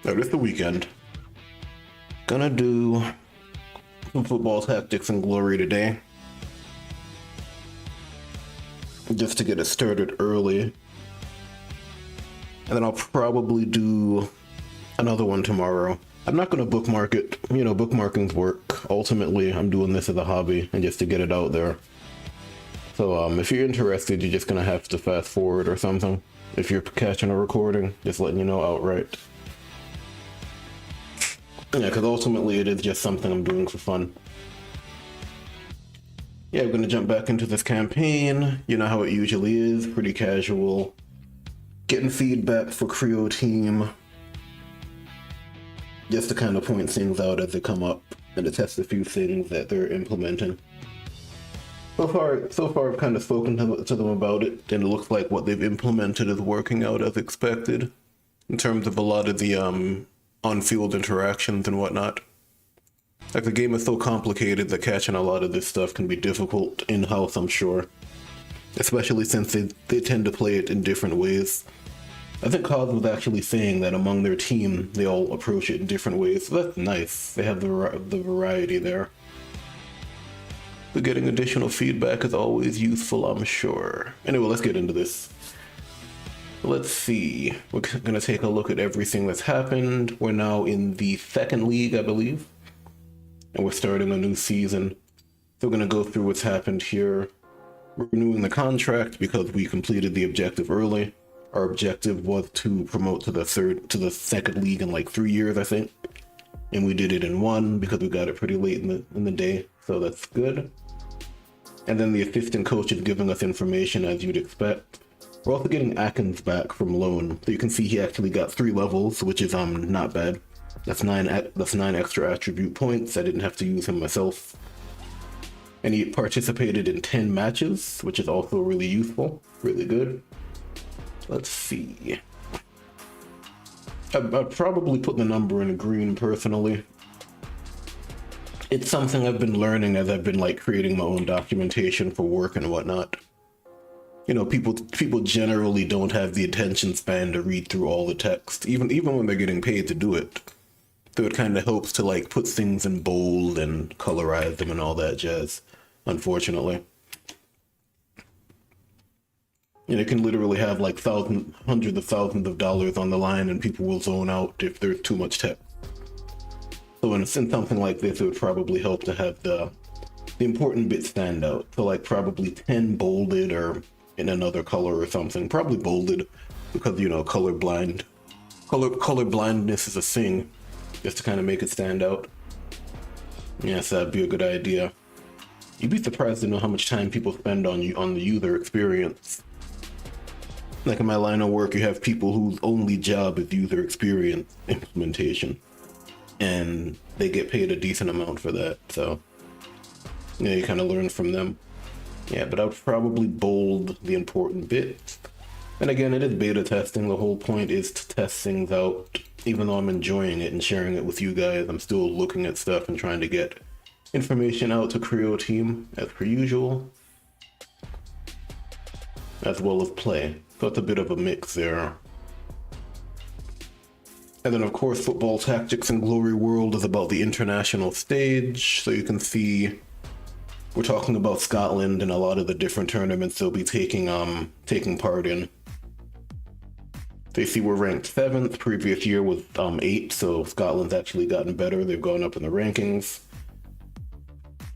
No, this the weekend. Gonna do some football tactics and glory today. Just to get it started early. And then I'll probably do another one tomorrow. I'm not gonna bookmark it. You know, bookmarking's work. Ultimately, I'm doing this as a hobby and just to get it out there. So if you're interested, you're just gonna have to fast forward or something. If you're catching a recording, just letting you know outright. Yeah, because ultimately it is just something I'm doing for fun. Yeah, we're gonna jump back into this campaign. You know how it usually is, pretty casual. Getting feedback for Creo Team. Just to kind of point things out as they come up and to test a few things that they're implementing. So far I've kind of spoken to them about it, and it looks like what they've implemented is working out as expected in terms of a lot of the on-field interactions and whatnot. Like, the game is so complicated that catching a lot of this stuff can be difficult in-house, I'm sure. Especially since they tend to play it in different ways. I think Cos was actually saying that among their team, they all approach it in different ways, so that's nice. They have the variety there. But getting additional feedback is always useful, I'm sure. Anyway, let's get into this. Let's see. We're going to take a look at everything that's happened. We're now in the second league, I believe. And we're starting a new season. So we're going to go through what's happened here. We're renewing the contract because we completed the objective early. Our objective was to promote to the second league in like 3 years, I think. And we did it in 1 because we got it pretty late in the day. So that's good. And then the assistant coach is giving us information as you'd expect. We're also getting Atkins back from loan. So you can see he actually got 3 levels, which is not bad. That's 9 extra attribute points. I didn't have to use him myself. And he participated in 10 matches, which is also really useful, really good. Let's see. I'd probably put the number in green personally. It's something I've been learning as I've been like creating my own documentation for work and whatnot. You know, people generally don't have the attention span to read through all the text, even when they're getting paid to do it. So it kind of helps to like put things in bold and colorize them and all that jazz, unfortunately. And it can literally have like hundreds of thousands of dollars on the line and people will zone out if there's too much text. So in something like this, it would probably help to have the important bits stand out. So like probably 10 bolded or in another color or something. Probably bolded because, you know, color blindness is a thing, just to kind of make it stand out. Yes, that'd be a good idea. You'd be surprised to know how much time people spend on the user experience. Like in my line of work, you have people whose only job is user experience implementation. And they get paid a decent amount for that, so yeah, you kind of learn from them. Yeah, but I would probably bold the important bits. And again, it is beta testing. The whole point is to test things out. Even though I'm enjoying it and sharing it with you guys, I'm still looking at stuff and trying to get information out to Creo Team, as per usual, as well as play. So it's a bit of a mix there. And then, of course, Football Tactics and Glory World is about the international stage. So you can see we're talking about Scotland and a lot of the different tournaments they'll be taking part in. They see we're ranked 7th. Previous year was 8th, so Scotland's actually gotten better. They've gone up in the rankings.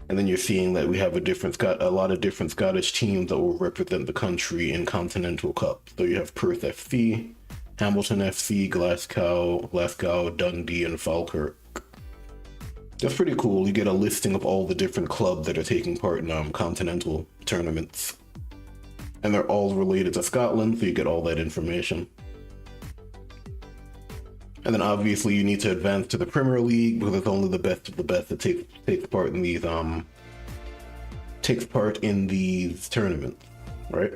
And then you're seeing that we have a lot of different Scottish teams that will represent the country in Continental Cup. So you have Perth FC, Hamilton FC, Glasgow, Dundee, and Falkirk. That's pretty cool. You get a listing of all the different clubs that are taking part in continental tournaments. And they're all related to Scotland, so you get all that information. And then obviously you need to advance to the Premier League because it's only the best of the best that takes part in these tournaments, right?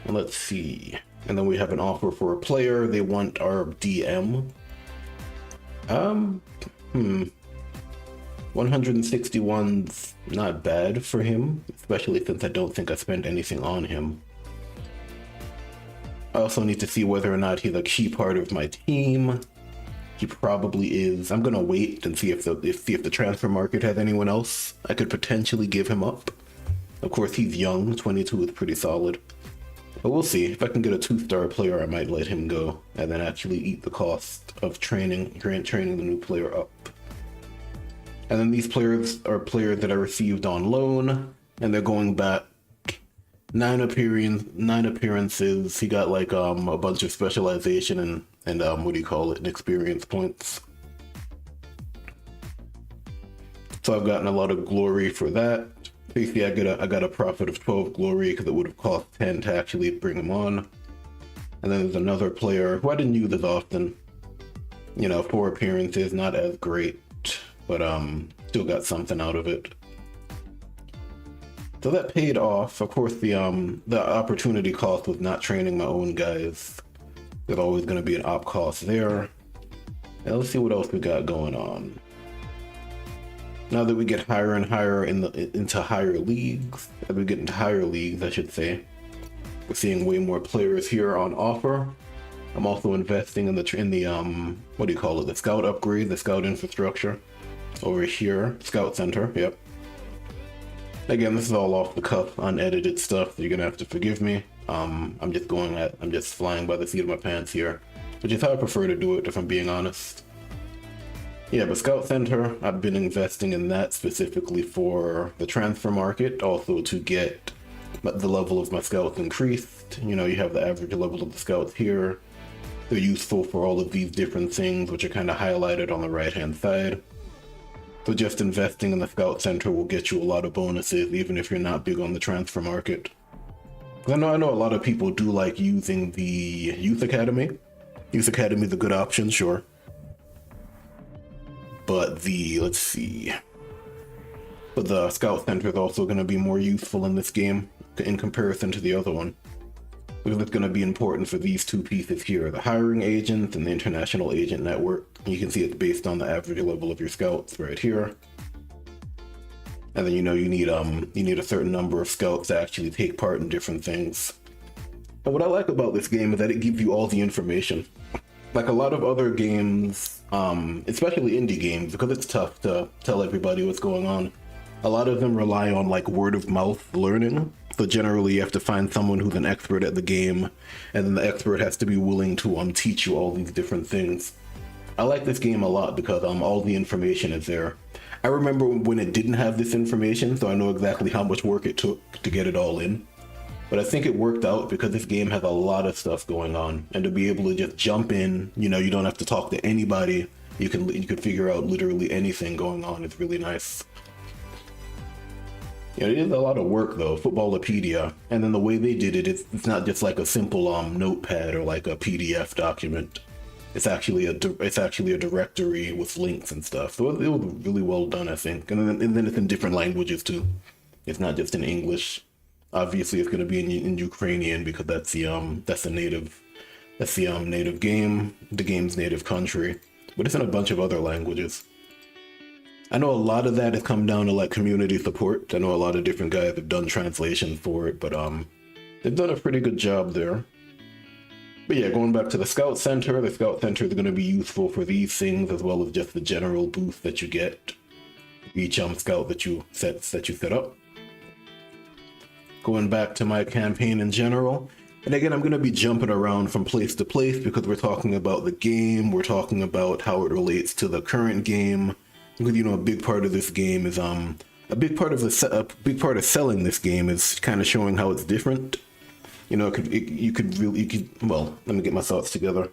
And let's see. And then we have an offer for a player. They want our DM. 161's not bad for him, especially since I don't think I spent anything on him. I also need to see whether or not he's a key part of my team. He probably is. I'm gonna wait and see if the transfer market has anyone else I could potentially give him up. Of course, he's young. 22 is pretty solid. But we'll see. If I can get a 2-star player, I might let him go and then actually eat the cost of training the new player up. And then these players are players that I received on loan, and they're going back 9 appearances. He got like a bunch of specialization and what do you call it, and experience points. So I've gotten a lot of glory for that. Basically, I got a profit of 12 glory because it would have cost 10 to actually bring him on. And then there's another player who I didn't use as often. 4 appearances, not as great, but still got something out of it. So that paid off. Of course, the opportunity cost was not training my own guys. There's always going to be an op cost there. Now let's see what else we got going on. Now that we get higher and higher into higher leagues, as we get into higher leagues, I should say, we're seeing way more players here on offer. I'm also investing in the what do you call it, the scout upgrade, the scout infrastructure over here, scout center. Yep. Again, this is all off the cuff, unedited stuff, so you're gonna have to forgive me. I'm just flying by the seat of my pants here, which is how I prefer to do it, if I'm being honest. Yeah, but Scout Center, I've been investing in that specifically for the transfer market, also to get the level of my scouts increased. You have the average level of the scouts here. They're useful for all of these different things, which are kind of highlighted on the right-hand side. So just investing in the Scout Center will get you a lot of bonuses, even if you're not big on the transfer market. I know a lot of people do like using the Youth Academy. Youth Academy is a good option, sure. But let's see. But the Scout Center is also going to be more useful in this game in comparison to the other one. Because it's going to be important for these 2 pieces here, the hiring agent and the international agent network. You can see it's based on the average level of your scouts right here. And then you need a certain number of scouts to actually take part in different things. And what I like about this game is that it gives you all the information. Like a lot of other games, especially indie games, because it's tough to tell everybody what's going on. A lot of them rely on like word of mouth learning. So generally you have to find someone who's an expert at the game, and then the expert has to be willing to teach you all these different things. I like this game a lot because all the information is there. I remember when it didn't have this information, so I know exactly how much work it took to get it all in. But I think it worked out because this game has a lot of stuff going on, and to be able to just jump in, you don't have to talk to anybody. You can figure out literally anything going on. It's really nice. It is a lot of work though, Footballopedia, and then the way they did it, it's not just like a simple notepad or like a PDF document. It's actually a directory with links and stuff. So it was really well done, I think. And then it's in different languages too. It's not just in English. Obviously, it's going to be in Ukrainian because that's the native game, the game's native country. But it's in a bunch of other languages. I know a lot of that has come down to like community support. I know a lot of different guys have done translations for it, but they've done a pretty good job there. But yeah, going back to the Scout Center is going to be useful for these things as well as just the general boost that you get each scout that you set up. Going back to my campaign in general, and again, I'm going to be jumping around from place to place because we're talking about the game, we're talking about how it relates to the current game. Because a big part of this game is a big part of selling this game is kind of showing how it's different. Well, let me get my thoughts together.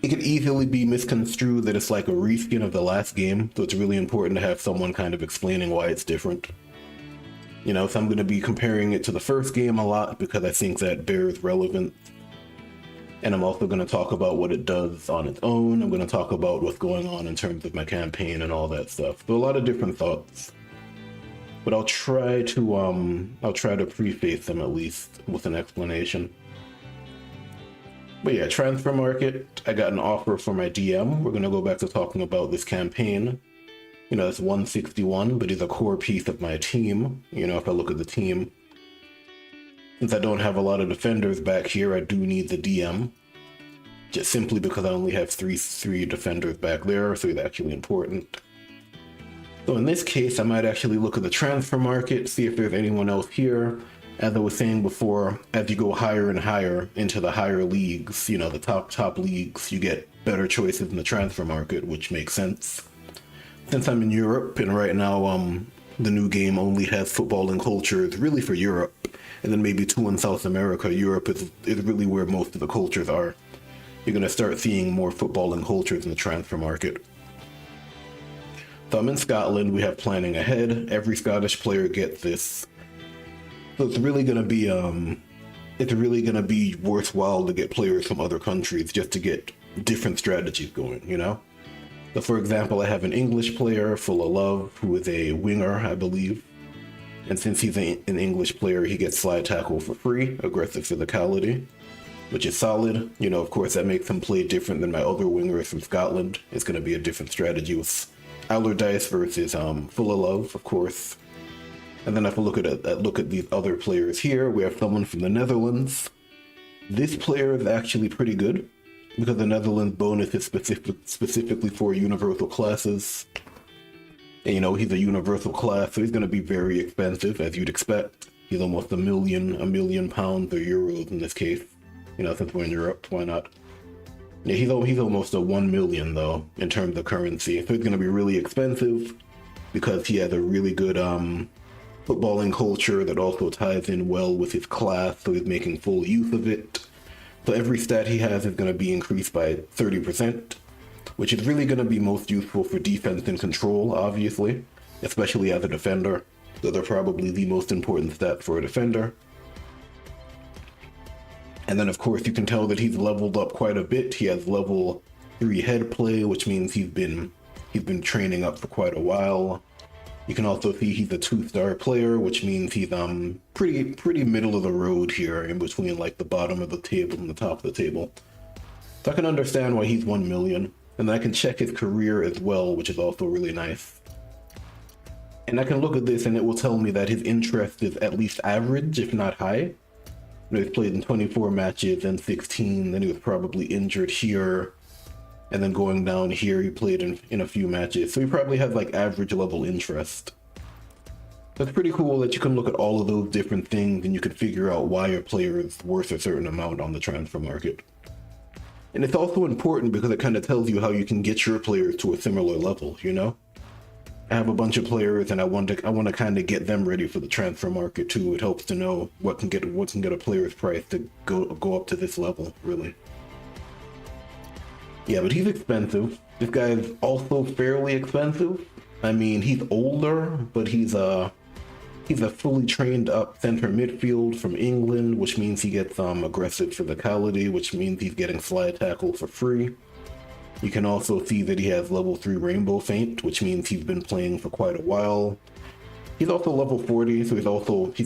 It could easily be misconstrued that it's like a reskin of the last game, so it's really important to have someone kind of explaining why it's different. So I'm going to be comparing it to the first game a lot because I think that bears relevance. And I'm also going to talk about what it does on its own. I'm going to talk about what's going on in terms of my campaign and all that stuff. So a lot of different thoughts. But I'll try to preface them at least with an explanation. But yeah, transfer market. I got an offer for my DM. We're going to go back to talking about this campaign. It's 161, but he's a core piece of my team. If I look at the team. Since I don't have a lot of defenders back here, I do need the DM. just simply because I only have three defenders back there, so he's actually important. So in this case, I might actually look at the transfer market, see if there's anyone else here. As I was saying before, as you go higher and higher into the higher leagues, you know, the top leagues, you get better choices in the transfer market, which makes sense. Since I'm in Europe, and right now the new game only has football and culture, it's really for Europe, and then maybe 2 in South America. Europe is really where most of the cultures are. You're going to start seeing more football and cultures in the transfer market. So I'm in Scotland, we have planning ahead. Every Scottish player gets this. So it's really going to be worthwhile to get players from other countries just to get different strategies going, you know? So for example, I have an English player, Full of Love, who is a winger, I believe. And since he's an English player, he gets slide tackle for free, aggressive physicality, which is solid. You know, of course, that makes him play different than my other wingers from Scotland. It's going to be a different strategy with Allardyce versus Full of Love, of course. And then if I look at these other players here, we have someone from the Netherlands. This player is actually pretty good because the Netherlands bonus is specifically for universal classes. And, you know, he's a universal class, so he's going to be very expensive, as you'd expect. He's almost a million pounds or euros in this case. You know, since we're in Europe, why not? Yeah, he's almost a 1 million though in terms of currency, so he's going to be really expensive because he has a really good footballing culture that also ties in well with his class, so he's making full use of it. So every stat he has is going to be increased by 30%, which is really going to be most useful for defense and control, obviously, especially as a defender. So they're probably the most important stats for a defender. And then of course you can tell that he's leveled up quite a bit. He has level 3 head play, which means he's been training up for quite a while. You can also see he's a 2-star player, which means he's pretty middle of the road here, in between like the bottom of the table and the top of the table. So I can understand why he's 1 million. And then I can check his career as well, which is also really nice. And I can look at this and it will tell me that his interest is at least average, if not high. You know, he's played in 24 matches and 16, then he was probably injured here. And then going down here, he played in a few matches. So he probably has like average level interest. That's pretty cool that you can look at all of those different things and you can figure out why your player is worth a certain amount on the transfer market. And it's also important because it kind of tells you how you can get your players to a similar level, you know? I have a bunch of players and I want to kind of get them ready for the transfer market too. It helps to know what can get a player's price to go up to this level, really. Yeah, but he's expensive. This guy is also fairly expensive. I mean, he's older, but he's a fully trained up center midfield from England, which means he gets aggressive physicality, which means he's getting slide tackle for free. You can also see that he has level 3 rainbow feint, which means he's been playing for quite a while. He's also level 40, so he's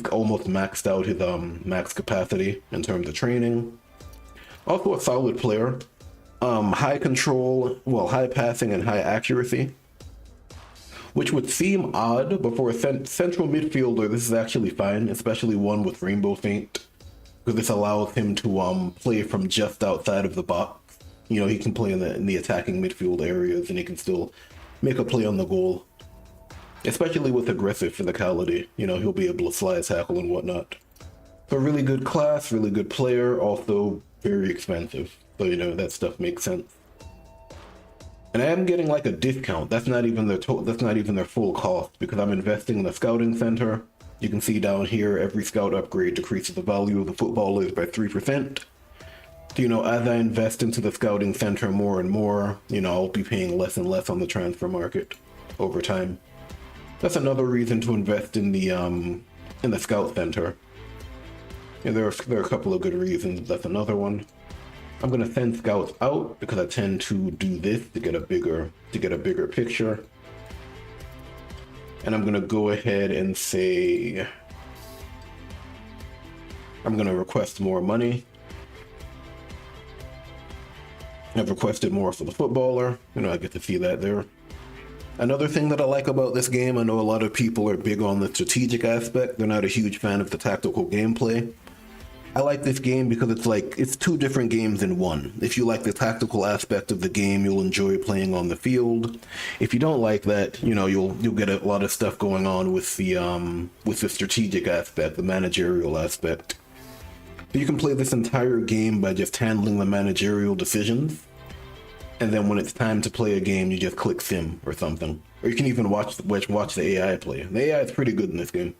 almost maxed out his max capacity in terms of training. Also a solid player. High control, well, high passing and high accuracy, which would seem odd, but for a central midfielder, this is actually fine, especially one with rainbow feint, because this allows him to play from just outside of the box. You know, he can play in the attacking midfield areas, and he can still make a play on the goal, especially with aggressive physicality. You know, he'll be able to slide tackle and whatnot. So really good class, really good player, also very expensive. So, you know, that stuff makes sense. And I am getting like a discount. That's not even their full cost because I'm investing in the scouting center. You can see down here, every scout upgrade decreases the value of the footballers by 3%. So, you know, as I invest into the scouting center more and more, you know, I'll be paying less and less on the transfer market over time. That's another reason to invest in the scout center. And there are a couple of good reasons. That's another one. I'm gonna send scouts out because I tend to do this to get a bigger picture. And I'm gonna go ahead and say I'm gonna request more money. I've requested more for the footballer. You know, I get to see that there. Another thing that I like about this game, I know a lot of people are big on the strategic aspect. They're not a huge fan of the tactical gameplay. I like this game because it's two different games in one. If you like the tactical aspect of the game, you'll enjoy playing on the field. If you don't like that, you'll get a lot of stuff going on with the strategic aspect, the managerial aspect. So you can play this entire game by just handling the managerial decisions, and then when it's time to play a game, you just click sim or something. Or you can even watch the AI play. The AI is pretty good in this game.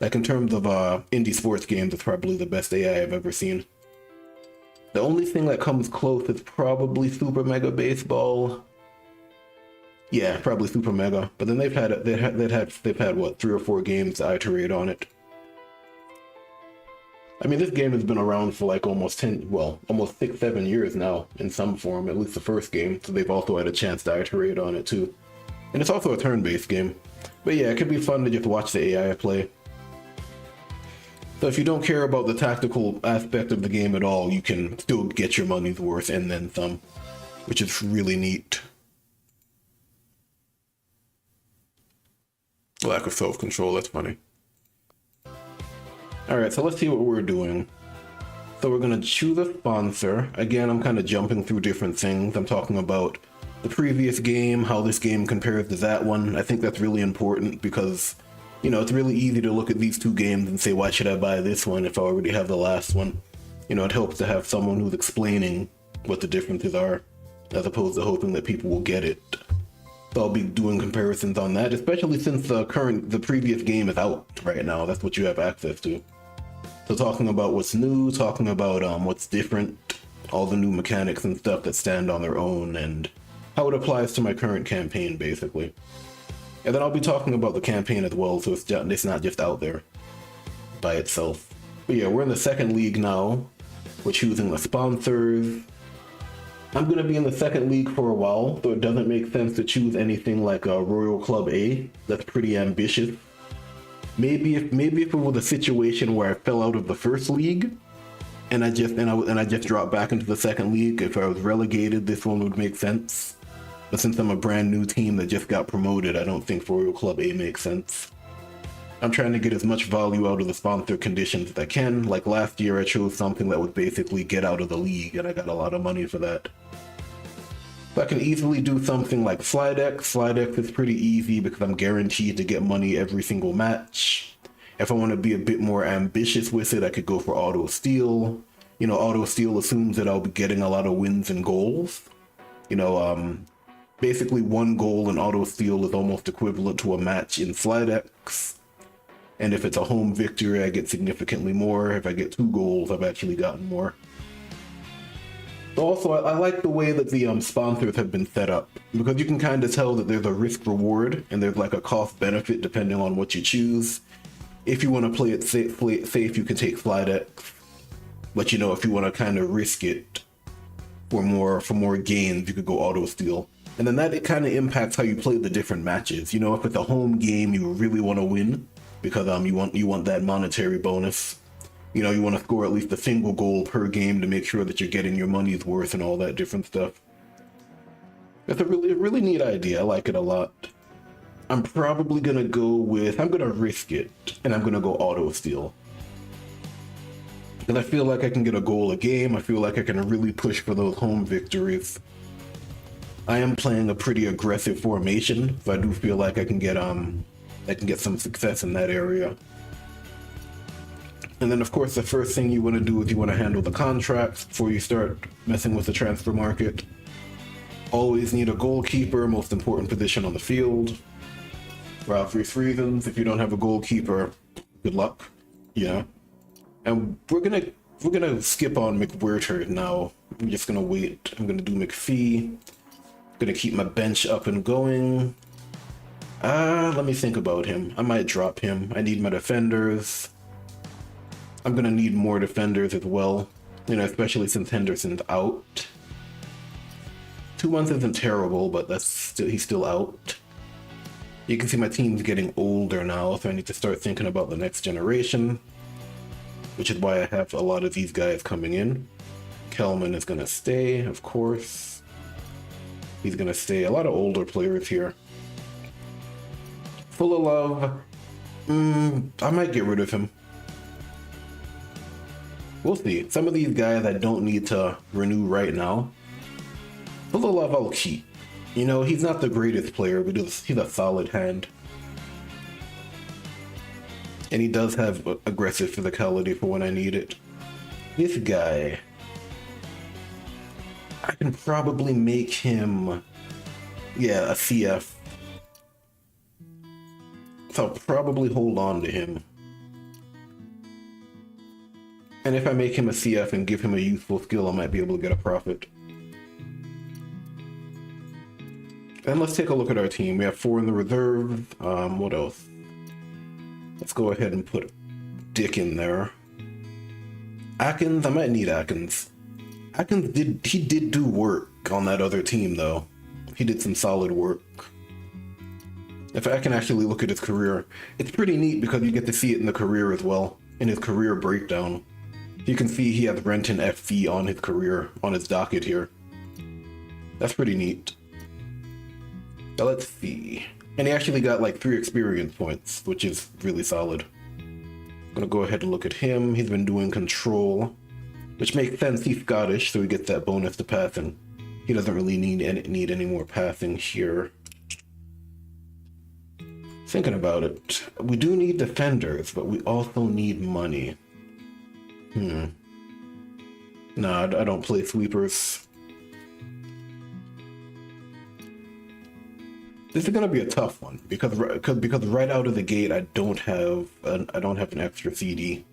Like, in terms of indie sports games, it's probably the best AI I've ever seen. The only thing that comes close is probably Super Mega Baseball. Yeah, probably Super Mega. But then they've had what, 3 or 4 games to iterate on it. I mean, this game has been around for like almost 6, 7 years now in some form, at least the first game. So they've also had a chance to iterate on it too. And it's also a turn-based game. But yeah, it could be fun to just watch the AI play. So if you don't care about the tactical aspect of the game at all, you can still get your money's worth and then some, which is really neat. Lack of self-control, that's funny. Alright, so let's see what we're doing. So we're going to choose a sponsor. Again, I'm kind of jumping through different things. I'm talking about the previous game, how this game compares to that one. I think that's really important because it's really easy to look at these two games and say, why should I buy this one if I already have the last one? It helps to have someone who's explaining what the differences are, as opposed to hoping that people will get it. So I'll be doing comparisons on that, especially since the previous game is out right now. That's what you have access to. So talking about what's new, talking about what's different, all the new mechanics and stuff that stand on their own, and how it applies to my current campaign, basically. And then I'll be talking about the campaign as well, so it's not just out there by itself. But yeah, we're in the second league now. We're choosing the sponsors. I'm going to be in the second league for a while, so it doesn't make sense to choose anything like a Royal Club A. That's pretty ambitious. Maybe if it was a situation where I fell out of the first league, and I just dropped back into the second league, if I was relegated, this one would make sense. But since I'm a brand new team that just got promoted, I don't think Royal Club A makes sense. I'm trying to get as much value out of the sponsor conditions as I can. Like last year, I chose something that would basically get out of the league, and I got a lot of money for that. So I can easily do something like Slidex. Slidex is pretty easy because I'm guaranteed to get money every single match. If I want to be a bit more ambitious with it, I could go for Auto Steal. Auto Steal assumes that I'll be getting a lot of wins and goals. Basically, one goal in Auto Steal is almost equivalent to a match in Slidex. And if it's a home victory, I get significantly more. If I get 2 goals, I've actually gotten more. Also, I like the way that the sponsors have been set up, because you can kind of tell that there's a risk reward and there's like a cost benefit depending on what you choose. If you want to play it safe, you can take Slidex. But if you want to kind of risk it for more gains, you could go Auto Steal. And then it kind of impacts how you play the different matches. If it's a home game, you really want to win because you want that monetary bonus. You want to score at least a single goal per game to make sure that you're getting your money's worth and all that different stuff. It's a really neat idea. I like it a lot. I'm probably going to risk it, and I'm going to go Auto Steal. And I feel like I can get a goal a game. I feel like I can really push for those home victories. I am playing a pretty aggressive formation, so I do feel like I can get some success in that area. And then, of course, the first thing you want to do is you want to handle the contracts before you start messing with the transfer market. Always need a goalkeeper, most important position on the field. For obvious reasons, if you don't have a goalkeeper, good luck. And we're gonna skip on McWhirter now. I'm just gonna wait. I'm gonna do McPhee. Gonna keep my bench up and going. Let me think about him. I might drop him. I need my defenders. I'm gonna need more defenders as well, especially since Henderson's out. 2 months isn't terrible, but he's still out. You can see my team's getting older now, so I need to start thinking about the next generation, which is why I have a lot of these guys coming in. Kelman is gonna stay, of course. He's gonna stay. A lot of older players here. Full of love. I might get rid of him. We'll see. Some of these guys I don't need to renew right now. Love I'll keep. You know, he's not the greatest player, but he's a solid hand. And he does have aggressive physicality for when I need it. This guy, I can probably make him, yeah, a CF. So I'll probably hold on to him. And if I make him a CF and give him a useful skill, I might be able to get a profit. And let's take a look at our team. We have 4 in the reserve. What else? Let's go ahead and put Dick in there. Atkins, I might need Atkins. Atkins did do work on that other team though. He did some solid work. If I can actually look at his career, it's pretty neat because you get to see it in the career as well, in his career breakdown. You can see he has Renton FC on his career, on his docket here. That's pretty neat. Now let's see. And he actually got like 3 experience points, which is really solid. I'm gonna go ahead and look at him. He's been doing control, which makes sense. He's Scottish, so he gets that bonus to passing. He doesn't really need any more passing here. Thinking about it, we do need defenders, but we also need money. Nah, I don't play sweepers. This is gonna be a tough one because right out of the gate I don't have an extra CD.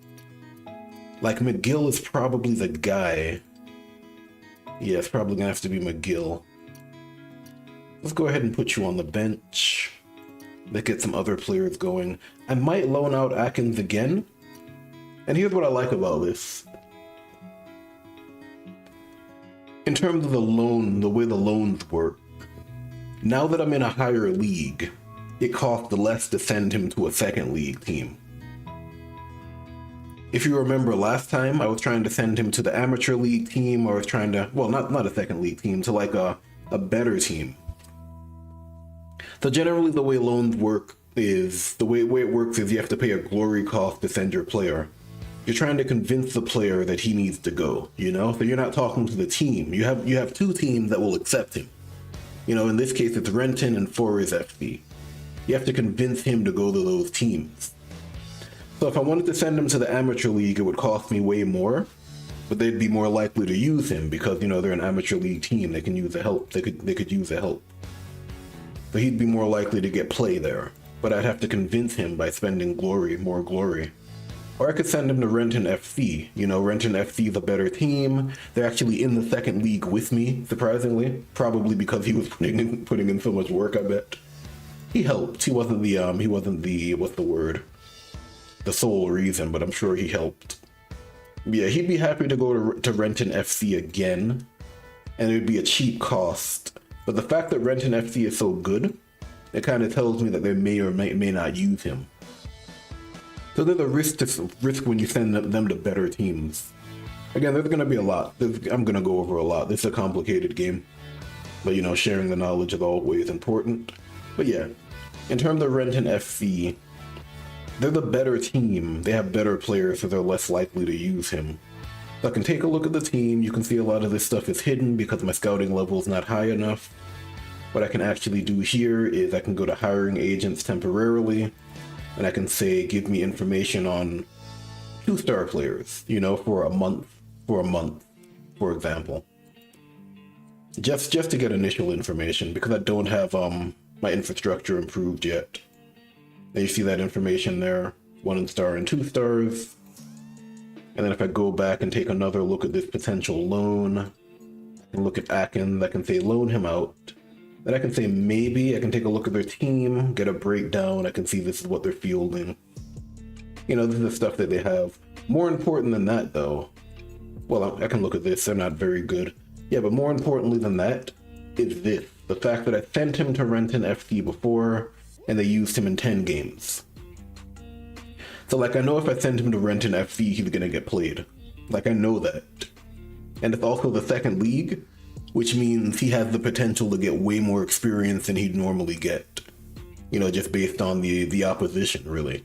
Like McGill is probably the guy. Yeah, it's probably gonna have to be McGill. Let's go ahead and put you on the bench. Let's get some other players going. I might loan out Atkins again. And here's what I like about this. In terms of the loan, the way the loans work, now that I'm in a higher league, it costs less to send him to a second league team. If you remember last time, I was trying to send him to the amateur league team, or I was trying to, well, not a second league team, to like a better team. So generally the way loans work is, the way it works is you have to pay a glory cost to send your player. You're trying to convince the player that he needs to go, you know? So you're not talking to the team. You have 2 teams that will accept him. You know, in this case, it's Renton and Forest FC. You have to convince him to go to those teams. So if I wanted to send him to the amateur league, it would cost me way more, but they'd be more likely to use him because, you know, they're an amateur league team. They can use the help. They could use the help. So he'd be more likely to get play there, but I'd have to convince him by spending more glory. Or I could send him to Renton FC. You know, Renton FC is a better team. They're actually in the second league with me, surprisingly. Probably because he was putting in so much work, I bet. He helped. He wasn't the what's the word? The sole reason, but I'm sure he helped. Yeah, he'd be happy to go to Renton FC again, and it would be a cheap cost. But the fact that Renton FC is so good, it kind of tells me that they may or may not use him. So there's a risk when you send them to better teams. Again, there's going to be a lot. I'm going to go over a lot. This is a complicated game. But, you know, sharing the knowledge is always important. But yeah, in terms of Renton FC, they're the better team. They have better players, so they're less likely to use him. So I can take a look at the team. You can see a lot of this stuff is hidden because my scouting level is not high enough. What I can actually do here is I can go to hiring agents temporarily, and I can say, give me information on 2-star players, you know, for a month, for example. Just to get initial information, because I don't have my infrastructure improved yet. Now you see that information there, 1-star and 2 stars. And then if I go back and take another look at this potential loan, I can look at Atkins, I can say loan him out. Then I can say maybe I can take a look at their team, get a breakdown, I can see this is what they're fielding. You know, this is the stuff that they have. More important than that though, well, I can look at this, they're not very good. Yeah, but more importantly than that is this. The fact that I sent him to Renton FC before, and they used him in 10 games. So like, I know if I send him to Renton FC, he's gonna get played. Like, I know that. And it's also the second league, which means he has the potential to get way more experience than he'd normally get. You know, just based on the opposition, really.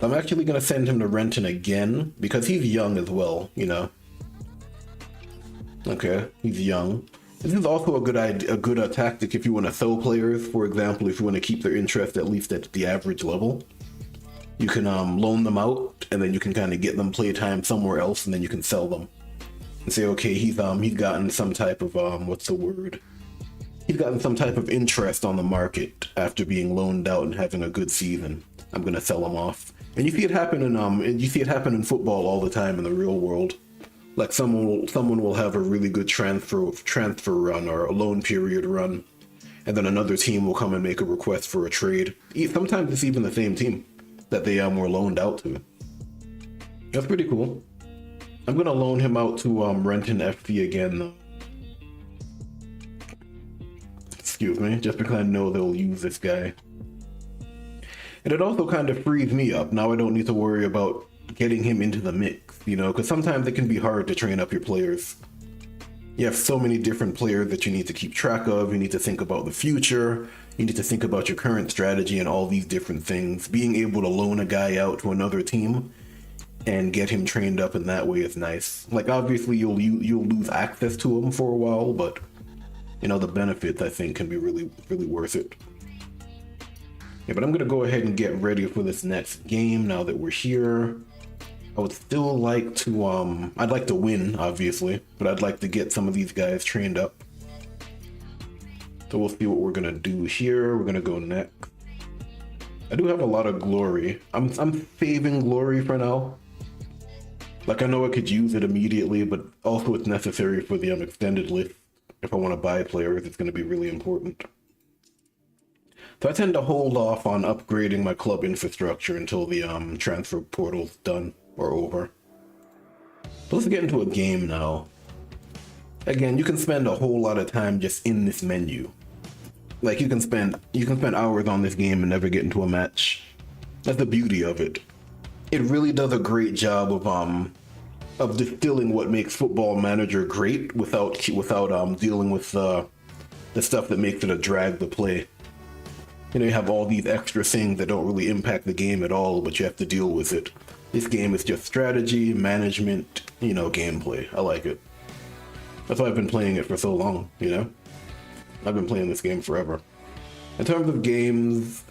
I'm actually going to send him to Renton again because he's young as well, you know. Okay, he's young. This is also a good idea, a good tactic if you want to sell players. For example, if you want to keep their interest at least at the average level, you can loan them out, and then you can kind of get them playtime somewhere else, and then you can sell them and say, okay, he's gotten some type of what's the word? He's gotten some type of interest on the market after being loaned out and having a good season. I'm gonna sell him off, and you see it happen in football all the time in the real world. Like someone will have a really good transfer run or a loan period run, and then another team will come and make a request for a trade. Sometimes it's even the same team that they were loaned out to. That's pretty cool. I'm gonna loan him out to Renton FC again though. Excuse me, just because I know they'll use this guy. And it also kind of frees me up. Now I don't need to worry about getting him into the mix, you know, because sometimes it can be hard to train up your players. You have so many different players that you need to keep track of. You need to think about the future. You need to think about your current strategy and all these different things. Being able to loan a guy out to another team and get him trained up in that way is nice. Like, obviously you'll lose access to him for a while, but you know, the benefits I think can be really worth it. Yeah, but I'm gonna go ahead and get ready for this next game now that we're here. I would still like to, I'd like to win, obviously, but I'd like to get some of these guys trained up. So we'll see what we're gonna do here. We're gonna go next. I do have a lot of glory. I'm saving glory for now. Like, I know I could use it immediately, but also it's necessary for the extended list. If I want to buy players, it's gonna be really important. So I tend to hold off on upgrading my club infrastructure until the transfer portal's done or over. But let's get into a game now. Again, you can spend a whole lot of time just in this menu. Like, you can spend hours on this game and never get into a match. That's the beauty of it. It really does a great job of distilling what makes Football Manager great without dealing with the stuff that makes it a drag to play. You know, you have all these extra things that don't really impact the game at all, but you have to deal with it. This game is just strategy, management, you know, gameplay. I like it. That's why I've been playing it for so long, you know? I've been playing this game forever. In terms of games,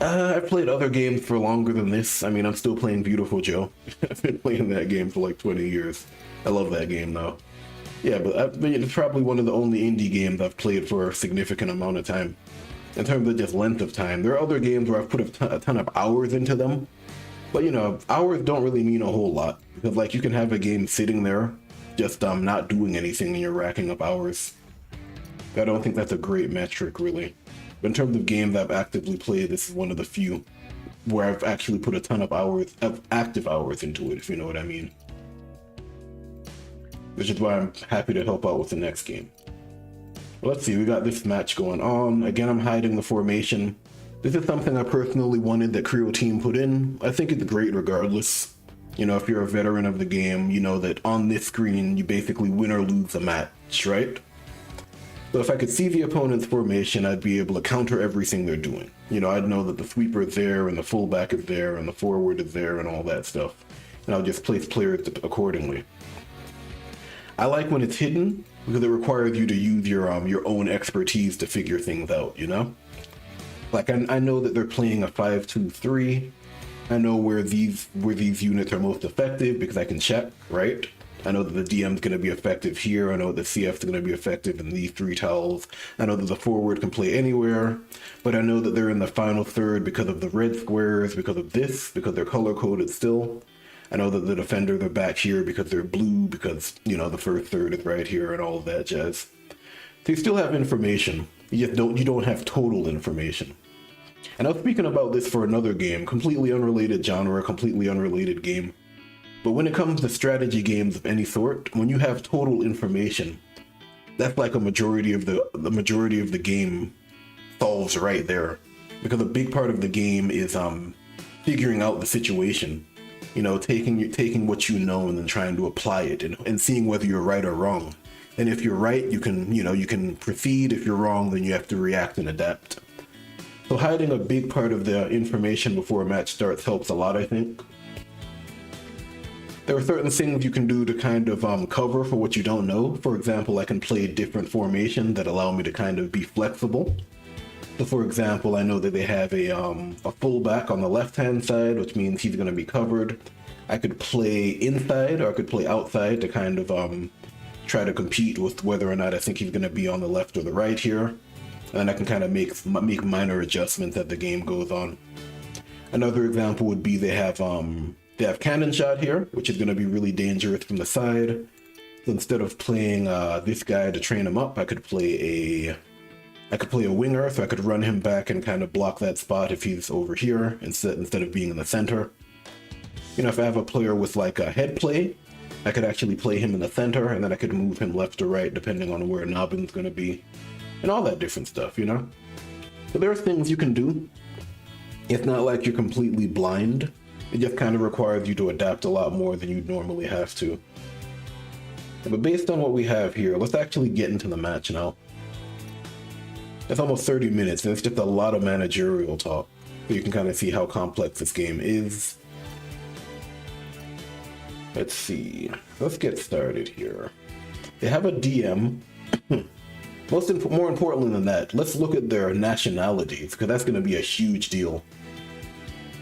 I've played other games for longer than this. I mean, I'm still playing Beautiful Joe. I've been playing that game for like 20 years. I love that game though. Yeah, but it's probably one of the only indie games I've played for a significant amount of time. In terms of just length of time, there are other games where I've put a ton of hours into them. But you know, hours don't really mean a whole lot. Because like, you can have a game sitting there, just not doing anything, and you're racking up hours. I don't think that's a great metric, really. But in terms of games I've actively played, this is one of the few where I've actually put a ton of hours, of active hours into it, if you know what I mean. Which is why I'm happy to help out with the next game. Well, let's see, we got this match going on. Again, I'm hiding the formation. This is something I personally wanted that Creo Team put in. I think it's great regardless. You know, if you're a veteran of the game, you know that on this screen, you basically win or lose a match, right? So if I could see the opponent's formation, I'd be able to counter everything they're doing. You know, I'd know that the sweeper is there, and the fullback is there, and the forward is there, and all that stuff. And I'll just place players accordingly. I like when it's hidden, because it requires you to use your own expertise to figure things out, you know? Like, I know that they're playing a 5-2-3. I know where these units are most effective because I can check, right? I know that the DM's going to be effective here. I know that the CF's going to be effective in these 3 tiles. I know that the forward can play anywhere, but I know that they're in the final third because of the red squares, because of this, because they're color-coded still. I know that the defenders are back here because they're blue, because, you know, the first third is right here and all of that jazz. So you still have information. You don't have total information. And I was speaking about this for another game, completely unrelated genre, completely unrelated game. But when it comes to strategy games of any sort, when you have total information, that's like a majority of the game solves right there. Because a big part of the game is figuring out the situation. You know, taking what you know and then trying to apply it and seeing whether you're right or wrong. And if you're right, you can proceed. If you're wrong, then you have to react and adapt. So hiding a big part of the information before a match starts helps a lot, I think. There are certain things you can do to kind of cover for what you don't know. For example, I can play different formations that allow me to kind of be flexible. So for example, I know that they have a fullback on the left-hand side, which means he's going to be covered. I could play inside or I could play outside to kind of try to compete with whether or not I think he's going to be on the left or the right here. And I can kind of make minor adjustments as the game goes on. Another example would be they have cannon shot here, which is going to be really dangerous from the side. So instead of playing this guy to train him up, I could play a winger, so I could run him back and kind of block that spot if he's over here instead of being in the center. You know, if I have a player with like a head play, I could actually play him in the center, and then I could move him left or right depending on where Nobbin's going to be. And all that different stuff, you know? So there are things you can do. It's not like you're completely blind. It just kind of requires you to adapt a lot more than you'd normally have to. But based on what we have here, let's actually get into the match now. It's almost 30 minutes, and it's just a lot of managerial talk. So you can kind of see how complex this game is. Let's see. Let's get started here. They have a DM. More importantly than that, let's look at their nationalities, because that's going to be a huge deal.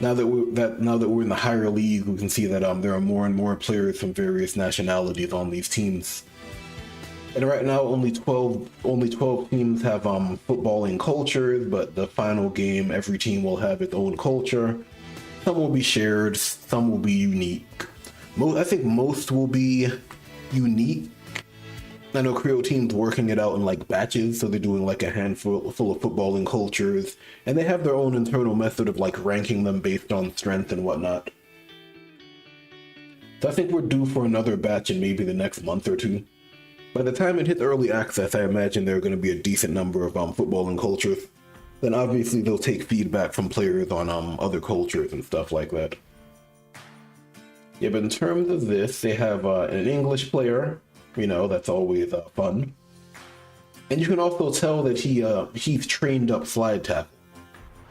Now that we're in the higher league, we can see that there are more and more players from various nationalities on these teams. And right now, only 12 teams have footballing cultures, but the final game, every team will have its own culture. Some will be shared, some will be unique. I think most will be unique. I know Creole teams working it out in like batches, so they're doing like a handful full of footballing cultures, and they have their own internal method of like ranking them based on strength and whatnot. So I think we're due for another batch in maybe the next month or two. By the time it hits early access, I imagine there are going to be a decent number of footballing cultures. Then obviously they'll take feedback from players on other cultures and stuff like that. Yeah, but in terms of this, they have an English player. You know, that's always fun. And you can also tell that he's trained up slide tackle.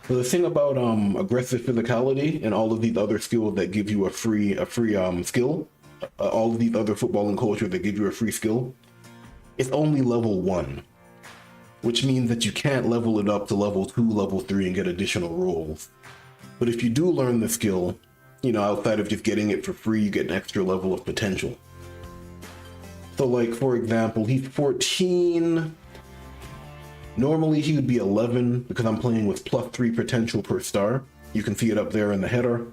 So the thing about aggressive physicality and all of these other skills that give you a free skill, all of these other footballing cultures that give you a free skill, it's only level 1, which means that you can't level it up to level 2, level 3 and get additional rolls. But if you do learn the skill, you know, outside of just getting it for free, you get an extra level of potential. So like, for example, he's 14. Normally he would be 11 because I'm playing with +3 potential per star. You can see it up there in the header.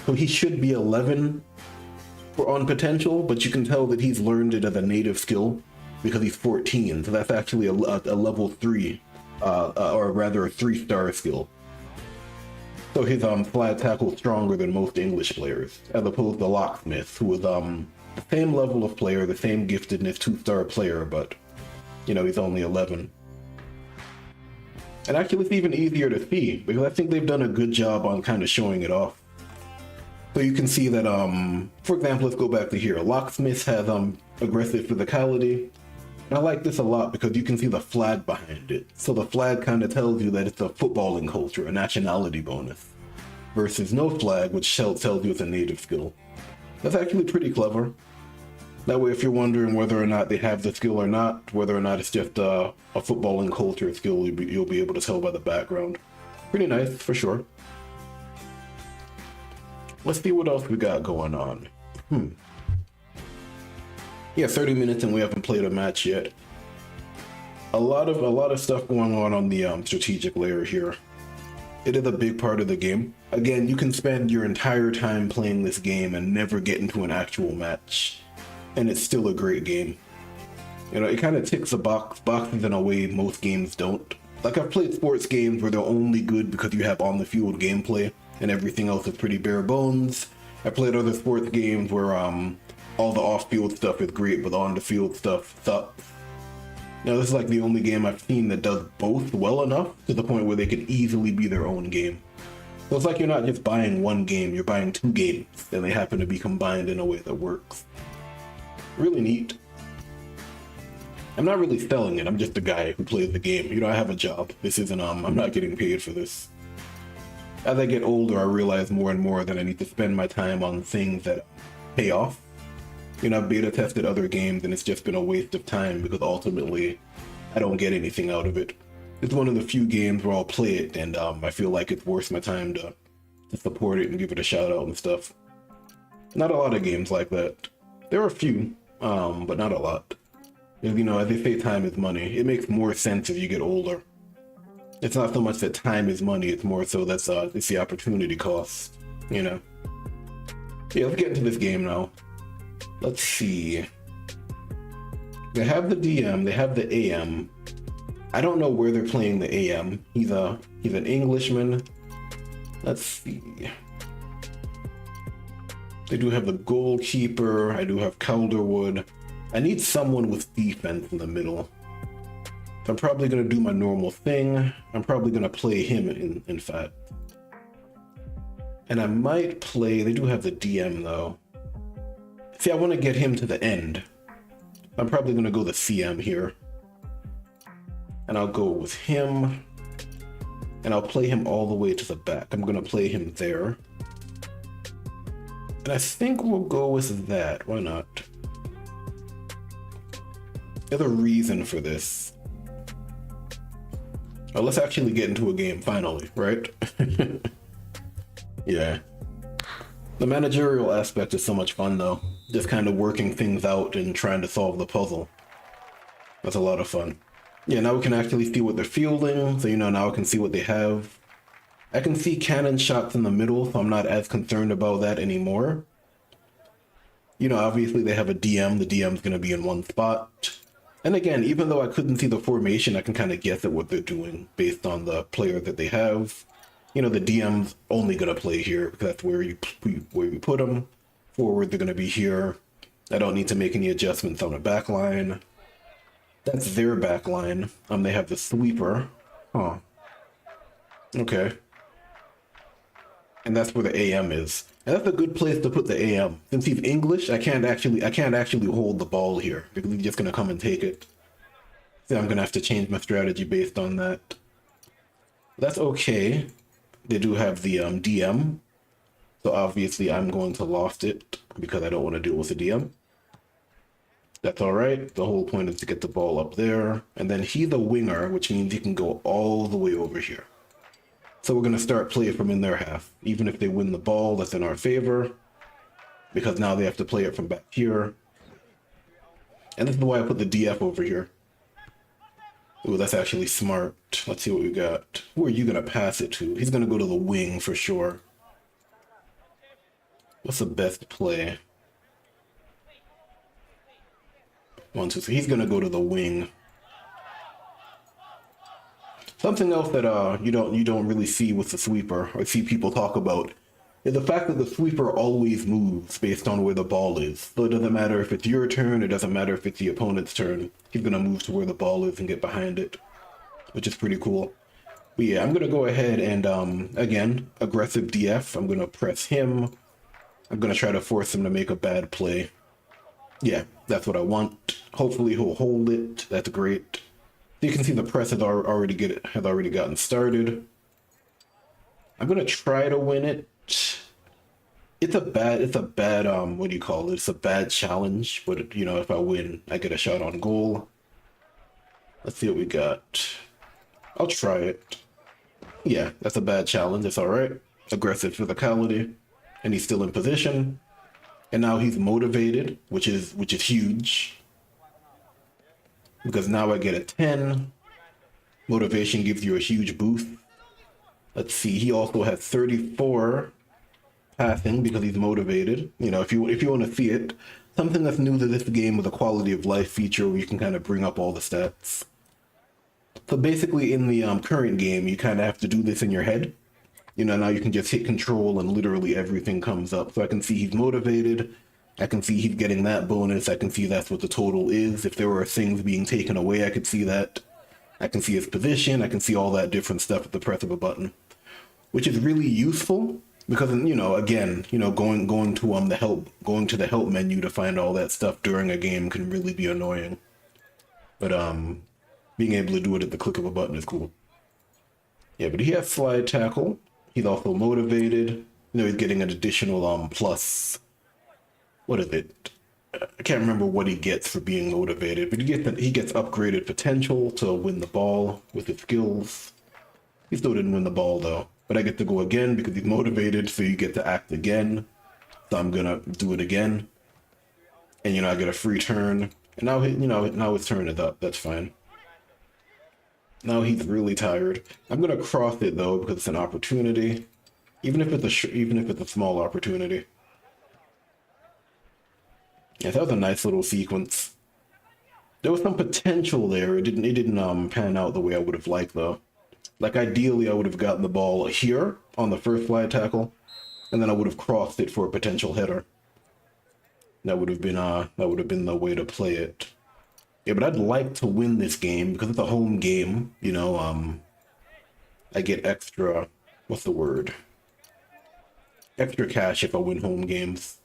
So he should be 11 on potential, but you can tell that he's learned it as a native skill because he's 14. So that's actually a level 3, or rather a 3-star skill. So his slide tackle is stronger than most English players, as opposed to Locksmith, who is the same level of player, the same giftedness 2-star player, but you know, he's only 11. And actually it's even easier to see, because I think they've done a good job on kind of showing it off. So you can see that, for example, let's go back to here. Locksmith has aggressive physicality. And I like this a lot because you can see the flag behind it. So the flag kind of tells you that it's a footballing culture, a nationality bonus, versus no flag, which tells you it's a native skill. That's actually pretty clever. That way, if you're wondering whether or not they have the skill or not, whether or not it's just a footballing culture skill, you'll be able to tell by the background. Pretty nice, for sure. Let's see what else we got going on. Yeah, 30 minutes and we haven't played a match yet. A lot of stuff going on the strategic layer here. It is a big part of the game. Again, you can spend your entire time playing this game and never get into an actual match, and it's still a great game. You know, it kind of ticks the boxes in a way most games don't. Like, I've played sports games where they're only good because you have on-the-field gameplay, and everything else is pretty bare bones. I played other sports games where all the off-field stuff is great, but on-the-field stuff sucks. Now, this is like the only game I've seen that does both well enough to the point where they could easily be their own game. So it's like you're not just buying one game, you're buying 2 games, and they happen to be combined in a way that works. Really neat. I'm not really selling it. I'm just a guy who plays the game. You know, I have a job. This isn't, I'm not getting paid for this. As I get older, I realize more and more that I need to spend my time on things that pay off. You know, I've beta tested other games and it's just been a waste of time because ultimately I don't get anything out of it. It's one of the few games where I'll play it and I feel like it's worth my time to support it and give it a shout out and stuff. Not a lot of games like that. There are a few, but not a lot. You know, as they say, time is money. It makes more sense as you get older. It's not so much that time is money, it's more so that's it's the opportunity cost, you know? Yeah, let's get into this game now. Let's see. They have the DM, they have the AM. I don't know where they're playing the AM. He's an Englishman. Let's see. They do have the goalkeeper. I do have Calderwood. I need someone with defense in the middle. So I'm probably going to do my normal thing. I'm probably going to play him in fact. And I might play, they do have the DM though. See, I want to get him to the end. I'm probably going to go the CM here. And I'll go with him. And I'll play him all the way to the back. I'm going to play him there. And I think we'll go with that. Why not? There's a reason for this. Oh, let's actually get into a game finally, right? Yeah. The managerial aspect is so much fun though. Just kind of working things out and trying to solve the puzzle. That's a lot of fun. Yeah, now we can actually see what they're fielding. So, you know, now I can see what they have. I can see cannon shots in the middle, so I'm not as concerned about that anymore. You know, obviously they have a DM. The DM's going to be in one spot. And again, even though I couldn't see the formation, I can kind of guess at what they're doing based on the player that they have. You know, the DM's only going to play here because that's where you put them. Forward, they're going to be here. I don't need to make any adjustments on the back line. That's their back line. They have the sweeper. Huh. Okay. And that's where the AM is. And that's a good place to put the AM. Since he's English, I can't actually hold the ball here because he's just gonna come and take it. So I'm gonna have to change my strategy based on that. That's okay. They do have the DM. So obviously I'm going to lost it because I don't want to deal with the DM. That's all right. The whole point is to get the ball up there. And then he's a winger, which means he can go all the way over here. So we're going to start play from in their half. Even if they win the ball, that's in our favor. Because now they have to play it from back here. And this is why I put the DF over here. Ooh, that's actually smart. Let's see what we got. Who are you going to pass it to? He's going to go to the wing for sure. What's the best play? 1, 2, 3. He's going to go to the wing. Something else that you don't really see with the sweeper or see people talk about is the fact that the sweeper always moves based on where the ball is. So it doesn't matter if it's your turn, it doesn't matter if it's the opponent's turn. He's gonna move to where the ball is and get behind it, which is pretty cool. But yeah, I'm gonna go ahead and again, aggressive DF. I'm gonna press him. I'm gonna try to force him to make a bad play. Yeah, that's what I want. Hopefully he'll hold it. That's great. You can see the press has already gotten started. I'm gonna try to win it. It's a bad what do you call it? It's a bad challenge, but you know, if I win, I get a shot on goal. Let's see what we got. I'll try it. Yeah, that's a bad challenge. It's all right. Aggressive physicality, and he's still in position. And now he's motivated, which is huge. Because now I get a 10. Motivation gives you a huge boost. Let's see, he also has 34 passing because he's motivated. You know, if you want to see it, something that's new to this game with a quality of life feature where you can kind of bring up all the stats. So basically in the current game, you kind of have to do this in your head. You know, now you can just hit control and literally everything comes up. So I can see he's motivated. I can see he's getting that bonus. I can see that's what the total is. If there were things being taken away, I could see that. I can see his position. I can see all that different stuff at the press of a button, which is really useful because, you know, again, you know, going to the help menu to find all that stuff during a game can really be annoying. But being able to do it at the click of a button is cool. Yeah, but he has slide tackle. He's also motivated. He's getting an additional plus. What is it? I can't remember what he gets for being motivated, but he gets upgraded potential to win the ball with his skills. He still didn't win the ball though, but I get to go again because he's motivated, so you get to act again. So I'm gonna do it again, and I get a free turn. And now his turn is up. That's fine. Now he's really tired. I'm gonna cross it though because it's an opportunity, even if it's a small opportunity. Yeah, that was a nice little sequence. There was some potential there. It didn't pan out the way I would have liked though. Like ideally I would have gotten the ball here on the first slide tackle, and then I would have crossed it for a potential header. That would have been the way to play it. Yeah, but I'd like to win this game because it's a home game, I get extra, what's the word? Extra cash if I win home games.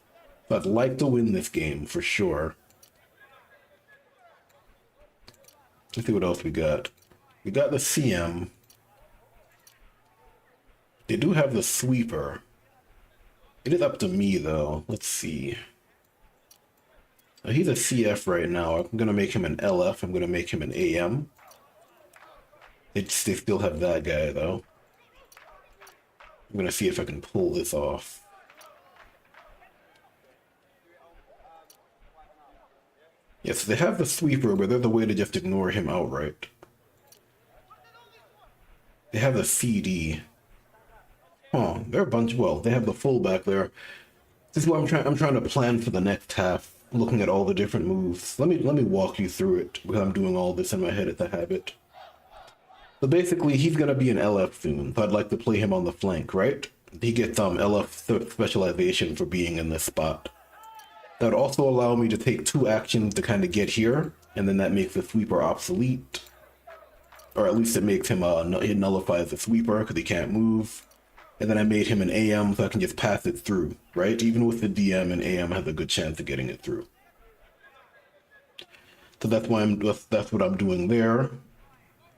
So I'd like to win this game for sure. Let's see what else we got. We got the CM. They do have the sweeper. It is up to me though. Let's see. He's a CF right now. I'm gonna make him an LF. I'm gonna make him an AM. They still have that guy though. I'm gonna see if I can pull this off. Yes, they have the sweeper, but there's a way to just ignore him outright. They have the CD. Oh, they're a bunch. Well, they have the fullback there. This is what I'm trying to plan for the next half, looking at all the different moves. Let me walk you through it because I'm doing all this in my head at the habit. So basically, he's gonna be an LF soon. So I'd like to play him on the flank, right? He gets LF specialization for being in this spot. That would also allow me to take 2 actions to kind of get here, and then that makes the sweeper obsolete. Or at least it makes him, it nullifies the sweeper because he can't move. And then I made him an AM so I can just pass it through, right? Even with the DM, an AM has a good chance of getting it through. So that's what I'm doing there.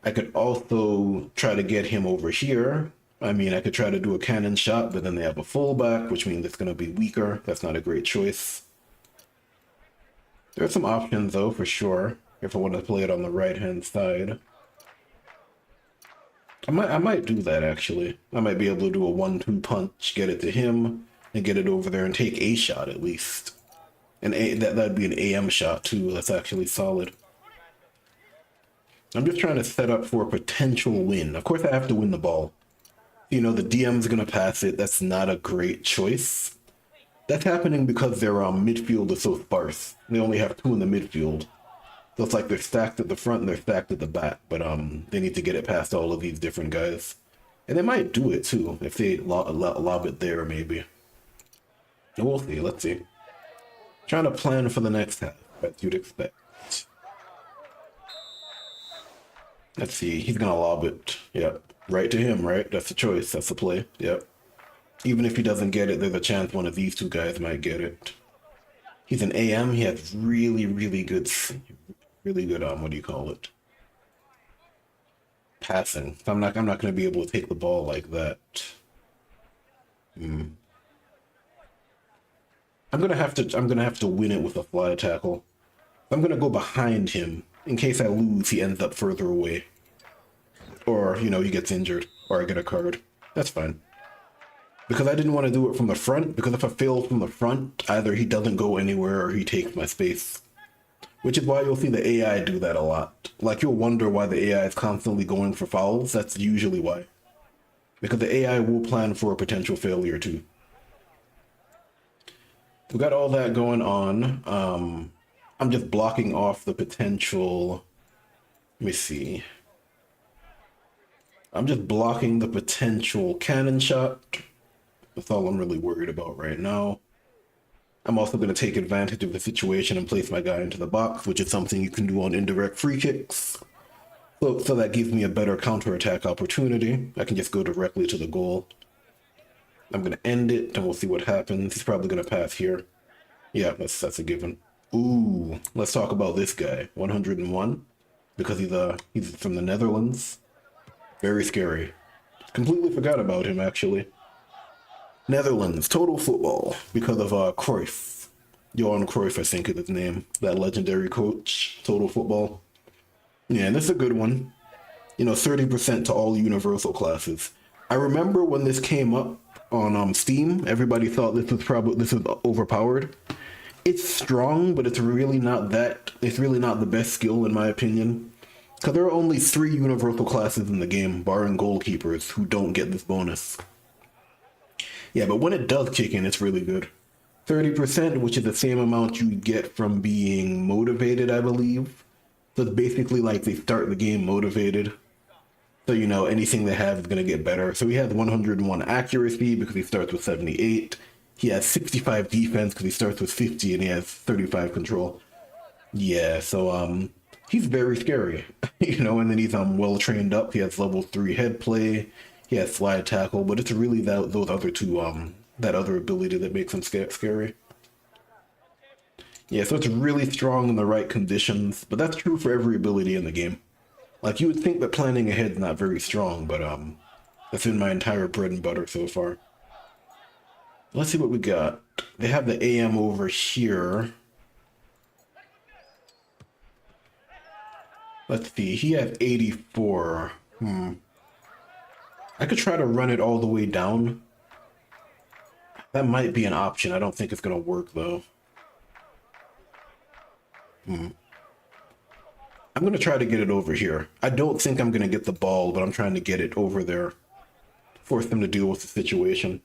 I could also try to get him over here. I mean, I could try to do a cannon shot, but then they have a fullback, which means it's going to be weaker. That's not a great choice. There are some options, though, for sure, if I want to play it on the right-hand side. I might do that, actually. I might be able to do a 1-2 punch, get it to him, and get it over there and take a shot, at least. And that'd be an AM shot, too. That's actually solid. I'm just trying to set up for a potential win. Of course, I have to win the ball. The DM's gonna pass it. That's not a great choice. That's happening because their midfield is so sparse. They only have 2 in the midfield. So it's like they're stacked at the front and they're stacked at the back. But they need to get it past all of these different guys. And they might do it too, if they lob it there, maybe. We'll see, let's see. Trying to plan for the next half, as you'd expect. Let's see, he's gonna lob it. Yep, right to him, right? That's the choice, that's the play, yep. Even if he doesn't get it, there's a chance one of these 2 guys might get it. He's an AM, he has really good, what do you call it? Passing. So I'm not gonna be able to take the ball like that. I'm gonna have to win it with a fly tackle. I'm gonna go behind him. In case I lose, he ends up further away. Or, he gets injured. Or I get a card. That's fine. Because I didn't want to do it from the front, because if I fail from the front, either he doesn't go anywhere or he takes my space. Which is why you'll see the AI do that a lot. Like, you'll wonder why the AI is constantly going for fouls. That's usually why. Because the AI will plan for a potential failure too. We got all that going on. I'm just blocking off the potential. Let me see. I'm just blocking the potential cannon shot. That's all I'm really worried about right now. I'm also going to take advantage of the situation and place my guy into the box, which is something you can do on indirect free kicks. So that gives me a better counterattack opportunity. I can just go directly to the goal. I'm going to end it, and we'll see what happens. He's probably going to pass here. Yeah, that's a given. Ooh, let's talk about this guy. 101. because he's from the Netherlands. Very scary. Completely forgot about him, actually. Netherlands, total football, because of Cruyff. Johan Cruyff, I think is his name. That legendary coach, total football. Yeah, and this is a good one. 30% to all universal classes. I remember when this came up on Steam, everybody thought this was overpowered. It's strong, but it's really not the best skill in my opinion. Because there are only 3 universal classes in the game, barring goalkeepers, who don't get this bonus. Yeah, but when it does kick in, it's really good. 30%, which is the same amount you get from being motivated, I believe. So it's basically like they start the game motivated. So, anything they have is going to get better. So he has 101 accuracy because he starts with 78. He has 65 defense because he starts with 50, and he has 35 control. Yeah, so he's very scary. And then he's well trained up. He has level 3 head play. He has slide tackle, but it's really those other two, that other ability that makes him scary. Yeah, so it's really strong in the right conditions, but that's true for every ability in the game. Like, you would think that planning ahead is not very strong, but that's been my entire bread and butter so far. Let's see what we got. They have the AM over here. Let's see, he has 84. I could try to run it all the way down. That might be an option. I don't think it's gonna work though. I'm going to try to get it over here. I don't think I'm going to get the ball, but I'm trying to get it over there. Force them to deal with the situation.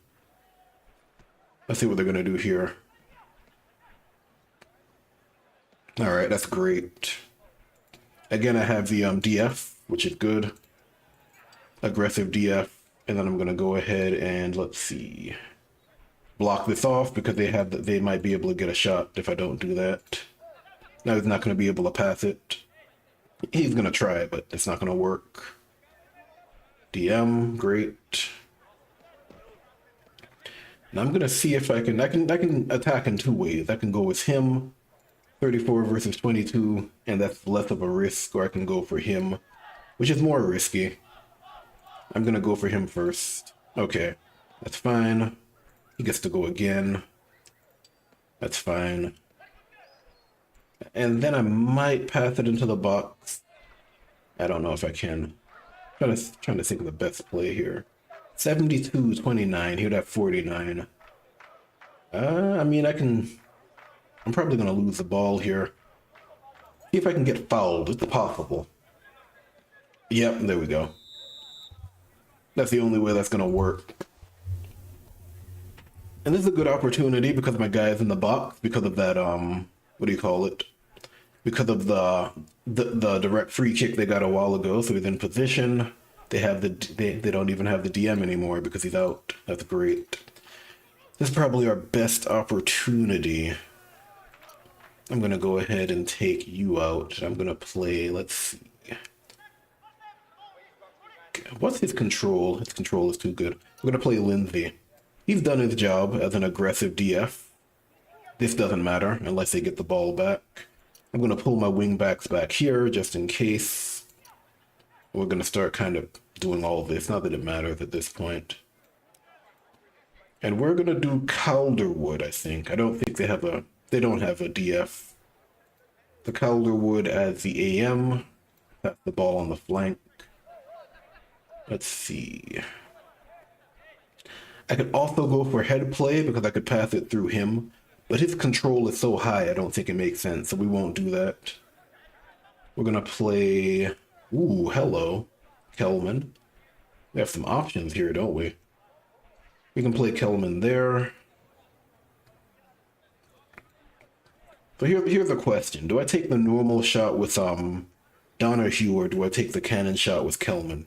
Let's see what they're going to do here. Alright, that's great. Again, I have the DF, which is good. Aggressive DF. And then I'm going to go ahead and, let's see, block this off because they might be able to get a shot if I don't do that. Now he's not going to be able to pass it. He's going to try it, but it's not going to work. DM, great. Now I'm going to see if I can attack in 2 ways. I can go with him, 34 versus 22, and that's less of a risk, or I can go for him, which is more risky. I'm going to go for him first. Okay, that's fine. He gets to go again. That's fine. And then I might pass it into the box. I don't know if I can. Trying to think of the best play here. 72-29. He would have 49. I mean, I'm probably going to lose the ball here. See if I can get fouled. It's possible. Yep, there we go. That's the only way that's going to work. And this is a good opportunity because my guy is in the box, because of that, what do you call it? Because of the direct free kick they got a while ago, so he's in position. They don't even have the DM anymore because he's out. That's great. This is probably our best opportunity. I'm gonna go ahead and take you out. I'm gonna play, let's see. What's his control? His control is too good. I'm gonna play Lindsay. He's done his job as an aggressive DF. This doesn't matter unless they get the ball back. I'm going to pull my wing backs back here just in case. We're going to start kind of doing all of this. Not that it matters at this point. And we're going to do Calderwood, I think. I don't think they don't have a DF. The Calderwood as the AM. That's the ball on the flank. Let's see. I could also go for head play because I could pass it through him. But his control is so high, I don't think it makes sense, so we won't do that. We're going to play... Ooh, hello, Kelman. We have some options here, don't we? We can play Kelman there. So here's a question. Do I take the normal shot with Donahue, or do I take the cannon shot with Kelman?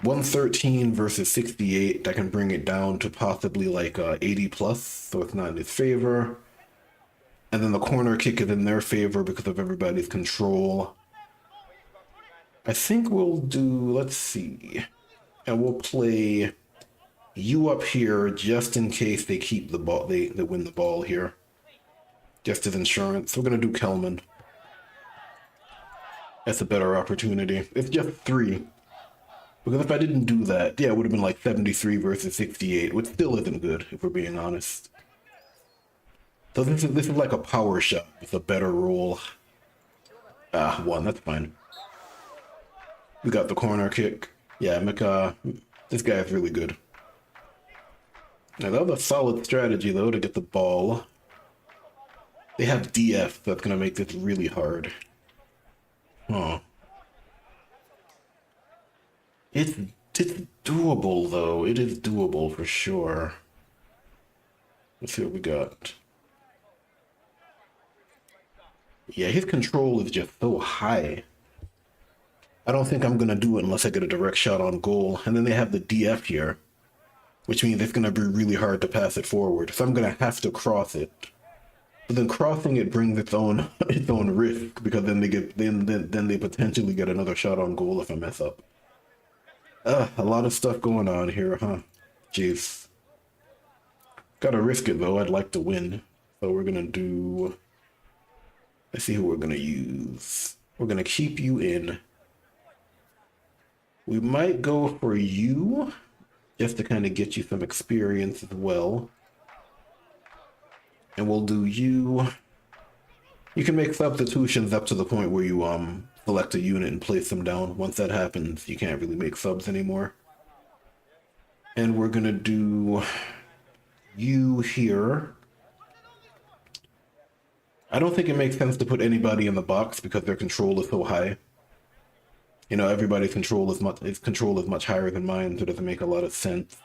113 versus 68, I can bring it down to possibly like 80 plus, so it's not in his favor. And then the corner kick is in their favor because of everybody's control. I think we'll do, let's see, and we'll play you up here just in case they keep the ball, they win the ball here. Just as insurance. We're going to do Kelman. That's a better opportunity. It's just 3. Because if I didn't do that, yeah, it would have been like 73 versus 68, which still isn't good, if we're being honest. So this is like a power shot with a better roll. Ah, 1, that's fine. We got the corner kick. Yeah, this guy is really good. Now, that was a solid strategy, though, to get the ball. They have DF, that's going to make this really hard. Huh. It's doable, though. It is doable for sure. Let's see what we got. Yeah, his control is just so high. I don't think I'm going to do it unless I get a direct shot on goal. And then they have the DF here, which means it's going to be really hard to pass it forward. So I'm going to have to cross it. But then crossing it brings its own risk, because then they potentially get another shot on goal if I mess up. A lot of stuff going on here, huh? Jeez. Gotta risk it though. I'd like to win. So we're gonna do... Let's see who we're gonna use. We're gonna keep you in. We might go for you, just to kind of get you some experience as well. And we'll do you. You can make substitutions up to the point where you select a unit and place them down. Once that happens, you can't really make subs anymore. And we're gonna do you here. I don't think it makes sense to put anybody in the box because their control is so high. You know, everybody's control is much higher than mine, so it doesn't make a lot of sense.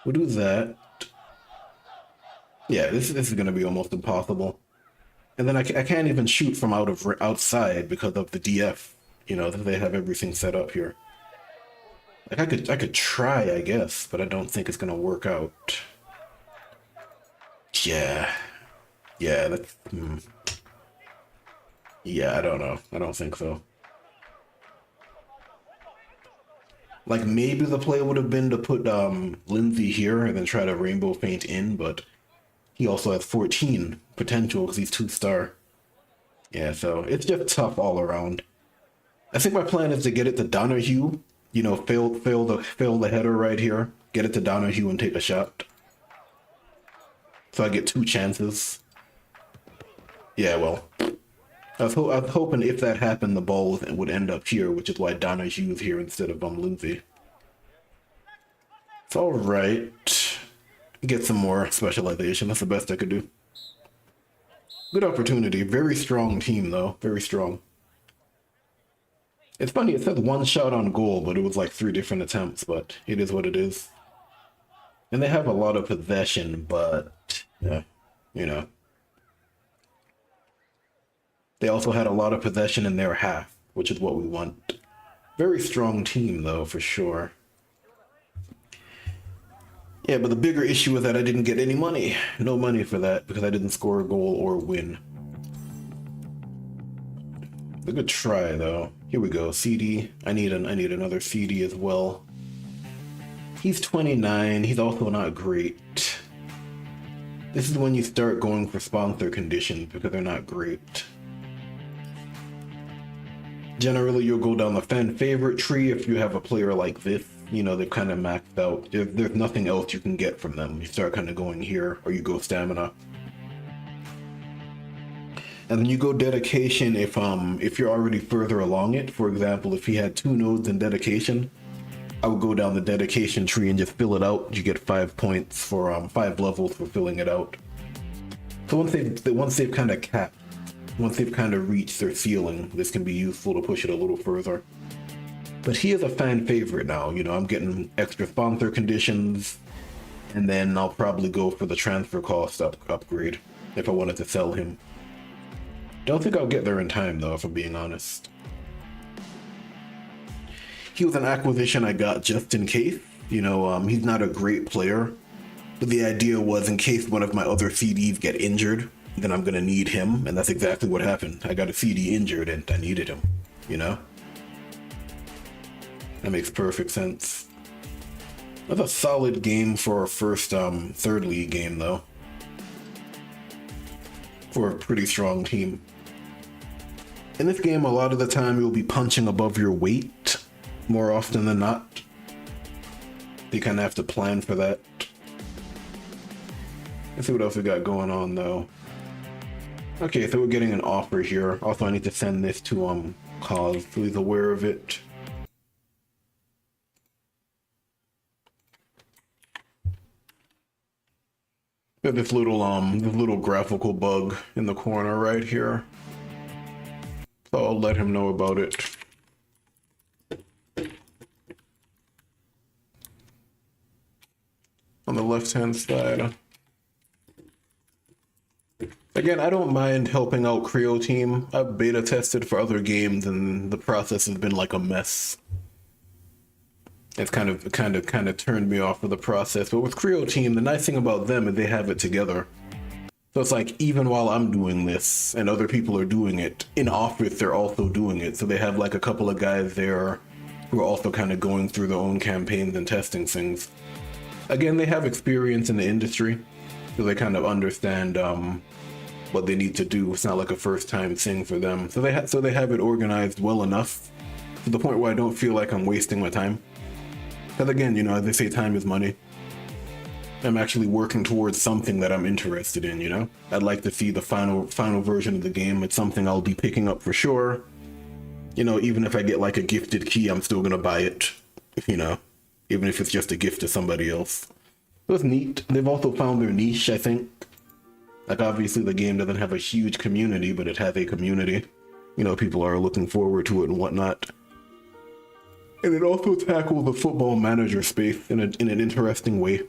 We'll do that. Yeah, this is going to be almost impossible. And then I can't even shoot from outside because of the DF. You know, they have everything set up here. Like I could try, I guess, but I don't think it's going to work out. Yeah. Yeah, that's... Yeah, I don't know. I don't think so. Like, maybe the play would have been to put Lindsay here and then try to rainbow paint in, but he also has 14 potential because he's 2-star. Yeah, so it's just tough all around. I think my plan is to get it to Donahue. You know, fail the header right here. Get it to Donahue and take a shot. So I get 2 chances. Yeah, well, I was hoping if that happened, the ball would end up here, which is why Donahue's here instead of Lindsay. It's all right. Get some more specialization. That's the best I could do. Good opportunity. Very strong team, though. Very strong. It's funny, it says 1 shot on goal, but it was like 3 different attempts, but it is what it is. And they have a lot of possession, but, yeah, you know. They also had a lot of possession in their half, which is what we want. Very strong team, though, for sure. Yeah, but the bigger issue is that I didn't get any money. No money for that, because I didn't score a goal or win. A good try, though. Here we go, CD. I need another CD as well. He's 29. He's also not great. This is when you start going for sponsor conditions, because they're not great. Generally, you'll go down the fan favorite tree if you have a player like this. You know, they're kind of maxed out. There's nothing else you can get from them. You start kind of going here, or you go stamina. And then you go dedication if you're already further along it. For example, if he had 2 nodes in dedication, I would go down the dedication tree and just fill it out. You get 5 points for 5 levels for filling it out. So once they've kind of capped, once they've kind of reached their ceiling, this can be useful to push it a little further. But he is a fan favorite now. You know, I'm getting extra sponsor conditions, and then I'll probably go for the transfer cost upgrade if I wanted to sell him. Don't think I'll get there in time, though, if I'm being honest. He was an acquisition I got just in case. You know, he's not a great player, but the idea was in case one of my other CDs get injured, then I'm gonna need him, and that's exactly what happened. I got a CD injured and I needed him, you know? That makes perfect sense. That's a solid game for our first third league game, though. For a pretty strong team. In this game, a lot of the time you'll be punching above your weight, more often than not. You kind of have to plan for that. Let's see what else we got going on, though. Okay, so we're getting an offer here. Also, I need to send this to Cause, so he's aware of it. Got this little graphical bug in the corner right here. So I'll let him know about it. On the left-hand side. Again, I don't mind helping out Creo Team. I've beta tested for other games and the process has been like a mess. It's kind of turned me off of the process. But with Creo Team, the nice thing about them is they have it together. So it's like, even while I'm doing this and other people are doing it, in office they're also doing it. So they have like a couple of guys there who are also kind of going through their own campaigns and testing things. Again, they have experience in the industry, so they kind of understand what they need to do. It's not like a first-time thing for them. So they have it organized well enough to the point where I don't feel like I'm wasting my time. Because again, you know, as they say, time is money. I'm actually working towards something that I'm interested in, you know? I'd like to see the final version of the game. It's something I'll be picking up for sure. You know, even if I get like a gifted key, I'm still gonna buy it, you know? Even if it's just a gift to somebody else. So it's neat. They've also found their niche, I think. Like, obviously the game doesn't have a huge community, but it has a community. You know, people are looking forward to it and whatnot. And it also tackles the football manager space in an interesting way.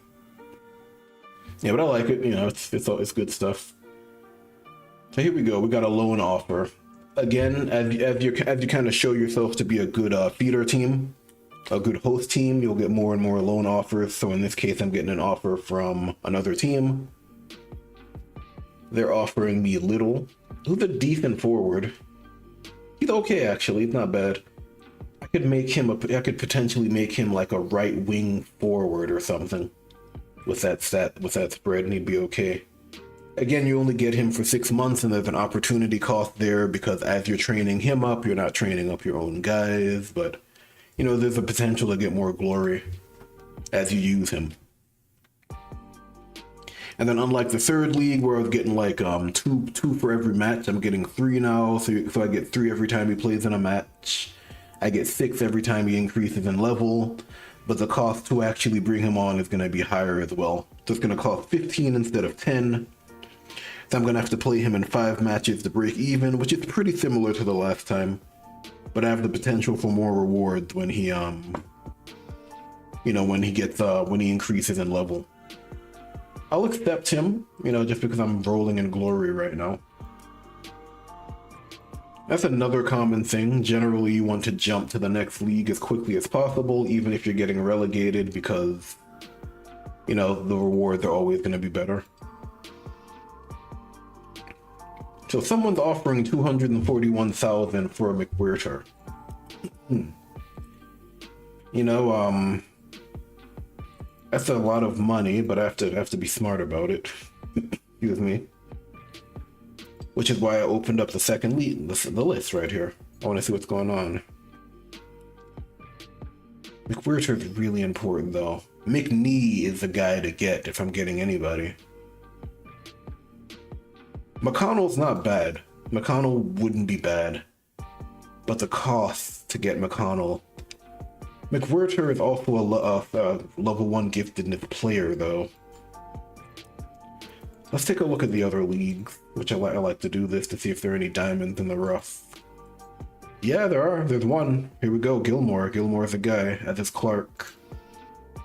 Yeah, but I like it. You know, it's good stuff. So here we go. We got a loan offer. Again, as you kind of show yourself to be a good feeder team, a good host team, you'll get more and more loan offers. So in this case, I'm getting an offer from another team. They're offering me Little, who's a decent forward. He's okay, actually. He's not bad. I could potentially make him like a right wing forward or something with that spread, and he'd be okay. Again, you only get him for 6 months, and there's an opportunity cost there because as you're training him up, you're not training up your own guys, but you know, there's a potential to get more glory as you use him. And then unlike the third league where I was getting like two for every match, I'm getting 3 now, so I get 3 every time he plays in a match. I get 6 every time he increases in level, but the cost to actually bring him on is going to be higher as well. So it's going to cost 15 instead of 10. So I'm going to have to play him in 5 matches to break even, which is pretty similar to the last time. But I have the potential for more rewards when he, you know, when he increases in level. I'll accept him, you know, just because I'm rolling in glory right now. That's another common thing. Generally, you want to jump to the next league as quickly as possible, even if you're getting relegated, because, you know, the rewards are always going to be better. So someone's offering 241,000 for a McWhirter. You know, that's a lot of money, but I have to be smart about it. Excuse me. Which is why I opened up the second the list right here. I want to see what's going on. McWhirter is really important though. McNee is the guy to get if I'm getting anybody. McConnell's not bad. McConnell wouldn't be bad. But the cost to get McConnell. McWhirter is also a level 1 giftedness player though. Let's take a look at the other leagues, which I like to do this to see if there are any diamonds in the rough. Yeah, there are. There's one. Here we go, Gilmore. Gilmore's a guy, as is Clark.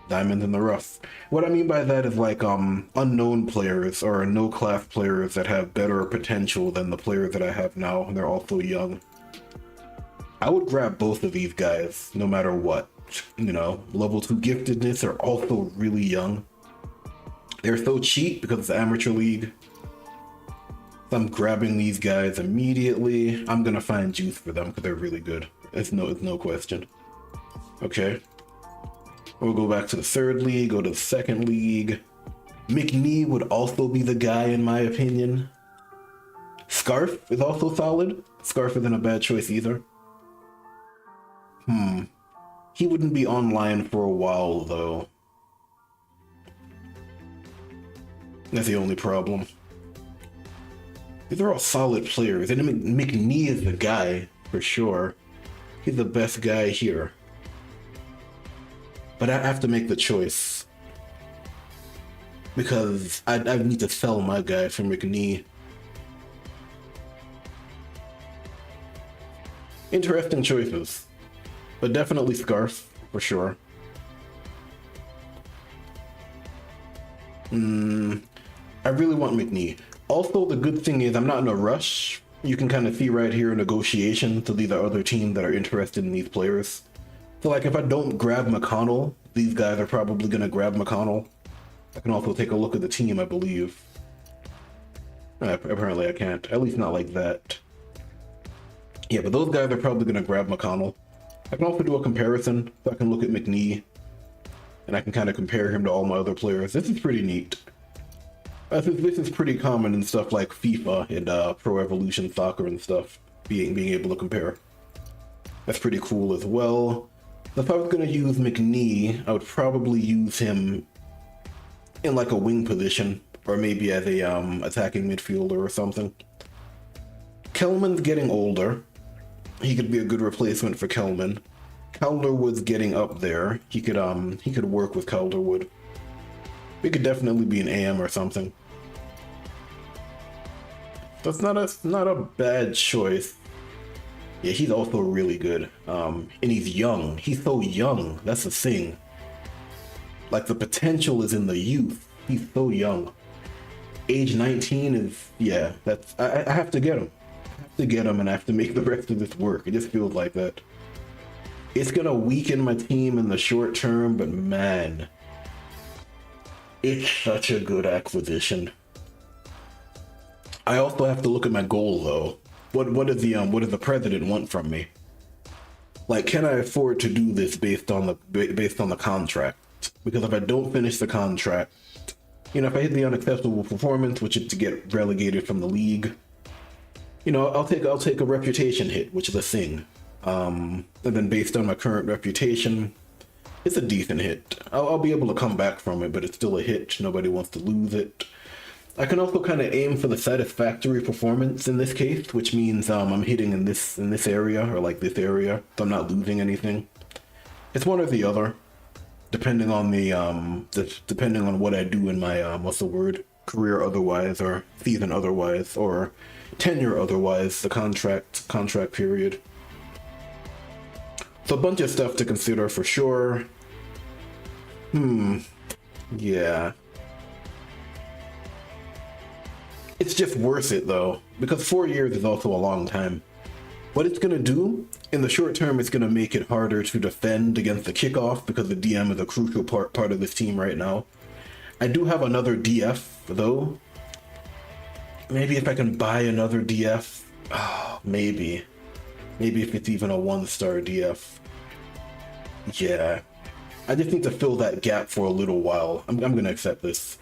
Diamond in the rough. What I mean by that is like unknown players or no-class players that have better potential than the players that I have now, and they're also young. I would grab both of these guys, no matter what. You know, level 2 giftedness are also really young. They're so cheap because it's amateur league. So I'm grabbing these guys immediately. I'm gonna find juice for them because they're really good. It's no question. Okay. We'll go back to the third league, go to the second league. McNee would also be the guy in my opinion. Scarf is also solid. Scarf isn't a bad choice either. He wouldn't be online for a while, though. That's the only problem. These are all solid players, and McNee is the guy, for sure. He's the best guy here. But I have to make the choice. Because I need to sell my guy for McNee. Interesting choices. But definitely Scarf, for sure. I really want McNee. Also, the good thing is I'm not in a rush. You can kind of see right here negotiation, so these are other teams that are interested in these players. So like if I don't grab McConnell, these guys are probably going to grab McConnell. I can also take a look at the team, I believe. Apparently I can't, at least not like that. Yeah, but those guys are probably going to grab McConnell. I can also do a comparison, so I can look at McNee, and I can kind of compare him to all my other players. This is pretty neat. This is pretty common in stuff like FIFA and Pro Evolution Soccer and stuff, being able to compare. That's pretty cool as well. If I was going to use McNee, I would probably use him in like a wing position, or maybe as a attacking midfielder or something. Kelman's getting older. He could be a good replacement for Kelman. Calderwood's getting up there. He could work with Calderwood. He could definitely be an AM or something. That's not a bad choice. Yeah, he's also really good. And he's young. He's so young. That's the thing. Like the potential is in the youth. He's so young. Age 19 is, yeah, that's, I have to get him. To get him, and I have to make the rest of this work. It just feels like that. It's gonna weaken my team in the short term, but man, it's such a good acquisition. I also have to look at my goal though. What does the president want from me? Like, can I afford to do this based on the contract? Because if I don't finish the contract, you know, if I hit the unacceptable performance, which is to get relegated from the league, you know, I'll take a reputation hit, which is a thing. And then based on my current reputation, it's a decent hit. I'll be able to come back from it, but it's still a hit. Nobody wants to lose it. I can also kind of aim for the satisfactory performance in this case, which means I'm hitting in this area or like this area, so I'm not losing anything. It's one or the other, depending on depending on what I do in my what's the word, career otherwise, or season otherwise, or tenure otherwise, the contract period. So a bunch of stuff to consider for sure. Yeah. It's just worth it though, because 4 years is also a long time. What it's gonna do, in the short term, it's gonna make it harder to defend against the kickoff, because the DM is a crucial part of this team right now. I do have another DF though. Maybe if I can buy another DF, maybe if it's even a 1-star DF. Yeah, I just need to fill that gap for a little while. I'm gonna accept this.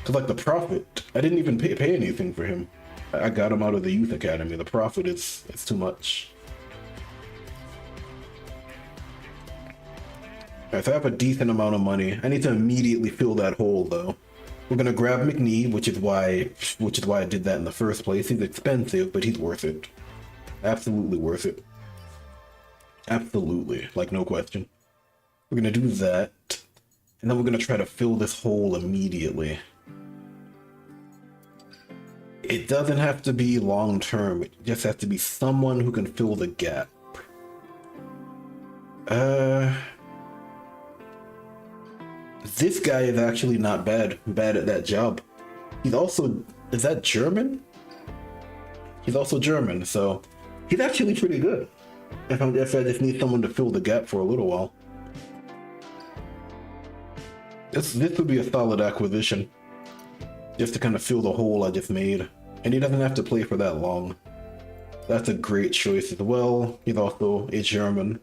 Cause like the profit, I didn't even pay anything for him. I got him out of the youth academy. The profit it's too much. Alright, so I have a decent amount of money. I need to immediately fill that hole though. We're gonna grab McNee, which is why I did that in the first place. He's expensive, but he's worth it. Absolutely worth it. Absolutely, like no question. We're gonna do that, and then we're gonna try to fill this hole immediately. It doesn't have to be long term, it just has to be someone who can fill the gap. This guy is actually not bad at that job. He's also, is that German? He's also German, so he's actually pretty good. If I just need someone to fill the gap for a little while. This would be a solid acquisition. Just to kind of fill the hole I just made. And he doesn't have to play for that long. That's a great choice as well. He's also a German.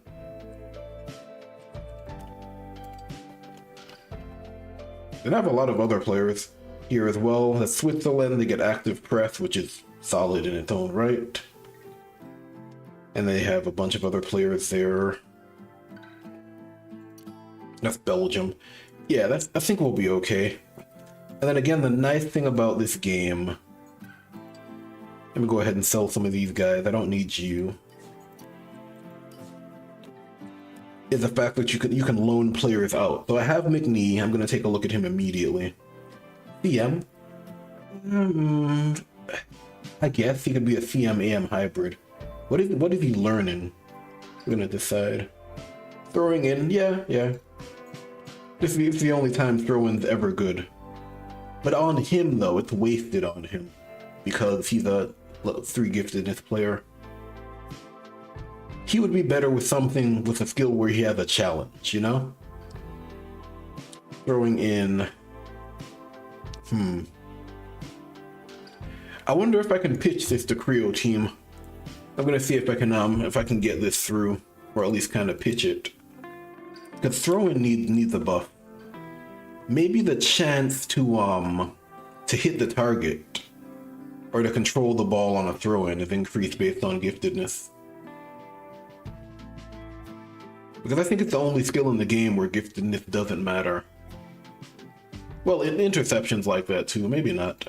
And I have a lot of other players here as well. That's Switzerland, they get active press, which is solid in its own right. And they have a bunch of other players there. That's Belgium. Yeah, I think we'll be okay. And then again, the nice thing about this game... Let me go ahead and sell some of these guys. I don't need you. Is the fact that you can loan players out. So I have McNee. I'm gonna take a look at him immediately. CM. I guess he could be a CM AM hybrid. What is he learning? We're gonna decide. Throwing in, yeah. This is the only time throwing's ever good. But on him though, it's wasted on him because he's a 3 giftedness player. He would be better with something with a skill where he has a challenge, you know? Throwing in... I wonder if I can pitch this to Creo team. I'm gonna see if I can get this through, or at least kind of pitch it. Because throwing needs a buff. Maybe the chance to hit the target or to control the ball on a throw-in is increased based on giftedness. Because I think it's the only skill in the game where giftedness doesn't matter. Well, in interceptions like that too, maybe not.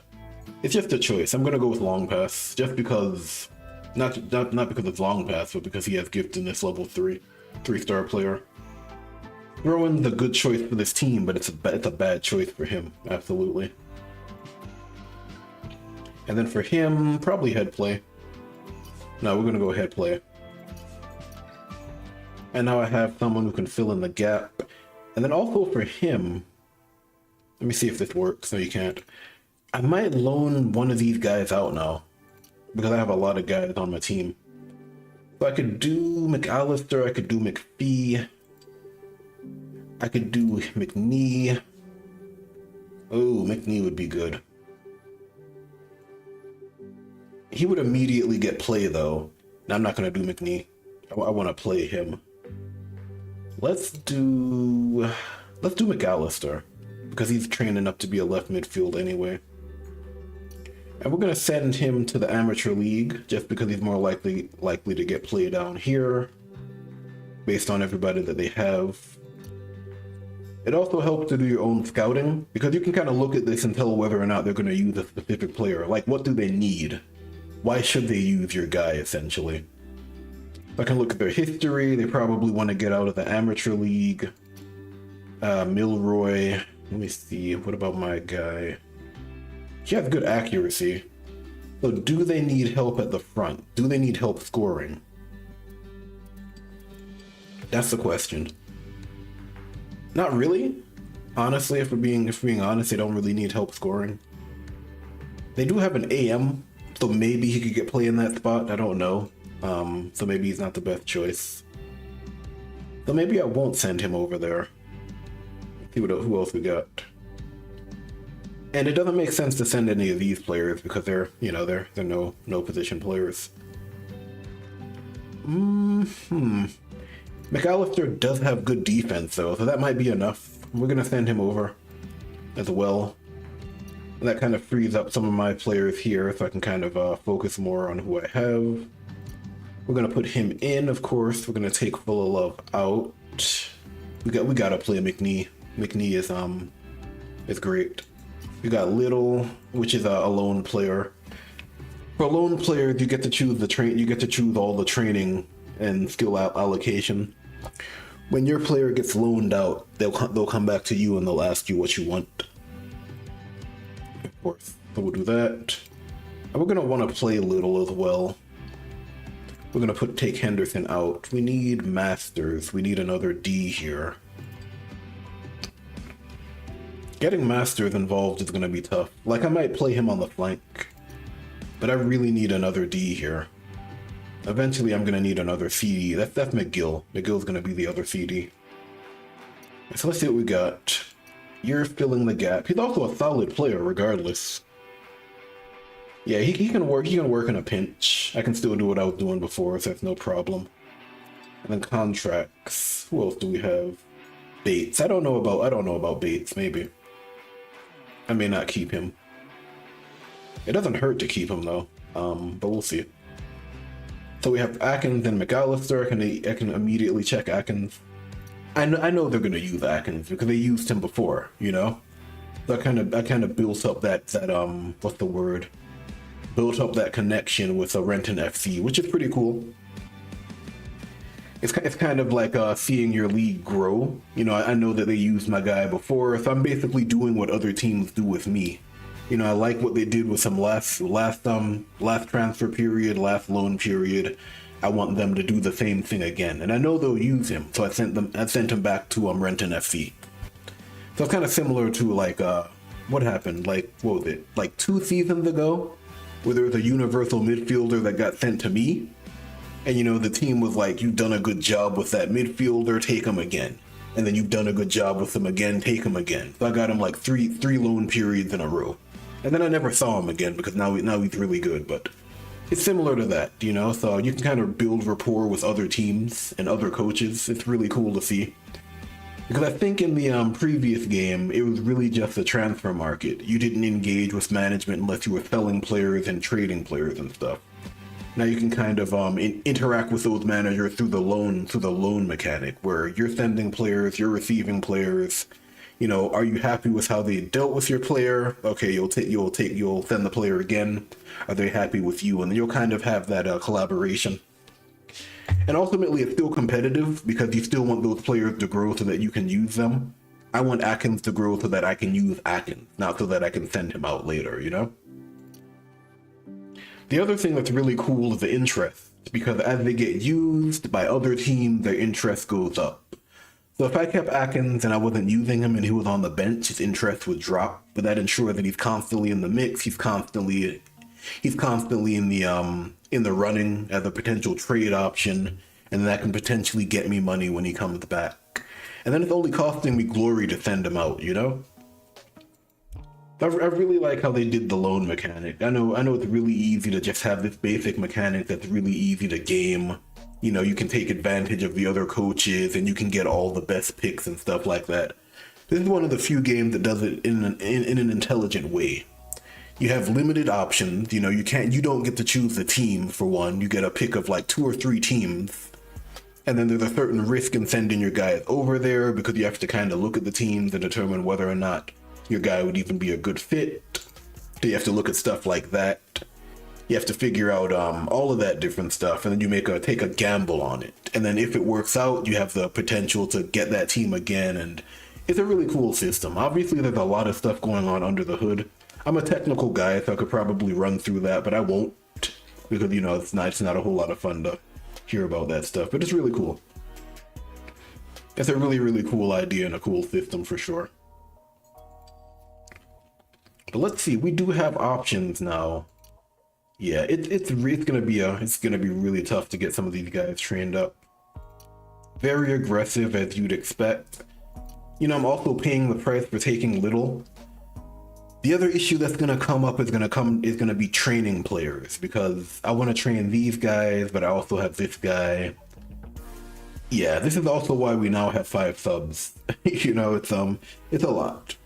It's just a choice. I'm gonna go with long pass, just because, not because it's long pass, but because he has giftedness level 3, 3-star player. Throw-in's a good choice for this team, but it's a bad choice for him, absolutely. And then for him, probably head play. No, we're gonna go head play. And now I have someone who can fill in the gap. And then also for him, let me see if this works. No, you can't. I might loan one of these guys out now, because I have a lot of guys on my team. So I could do McAllister, I could do McPhee, I could do McNee. Oh, McNee would be good. He would immediately get play though. Now I'm not gonna do McNee. I want to play him. Let's do McAllister, because he's training up to be a left midfield anyway. And we're gonna send him to the amateur league just because he's more likely to get play down here, based on everybody that they have. It also helps to do your own scouting, because you can kind of look at this and tell whether or not they're going to use a specific player. Like, what do they need? Why should they use your guy, essentially? I can look at their history. They probably want to get out of the amateur league. Milroy. Let me see. What about my guy? He has good accuracy. So do they need help at the front? Do they need help scoring? That's the question. Not really. Honestly, if we're being honest, they don't really need help scoring. They do have an AM, so maybe he could get play in that spot. I don't know. So maybe he's not the best choice. So maybe I won't send him over there. See who else we got. And it doesn't make sense to send any of these players because they're no position players. McAllister does have good defense though, so that might be enough. We're gonna send him over as well. And that kind of frees up some of my players here so I can kind of focus more on who I have. We're gonna put him in, of course. We're gonna take Full of Love out. We gotta play McNee. McNee is great. We got Little, which is a lone player. For a lone player, you get to choose you get to choose all the training and skill allocation. When your player gets loaned out, they'll come back to you and they'll ask you what you want. Of course, so we'll do that. And we're gonna want to play Little as well. We're gonna take Henderson out. We need Masters. We need another D here. Getting Masters involved is gonna be tough. Like, I might play him on the flank, but I really need another D here. Eventually, I'm gonna need another CD. That's McGill. McGill's gonna be the other CD. So let's see what we got. You're filling the gap. He's also a solid player, regardless. Yeah, he can work. He can work in a pinch. I can still do what I was doing before, so that's no problem. And then contracts. Who else do we have? Bates. I don't know about Bates. Maybe. I may not keep him. It doesn't hurt to keep him though. But we'll see. So we have Atkins and McAllister. I can immediately check Atkins. I know they're gonna use Atkins because they used him before, you know. So I kind of built up that what's the word? Built up that connection with a Renton FC, which is pretty cool. It's kind of like seeing your league grow. You know, I know that they used my guy before, so I'm basically doing what other teams do with me. You know, I like what they did with some last transfer period, last loan period. I want them to do the same thing again, and I know they'll use him. So I sent him back to Renton FC. So it's kind of similar to like what happened? Like what was it? Like 2 seasons ago, where there was a universal midfielder that got sent to me. And you know, the team was like, you've done a good job with that midfielder, take him again. And then you've done a good job with him again, take him again. So I got him like three loan periods in a row. And then I never saw him again because now he's really good. But it's similar to that, you know? So you can kind of build rapport with other teams and other coaches. It's really cool to see. Because I think in the previous game, it was really just the transfer market. You didn't engage with management unless you were selling players and trading players and stuff. Now you can kind of interact with those managers through the loan mechanic, where you're sending players, you're receiving players. You know, are you happy with how they dealt with your player? Okay, you'll send the player again. Are they happy with you? And then you'll kind of have that collaboration. And ultimately, it's still competitive because you still want those players to grow so that you can use them. I want Atkins to grow so that I can use Atkins, not so that I can send him out later, you know? The other thing that's really cool is the interest, because as they get used by other teams, their interest goes up. So if I kept Atkins and I wasn't using him and he was on the bench, his interest would drop, but that ensures that he's constantly in the mix, he's constantly in the running as a potential trade option, and that can potentially get me money when he comes back. And then it's only costing me glory to send him out, you know? I really like how they did the loan mechanic. I know it's really easy to just have this basic mechanic that's really easy to game. You know, you can take advantage of the other coaches and you can get all the best picks and stuff like that. This is one of the few games that does it in an intelligent way. You have limited options. You know, you don't get to choose the team for one. You get a pick of like 2 or 3 teams. And then there's a certain risk in sending your guys over there because you have to kind of look at the teams and determine whether or not your guy would even be a good fit. So you have to look at stuff like that. You have to figure out all of that different stuff, and then you take a gamble on it. And then if it works out, you have the potential to get that team again, and it's a really cool system. Obviously, there's a lot of stuff going on under the hood. I'm a technical guy, so I could probably run through that, but I won't, because you know it's not a whole lot of fun to hear about that stuff. But it's really cool. It's a really, really cool idea and a cool system for sure. But let's see, we do have options now. Yeah, it's gonna be really tough to get some of these guys trained up. Very aggressive as you'd expect. You know, I'm also paying the price for taking little. The other issue that's gonna come up is gonna be training players, because I want to train these guys, but I also have this guy. Yeah, this is also why we now have 5 subs. You know, it's a lot.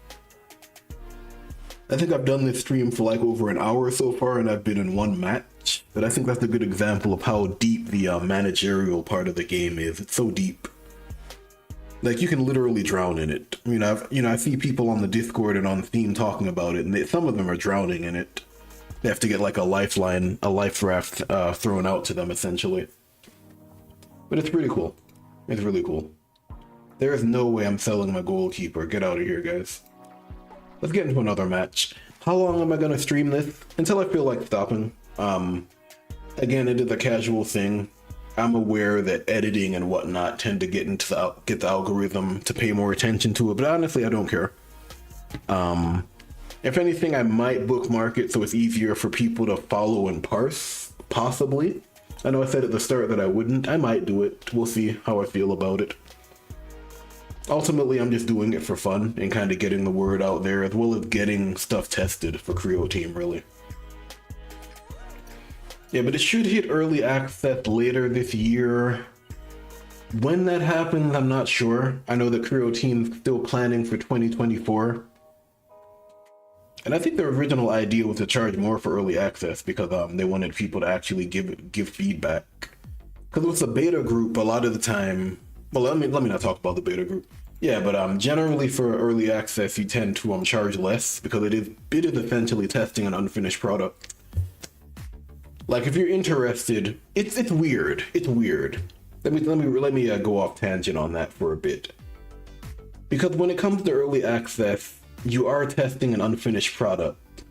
I think I've done this stream for like over an hour so far, and I've been in 1 match. But I think that's a good example of how deep the managerial part of the game is. It's so deep. Like, you can literally drown in it. I mean, I see people on the Discord and on Steam talking about it, and some of them are drowning in it. They have to get like a life raft thrown out to them, essentially. But it's pretty cool. It's really cool. There is no way I'm selling my goalkeeper. Get out of here, guys. Let's get into another match. How long am I gonna stream this? Until I feel like stopping. Again, it is a casual thing. I'm aware that editing and whatnot tend to get the algorithm to pay more attention to it, but honestly, I don't care. If anything, I might bookmark it so it's easier for people to follow and parse, possibly. I know I said at the start that I wouldn't. I might do it. We'll see how I feel about it. Ultimately, I'm just doing it for fun and kind of getting the word out there, as well as getting stuff tested for Creo Team, really. Yeah, but it should hit early access later this year. When that happens, I'm not sure. I know the Creo Team's still planning for 2024. And I think their original idea was to charge more for early access because they wanted people to actually give feedback. Because with the beta group, a lot of the time, well, let me not talk about the beta group. Yeah, but generally for early access, you tend to charge less because it is essentially testing an unfinished product. Like if you're interested, it's weird. It's weird. Let me go off tangent on that for a bit. Because when it comes to early access, you are testing an unfinished product,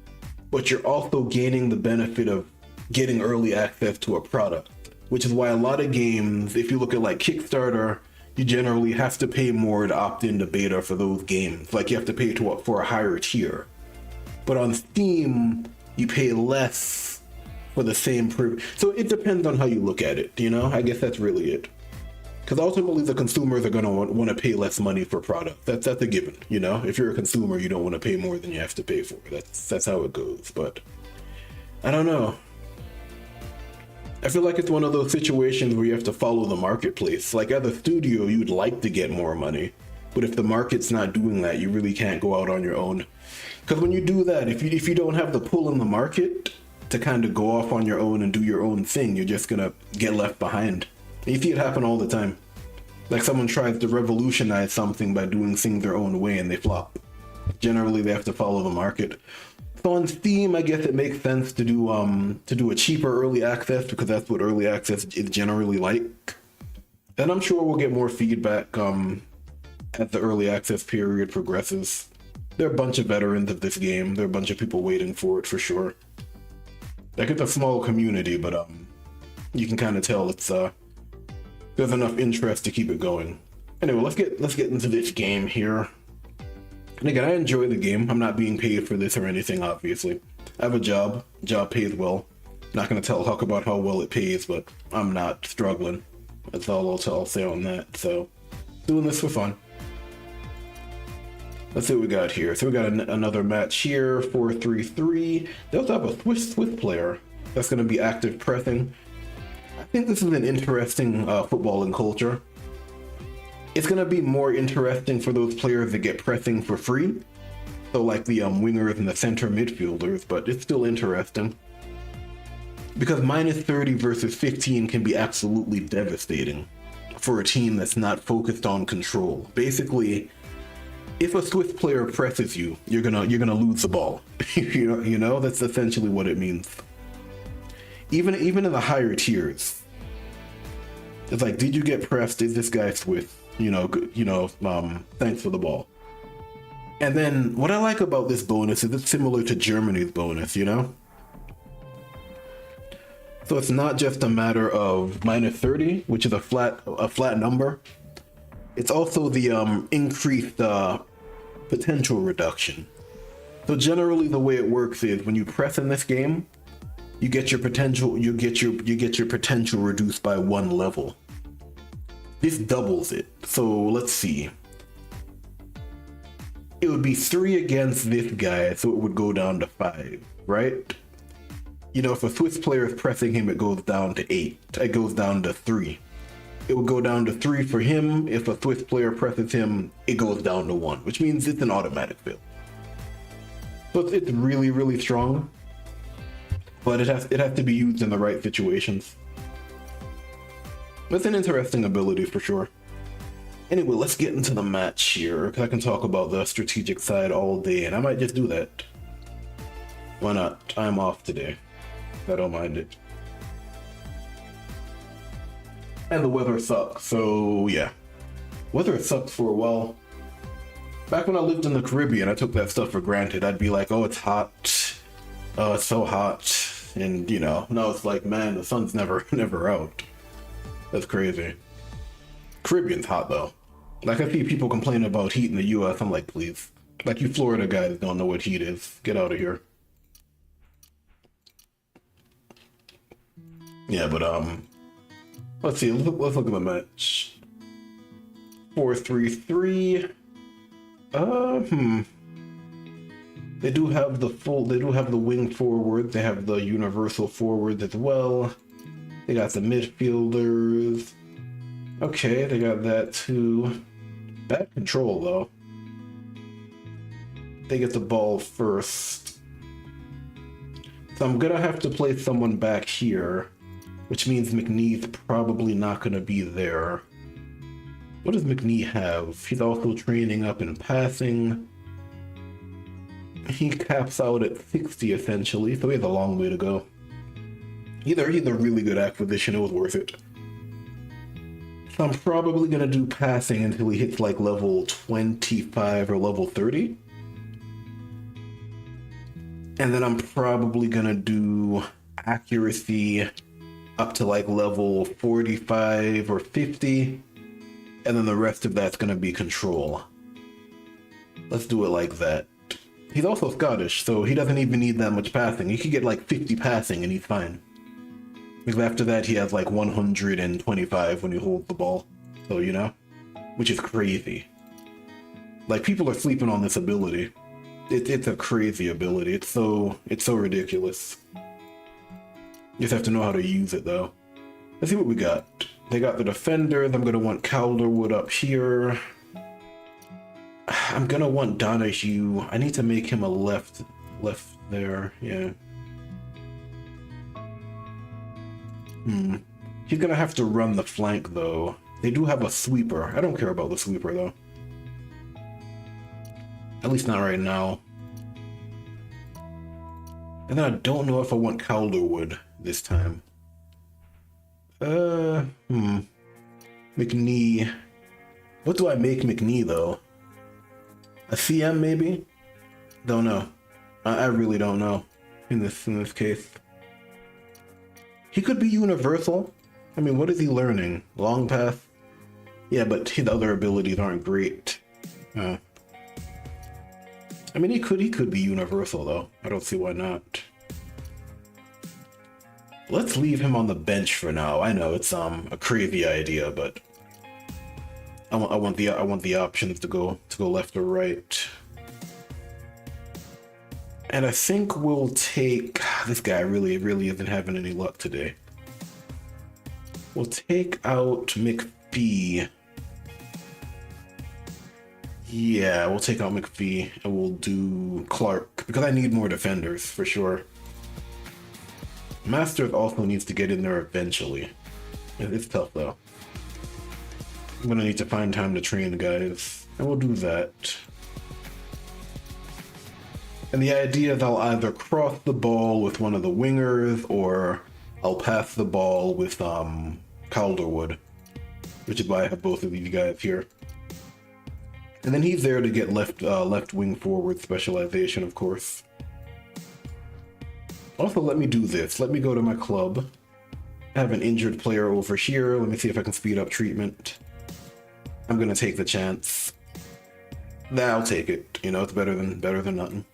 but you're also gaining the benefit of getting early access to a product, which is why a lot of games, if you look at like Kickstarter, you generally have to pay more to opt into beta for those games. Like you have to pay for a higher tier. But on Steam, you pay less for the same so it depends on how you look at it, you know? I guess that's really it. Because ultimately the consumers are going to want to pay less money for product. That's a given, you know? If you're a consumer, you don't want to pay more than you have to pay for. That's how it goes. But I don't know. I feel like it's one of those situations where you have to follow the marketplace. Like as a studio, you'd like to get more money. But if the market's not doing that, you really can't go out on your own. Because when you do that, if you don't have the pull in the market to kind of go off on your own and do your own thing, you're just going to get left behind. And you see it happen all the time. Like someone tries to revolutionize something by doing things their own way and they flop. Generally, they have to follow the market. So on Steam, I guess it makes sense to do a cheaper early access because that's what early access is generally like. And I'm sure we'll get more feedback as the early access period progresses. There are a bunch of veterans of this game. There are a bunch of people waiting for it for sure. Like it's a small community, but you can kind of tell it's there's enough interest to keep it going. Anyway, let's get into this game here. And again, I enjoy the game. I'm not being paid for this or anything, obviously. I have a job. Job pays well. Not gonna talk about how well it pays, but I'm not struggling. That's all I'll say on that. So, doing this for fun. Let's see what we got here. So we got another match here, 4-3-3. They also have a Swiss player that's gonna be active pressing. I think this is an interesting footballing culture. It's gonna be more interesting for those players that get pressing for free. So like the wingers and the center midfielders, but it's still interesting. Because -30 versus 15 can be absolutely devastating for a team that's not focused on control. Basically, if a Swiss player presses you, you're gonna lose the ball. you know, that's essentially what it means. Even in the higher tiers, it's like, did you get pressed? Is this guy Swiss? Thanks for the ball. And then what I like about this bonus is it's similar to Germany's bonus, you know? So it's not just a matter of -30, which is a flat number. It's also the increased potential reduction. So generally the way it works is when you press in this game, you get your potential reduced by 1 level. This doubles it. So let's see. It would be 3 against this guy, so it would go down to 5, right? You know, if a Swiss player is pressing him, it goes down to 8. It goes down to 3. It would go down to 3 for him. If a Swiss player presses him, it goes down to 1, which means it's an automatic fail. So it's really, really strong, but it has to be used in the right situations. It's an interesting ability for sure. Anyway, let's get into the match here, because I can talk about the strategic side all day, and I might just do that. Why not? I'm off today. I don't mind it. And the weather sucks, so yeah. Weather sucked for a while. Back when I lived in the Caribbean, I took that stuff for granted. I'd be like, oh, it's hot. Oh, it's so hot. And, you know, now it's like, man, the sun's never out. That's crazy. Caribbean's hot, though. Like, I see people complain about heat in the US. I'm like, please. Like, you Florida guys don't know what heat is. Get out of here. Yeah, but, let's see. Let's look at the match. 4-3-3. They do have the wing forward. They have the universal forwards as well. They got the midfielders. Okay, they got that too. Bad control though. get the ball first. So I'm gonna have to play someone back here, which means McNee's probably not gonna be there. What does McNee have? He's also training up in passing. He caps out at 60 essentially, so he has a long way to go. He's a really good acquisition, it was worth it. So I'm probably gonna do passing until he hits like level 25 or level 30. And then I'm probably gonna do accuracy up to like level 45 or 50. And then the rest of that's gonna be control. Let's do it like that. He's also Scottish, so he doesn't even need that much passing. He could get like 50 passing and he's fine. Because after that he has like 125 when he holds the ball. So, you know? Which is crazy. Like, people are sleeping on this ability. It's a crazy ability. It's so ridiculous. You just have to know how to use it though. Let's see what we got. They got the defenders. I'm gonna want Calderwood up here. I'm gonna want Donahue. I need to make him a left there, yeah. He's gonna have to run the flank though. They do have a sweeper. I don't care about the sweeper though. At least not right now. And then I don't know if I want Calderwood this time. McNee. What do I make McNee though? A CM maybe? Don't know. I really don't know in this case. He could be universal. I mean, what is he learning? Long path? Yeah, but his other abilities aren't great. I mean, he could be universal though. I don't see why not. Let's leave him on the bench for now. I know it's a crazy idea, but I want the options to go left or right. And I think we'll take this guy. Really isn't having any luck today. We'll take out McPhee. Yeah, we'll take out McPhee and we'll do Clark because I need more defenders for sure. Masters also needs to get in there eventually. It's tough though. I'm gonna need to find time to train guys, and we'll do that. And the idea is I'll either cross the ball with one of the wingers, or I'll pass the ball with Calderwood, which is why I have both of these guys here. And then he's there to get left wing forward specialization, of course. Also, let me do this. Let me go to my club. I have an injured player over here. Let me see if I can speed up treatment. I'm gonna take the chance. Nah, I'll take it. You know, it's better than nothing.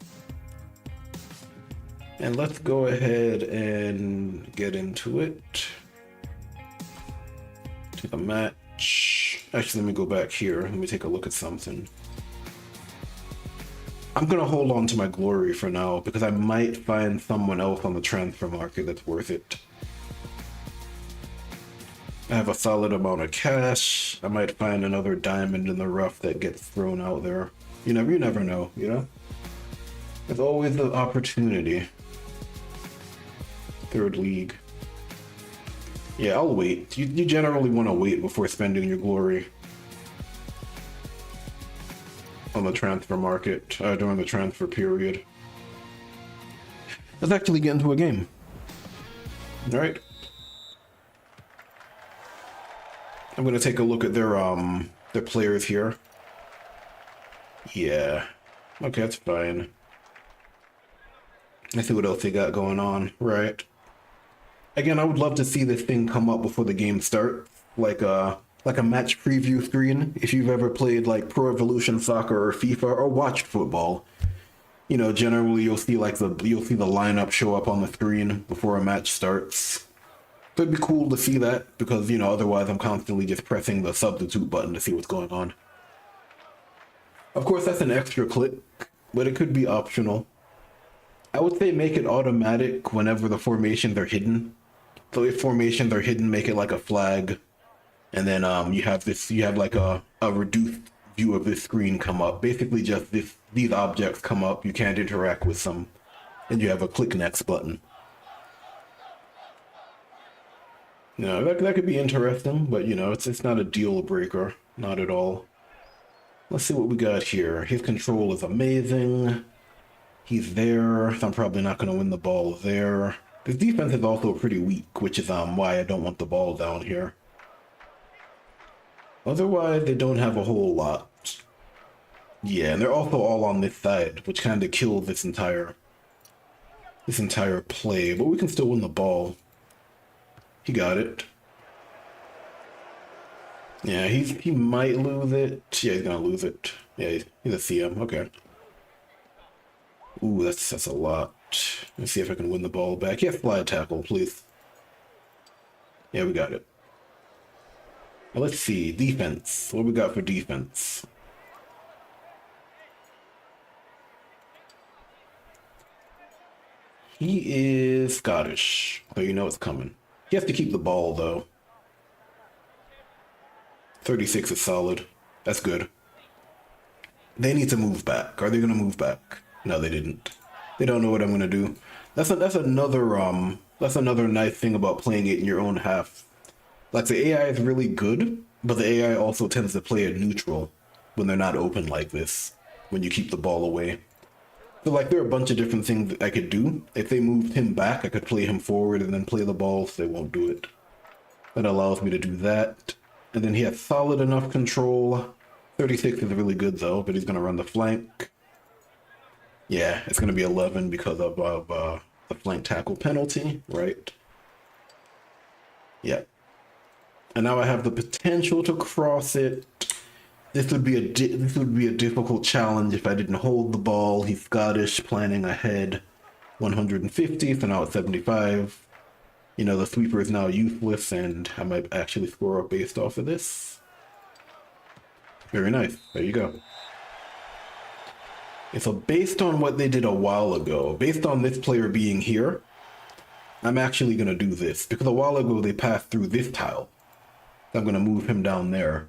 And let's go ahead and get into it. Take a match. Actually, let me go back here. Let me take a look at something. I'm gonna hold on to my glory for now because I might find someone else on the transfer market that's worth it. I have a solid amount of cash. I might find another diamond in the rough that gets thrown out there. You never know, you know? There's always the opportunity. Third league. Yeah, I'll wait. You generally want to wait before spending your glory on the transfer market, during the transfer period. Let's actually get into a game. All right. I'm gonna take a look at their players here. Yeah. Okay, that's fine. Let's see what else they got going on. Right. Again, I would love to see this thing come up before the game starts, like a match preview screen. If you've ever played like Pro Evolution Soccer or FIFA or watched football, you know, generally you'll see the lineup show up on the screen before a match starts. So it'd be cool to see that because, you know, otherwise I'm constantly just pressing the substitute button to see what's going on. Of course, that's an extra click, but it could be optional. I would say make it automatic whenever the formations are hidden. So if formations are hidden, make it like a flag. And then you have like a reduced view of this screen come up. Basically just these objects come up, you can't interact with them, and you have a click next button. You know, that could be interesting, but you know, it's not a deal breaker, not at all. Let's see what we got here. His control is amazing. He's there, so I'm probably not going to win the ball there. His defense is also pretty weak, which is why I don't want the ball down here. Otherwise, they don't have a whole lot. Yeah, and they're also all on this side, which kind of kills this entire play. But we can still win the ball. He got it. Yeah, he might lose it. Yeah, he's gonna lose it. Yeah, he's a CM. Okay. Ooh, that's a lot. Let's see if I can win the ball back. Yeah, slide tackle, please. Yeah, we got it. Now let's see, defense. What we got for defense? He is Scottish, so you know it's coming. He has to keep the ball, though. 36 is solid. That's good. They need to move back. Are they going to move back? No, they didn't. They don't know what I'm going to do. That's another nice thing about playing it in your own half. Like, the AI is really good, but the AI also tends to play it neutral when they're not open like this, when you keep the ball away. So, like, there are a bunch of different things I could do. If they moved him back, I could play him forward and then play the ball, so they won't do it. That allows me to do that. And then he has solid enough control. 36 is really good, though, but he's going to run the flank. Yeah, it's going to be 11 because of the flank tackle penalty, right? Yeah. And now I have the potential to cross it. This would be a difficult challenge if I didn't hold the ball. He's Scottish, planning ahead. 150, so now it's 75. You know, the sweeper is now useless, and I might actually score up based off of this. Very nice. There you go. And so based on what they did a while ago, based on this player being here, I'm actually going to do this. Because a while ago they passed through this tile. So I'm going to move him down there.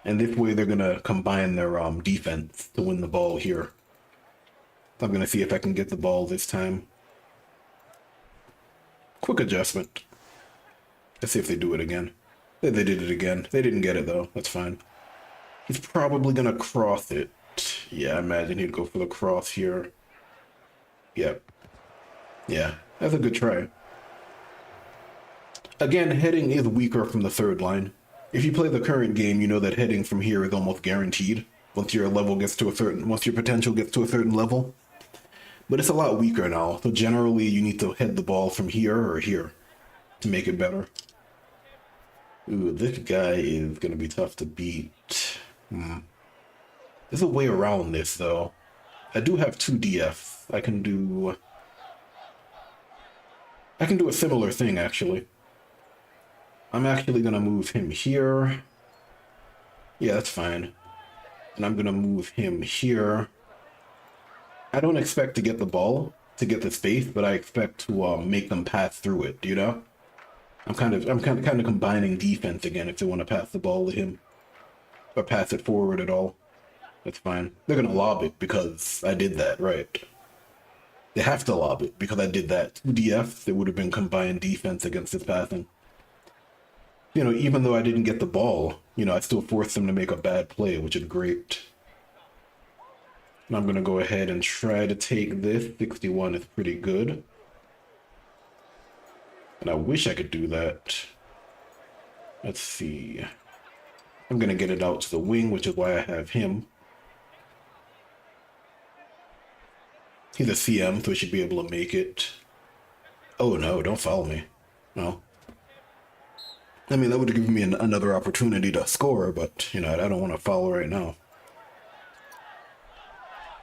And this way they're going to combine their defense to win the ball here. So I'm going to see if I can get the ball this time. Quick adjustment. Let's see if they do it again. They did it again. They didn't get it though. That's fine. He's probably going to cross it. Yeah, I imagine he'd go for the cross here. Yep. Yeah, that's a good try. Again, heading is weaker from the third line. If you play the current game, you know that heading from here is almost guaranteed once your level gets to once your potential gets to a certain level. But it's a lot weaker now, so generally you need to head the ball from here or here to make it better. Ooh, this guy is gonna be tough to beat. There's a way around this, though. I do have 2 DFs. I can do a similar thing, actually. I'm actually gonna move him here. Yeah, that's fine. And I'm gonna move him here. I don't expect to get the ball to get the space, but I expect to make them pass through it, you know? I'm kind of combining defense again if they want to pass the ball to him. Or pass it forward at all. That's fine. They're gonna lob it because I did that, right? They have to lob it because I did that. 2 DFs, it would have been combined defense against his passing. You know, even though I didn't get the ball, you know, I still forced them to make a bad play, which is great. And I'm gonna go ahead and try to take this. 61 is pretty good. And I wish I could do that. Let's see. I'm gonna get it out to the wing, which is why I have him. He's a CM, so he should be able to make it. Oh no, don't foul me. No. I mean, that would have given me another opportunity to score, but, you know, I don't want to foul right now.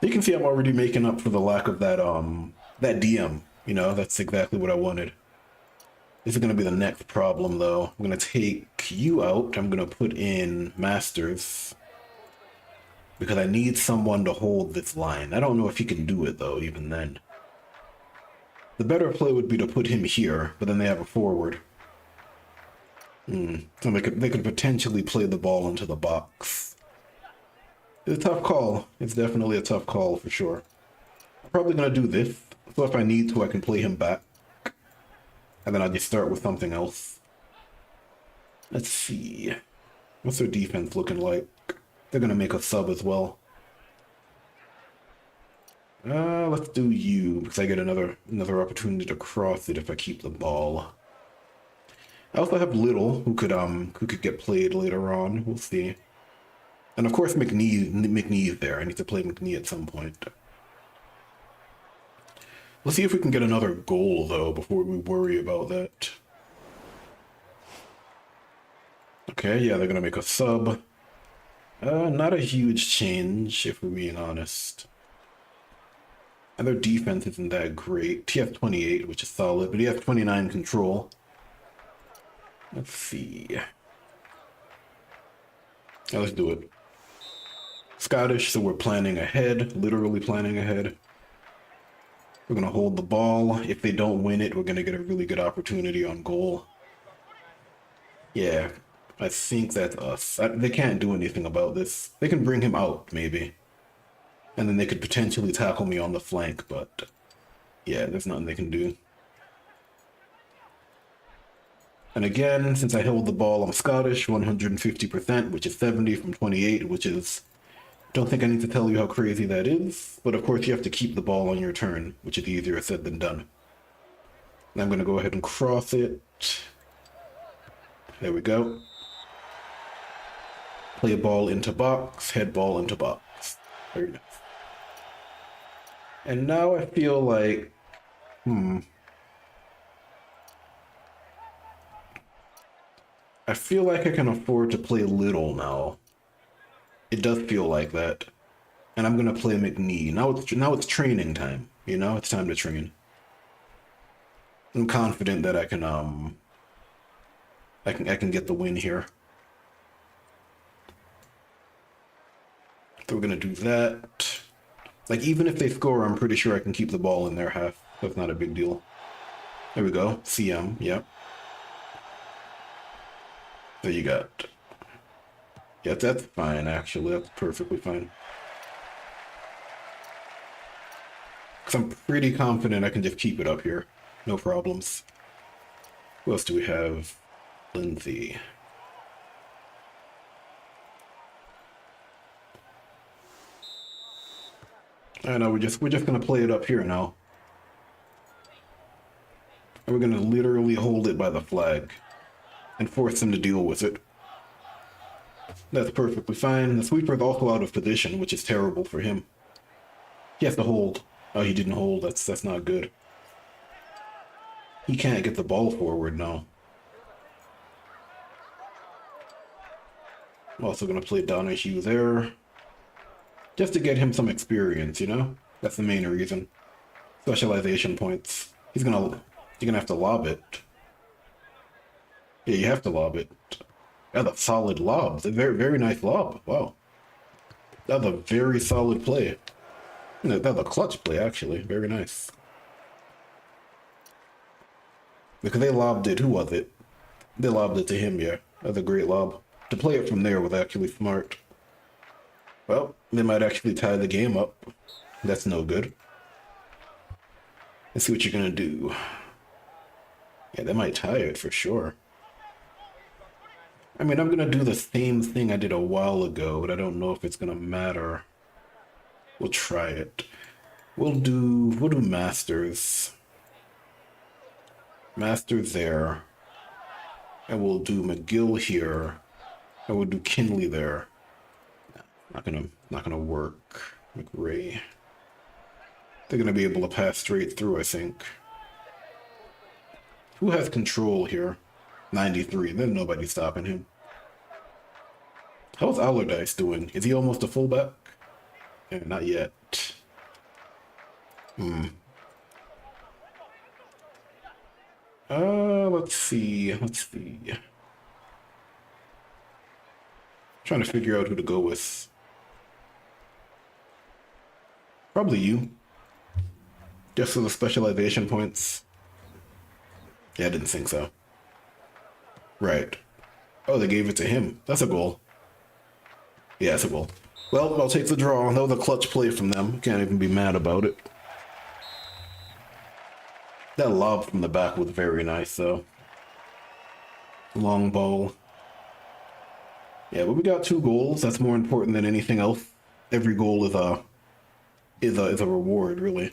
You can see I'm already making up for the lack of that DM. You know, that's exactly what I wanted. This is going to be the next problem, though. I'm going to take you out. I'm going to put in Masters. Because I need someone to hold this line. I don't know if he can do it, though, even then. The better play would be to put him here, but then they have a forward. So they could potentially play the ball into the box. It's a tough call. It's definitely a tough call for sure. I'm probably gonna do this, so if I need to, I can play him back, and then I'll just start with something else. Let's see. What's their defense looking like? They're gonna make a sub as well. Let's do you, because I get another opportunity to cross it if I keep the ball. I also have Little, who could get played later on. We'll see. And of course McNee is there. I need to play McNee at some point. Let's see if we can get another goal though before we worry about that. Okay, yeah, they're gonna make a sub. Not a huge change if we're being honest. And their defense isn't that great. He has 28, which is solid, but he has 29 control. Let's see. Yeah, let's do it. Scottish, so we're planning ahead, literally planning ahead. We're gonna hold the ball. If they don't win it, we're gonna get a really good opportunity on goal. Yeah, I think that's us. They can't do anything about this. They can bring him out, maybe. And then they could potentially tackle me on the flank, but yeah, there's nothing they can do. And again, since I held the ball, I'm Scottish, 150%, which is 70 from 28, which is... Don't think I need to tell you how crazy that is, but of course you have to keep the ball on your turn, which is easier said than done. And I'm going to go ahead and cross it. There we go. Play a ball into box, head ball into box. Very nice. And now I feel like... I feel like I can afford to play Little now. It does feel like that. And I'm gonna play McNee. Now it's training time, you know? It's time to train. I'm confident that I can get the win here. So we're gonna do that. Like, even if they score, I'm pretty sure I can keep the ball in their half. That's not a big deal. There we go. CM, yep. There you got. Yeah, that's fine, actually. That's perfectly fine. Because I'm pretty confident I can just keep it up here. No problems. Who else do we have? Lindsay. I know, we're just gonna play it up here now. And we're gonna literally hold it by the flag. And force him to deal with it. That's perfectly fine. The sweeper is also out of position, which is terrible for him. He has to hold. Oh, he didn't hold. That's not good. He can't get the ball forward now. I'm also going to play Donahue there. Just to get him some experience, you know? That's the main reason. Specialization points. You're gonna have to lob it. Yeah, you have to lob it. That's a solid lob. It's a very, very nice lob. Wow. That's a very solid play. That's a clutch play, actually. Very nice. Because they lobbed it. Who was it? They lobbed it to him, yeah. That's a great lob. To play it from there was actually smart. Well, they might actually tie the game up. That's no good. Let's see what you're gonna do. Yeah, they might tie it for sure. I mean, I'm gonna do the same thing I did a while ago, but I don't know if it's gonna matter. We'll try it. We'll do Masters. Masters there. And we'll do McGill here. And we'll do Kinley there. Not gonna work. McRae. They're gonna be able to pass straight through, I think. Who has control here? 93. There's nobody stopping him. How's Allardyce doing? Is he almost a fullback? Yeah, not yet. Let's see. Trying to figure out who to go with. Probably you. Just for the specialization points. Yeah, I didn't think so. Right. Oh, they gave it to him. That's a goal. Yeah, it's a goal. Well, I'll take the draw. That was a clutch play from them. Can't even be mad about it. That lob from the back was very nice, though. Long ball. Yeah, but we got 2 goals. That's more important than anything else. Every goal is a reward, really.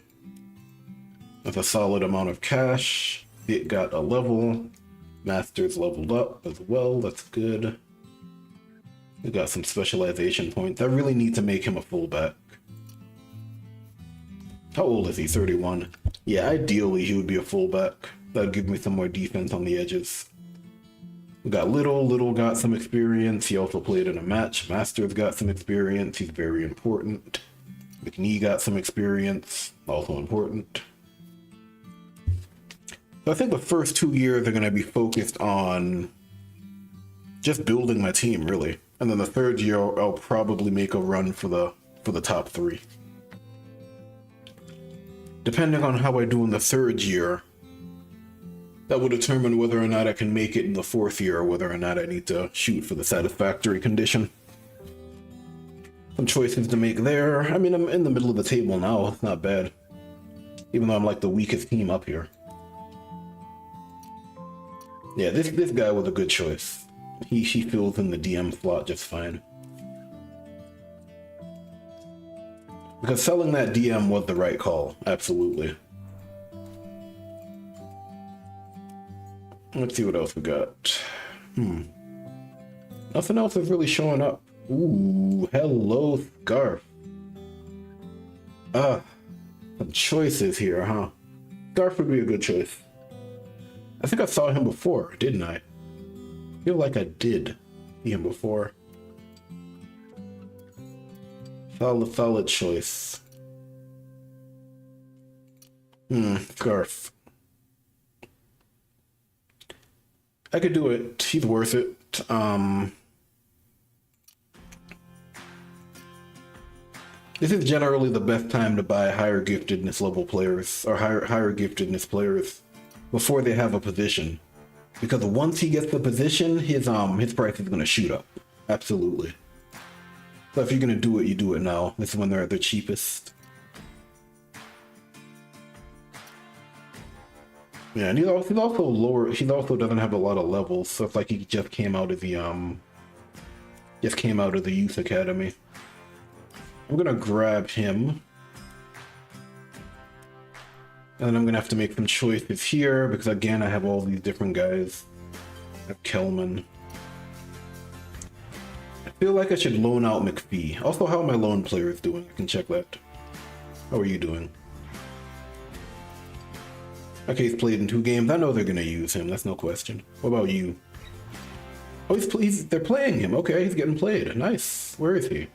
That's a solid amount of cash. It got a level. Master's leveled up as well. That's good. We got some specialization points. I really need to make him a fullback. How old is he? 31. Yeah, ideally he would be a fullback. That'd give me some more defense on the edges. We got Little got some experience. He also played in a match. Master's got some experience. He's very important. McNee got some experience. Also important. So I think the first 2 years are going to be focused on just building my team, really. And then the third year, I'll probably make a run for the top 3. Depending on how I do in the third year, that will determine whether or not I can make it in the 4th year, or whether or not I need to shoot for the satisfactory condition. Some choices to make there. I mean, I'm in the middle of the table now. It's not bad. Even though I'm like the weakest team up here. Yeah, this guy was a good choice. He fills in the DM slot just fine. Because selling that DM was the right call, absolutely. Let's see what else we got. Nothing else is really showing up. Ooh, hello, Scarf. Some choices here, huh? Scarf would be a good choice. I think I saw him before, didn't I? I feel like I did see him before. Solid choice. Scarf. I could do it. He's worth it. This is generally the best time to buy higher giftedness level players, or higher giftedness players, before they have a position. Because once he gets the position, his price is gonna shoot up. Absolutely. So if you're gonna do it, you do it now. This is when they're at their cheapest. Yeah, and he's also lower. He also doesn't have a lot of levels, so it's like he just came out of the youth academy. I'm gonna grab him, and then I'm gonna have to make some choices here because again I have all these different guys. I have Kelman. I feel like I should loan out McPhee. Also, how are my loan players doing? I can check that. How are you doing? Okay, he's played in 2 games. I know they're gonna use him. That's no question. What about you? Oh, they're playing him. Okay, he's getting played. Nice. Where is he?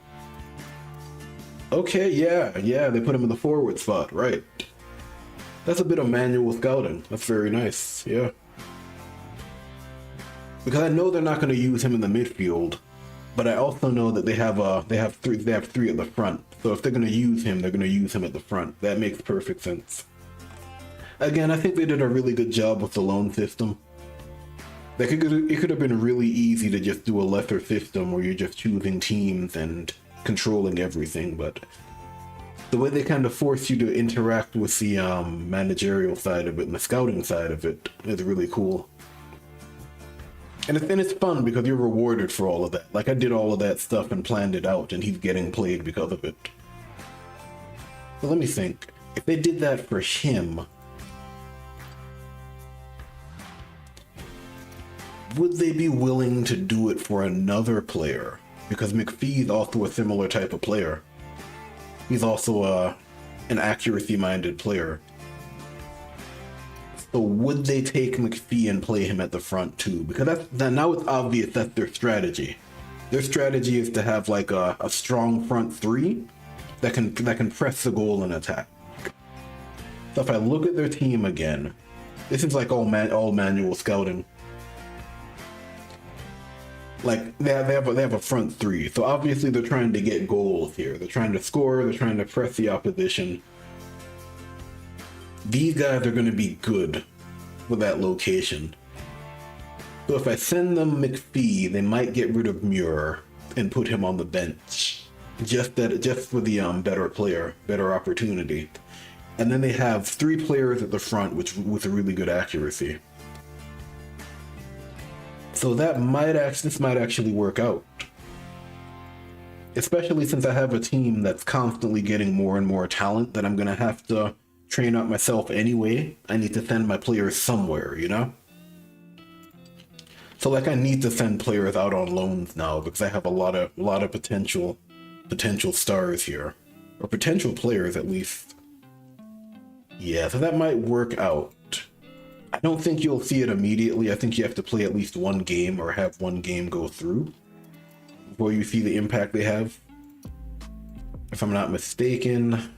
Okay, yeah, they put him in the forward spot, right. That's a bit of manual scouting. That's very nice, yeah. Because I know they're not going to use him in the midfield, but I also know that they have 3 at the front. So if they're going to use him, they're going to use him at the front. That makes perfect sense. Again, I think they did a really good job with the loan system. It could have been really easy to just do a lesser system where you're just choosing teams and controlling everything, but the way they kind of force you to interact with the managerial side of it and the scouting side of it is really cool. And it's fun because you're rewarded for all of that. Like, I did all of that stuff and planned it out, and he's getting played because of it. So let me think. If they did that for him, would they be willing to do it for another player? Because McPhee's also a similar type of player. He's also an accuracy-minded player. So would they take McPhee and play him at the front too? Because now it's obvious that's their strategy. Their strategy is to have like a strong front 3 that can press the goal and attack. So if I look at their team again, this is like all manual scouting. Like they have a front 3, so obviously they're trying to get goals here. They're trying to score. They're trying to press the opposition. These guys are going to be good for that location. So if I send them McPhee, they might get rid of Muir and put him on the bench. just for the better player, better opportunity. And then they have 3 players at the front, which with a really good accuracy. So this might actually work out. Especially since I have a team that's constantly getting more and more talent that I'm gonna have to train up myself anyway. I need to send my players somewhere, you know? So like I need to send players out on loans now because I have a lot of potential stars here. Or potential players at least. Yeah, so that might work out. I don't think you'll see it immediately. I think you have to play at least one game or have one game go through before you see the impact they have. If I'm not mistaken.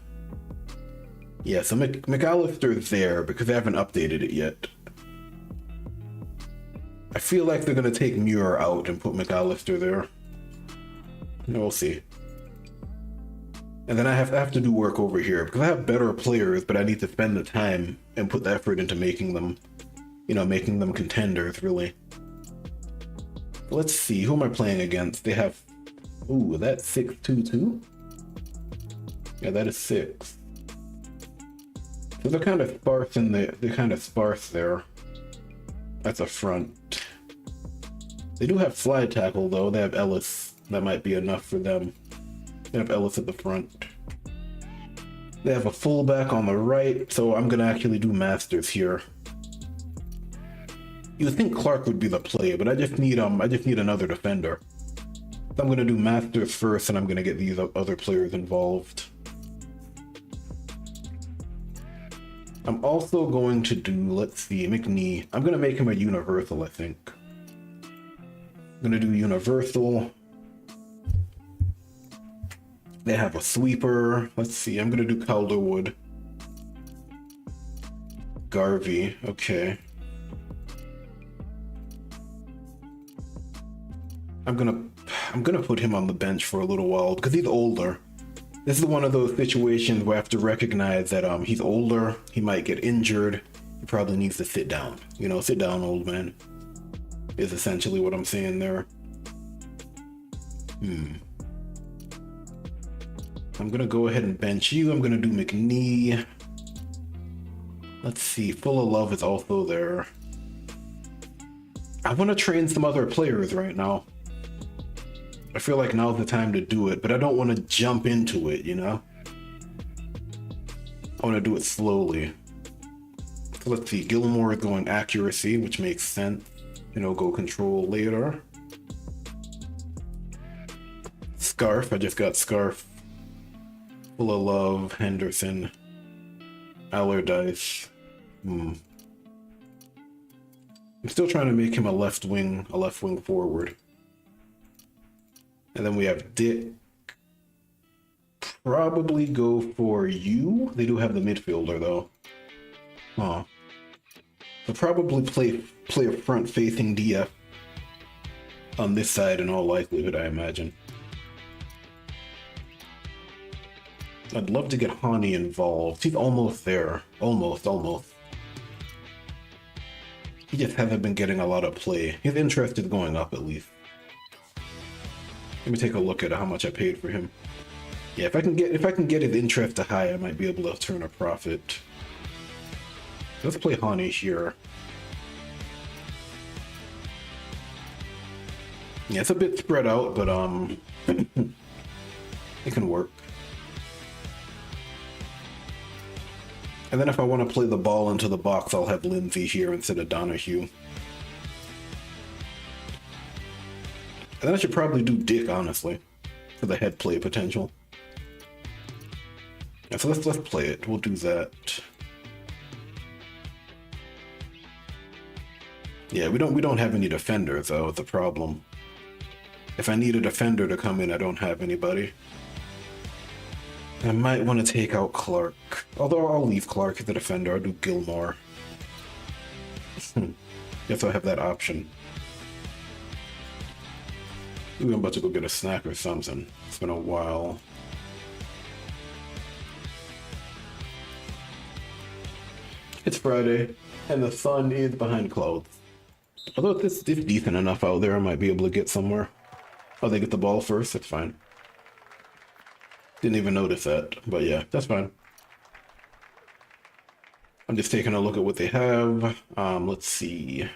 Yeah, so McAllister's there because they haven't updated it yet. I feel like they're going to take Muir out and put McAllister there. We'll see. And then I have to do work over here because I have better players, but I need to spend the time and put the effort into making them, making them contenders, really. Let's see, who am I playing against? They have, ooh, that's 6-2-2? Yeah, that is 6. So they're kind of sparse there. That's a front. They do have slide tackle though. They have Ellis. That might be enough for them. They have Ellis at the front. They have a fullback on the right, so I'm gonna actually do Masters here. You would think Clark would be the play, but I just need another defender. So I'm gonna do Masters first, and I'm gonna get these other players involved. I'm also going to do, let's see, McNee. I'm gonna make him a universal, I think. I'm gonna do universal. They have a sweeper. Let's see, I'm gonna do Calderwood. Garvey, okay. I'm gonna put him on the bench for a little while because he's older. This is one of those situations where I have to recognize that he's older, he might get injured, he probably needs to sit down. Sit down, old man, is essentially what I'm saying there. I'm gonna go ahead and bench you. I'm gonna do McNee. Let's see, Full of Love is also there. I want to train some other players right now. I feel like now's the time to do it, but I don't want to jump into it, I want to do it slowly. So let's see, Gilmore is going accuracy, which makes sense. Go control later. Scarf, I just got Scarf. Full of Love, Henderson, Allardyce. I'm still trying to make him a left wing forward. And then we have Dick. Probably go for you. They do have the midfielder though. Huh. So probably play a front-facing DF on this side in all likelihood, I imagine. I'd love to get Hani involved. He's almost there. Almost. He just hasn't been getting a lot of play. His interest is going up at least. Let me take a look at how much I paid for him. Yeah, if I can get his interest to high, I might be able to turn a profit. Let's play Hani here. Yeah, it's a bit spread out, but it can work. And then if I want to play the ball into the box, I'll have Lindsay here instead of Donahue. And then I should probably do Dick, honestly, for the head play potential. Yeah, so let's play it. We'll do that. Yeah, we don't have any defenders though. It's a problem. If I need a defender to come in, I don't have anybody. I might want to take out Clark. Although I'll leave Clark as the defender. I'll do Gilmore. Guess I have that option. Ooh, I'm about to go get a snack or something. It's been a while. It's Friday, and the sun is behind clouds. Although if it's decent enough out there, I might be able to get somewhere. Oh, they get the ball first? That's fine. Didn't even notice that, but yeah, that's fine. I'm just taking a look at what they have. Let's see.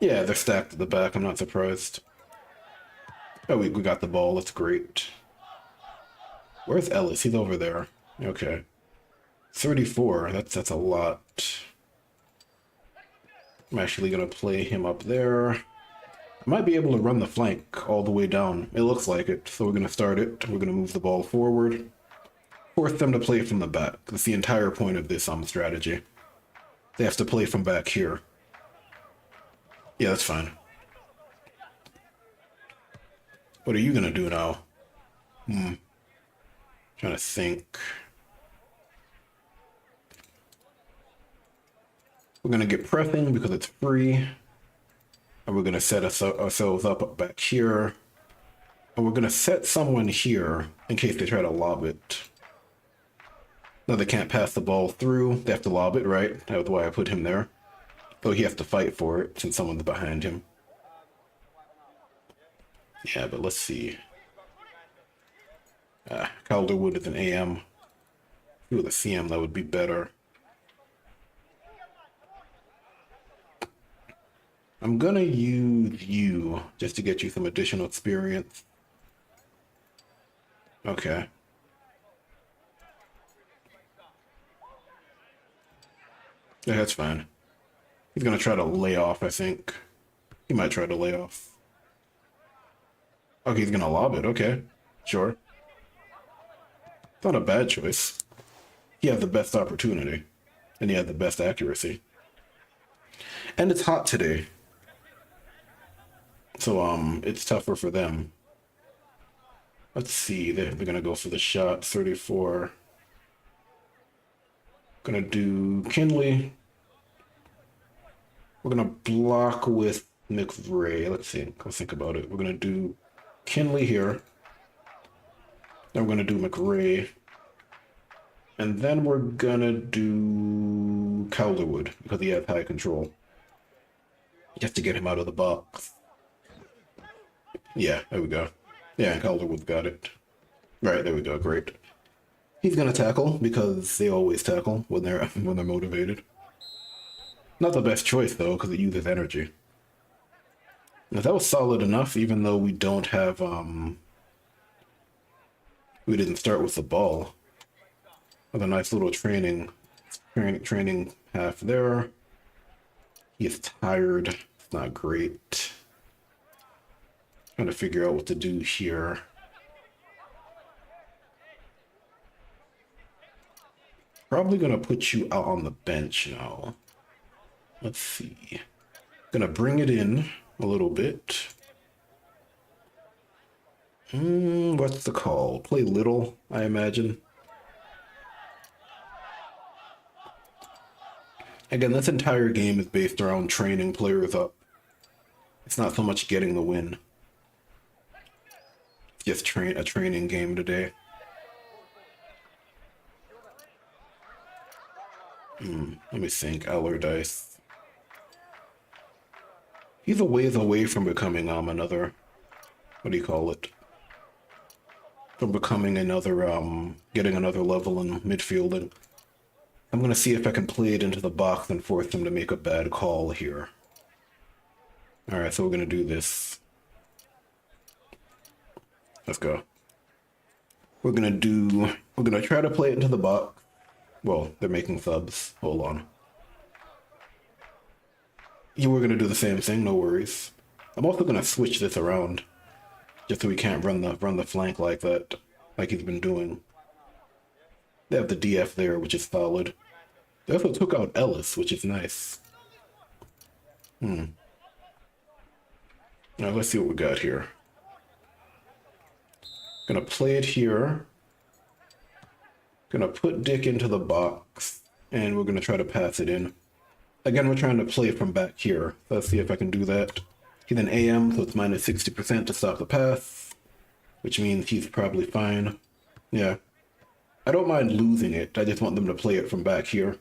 Yeah, they're stacked at the back. I'm not surprised. Oh, we got the ball. That's great. Where's Ellis? He's over there. Okay. 34. That's a lot. I'm actually gonna play him up there. I might be able to run the flank all the way down. It looks like it. So we're gonna start it. We're gonna move the ball forward. Force them to play from the back. That's the entire point of this strategy. They have to play from back here. Yeah, that's fine. What are you gonna do now? Trying to think. We're gonna get pressing because it's free. And we're gonna set ourselves up back here. And we're gonna set someone here in case they try to lob it. No, they can't pass the ball through. They have to lob it, right? That's why I put him there. So he has to fight for it since someone's behind him. Yeah, but let's see. Calderwood is an AM. If he was a CM, that would be better. I'm gonna use you just to get you some additional experience. Okay. Yeah, that's fine. He's gonna try to lay off, I think. He might try to lay off. Okay, he's gonna lob it. Okay, sure. Not a bad choice. He had the best opportunity, and he had the best accuracy. And it's hot today, so it's tougher for them. Let's see. They're gonna go for the shot. 34. Gonna do Kinley. We're gonna block with McRae. Let's see. Let's think about it. We're gonna do Kinley here. Then we're gonna do McRae. And then we're gonna do Calderwood because he has high control. You have to get him out of the box. Yeah, there we go. Yeah, Calderwood got it. Right, there we go. Great. He's gonna tackle because they always tackle when they're motivated. Not the best choice though, because it uses energy. Now, that was solid enough, even though we don't have we didn't start with the ball. With a nice little training half there. He's tired. It's not great. Trying to figure out what to do here. Probably gonna put you out on the bench now. Let's see. Gonna bring it in a little bit. What's the call? Play little, I imagine. Again, this entire game is based around training players up. It's not so much getting the win. It's just a training game today. Let me think. Allardyce. He's a ways away from becoming another. What do you call it? From becoming another getting another level in midfielding. I'm gonna see if I can play it into the box and force him to make a bad call here. Alright, so we're gonna do this. Let's go. We're gonna try to play it into the box. Well, they're making subs. Hold on. You were gonna do the same thing, no worries. I'm also gonna switch this around. Just so we can't run the flank like that. Like he's been doing. They have the DF there, which is solid. They also took out Ellis, which is nice. Now let's see what we got here. Gonna play it here. Gonna put Dick into the box, and we're gonna try to pass it in. Again, we're trying to play from back here. Let's see if I can do that. He's an AM, so it's minus 60% to stop the pass, which means he's probably fine. Yeah. I don't mind losing it. I just want them to play it from back here.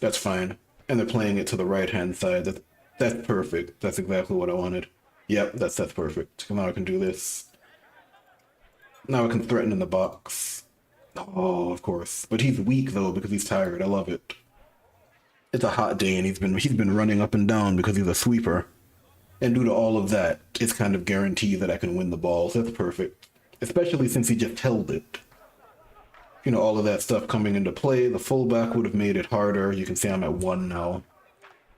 That's fine. And they're playing it to the right-hand side. That's perfect. That's exactly what I wanted. Yep, that's perfect. Now I can do this. Now I can threaten in the box. Oh, of course. But he's weak though because he's tired. I love it. It's a hot day and he's been running up and down because he's a sweeper. And due to all of that, it's kind of guaranteed that I can win the ball. So that's perfect. Especially since he just held it. You know, all of that stuff coming into play. The fullback would have made it harder. You can see I'm at 1 now.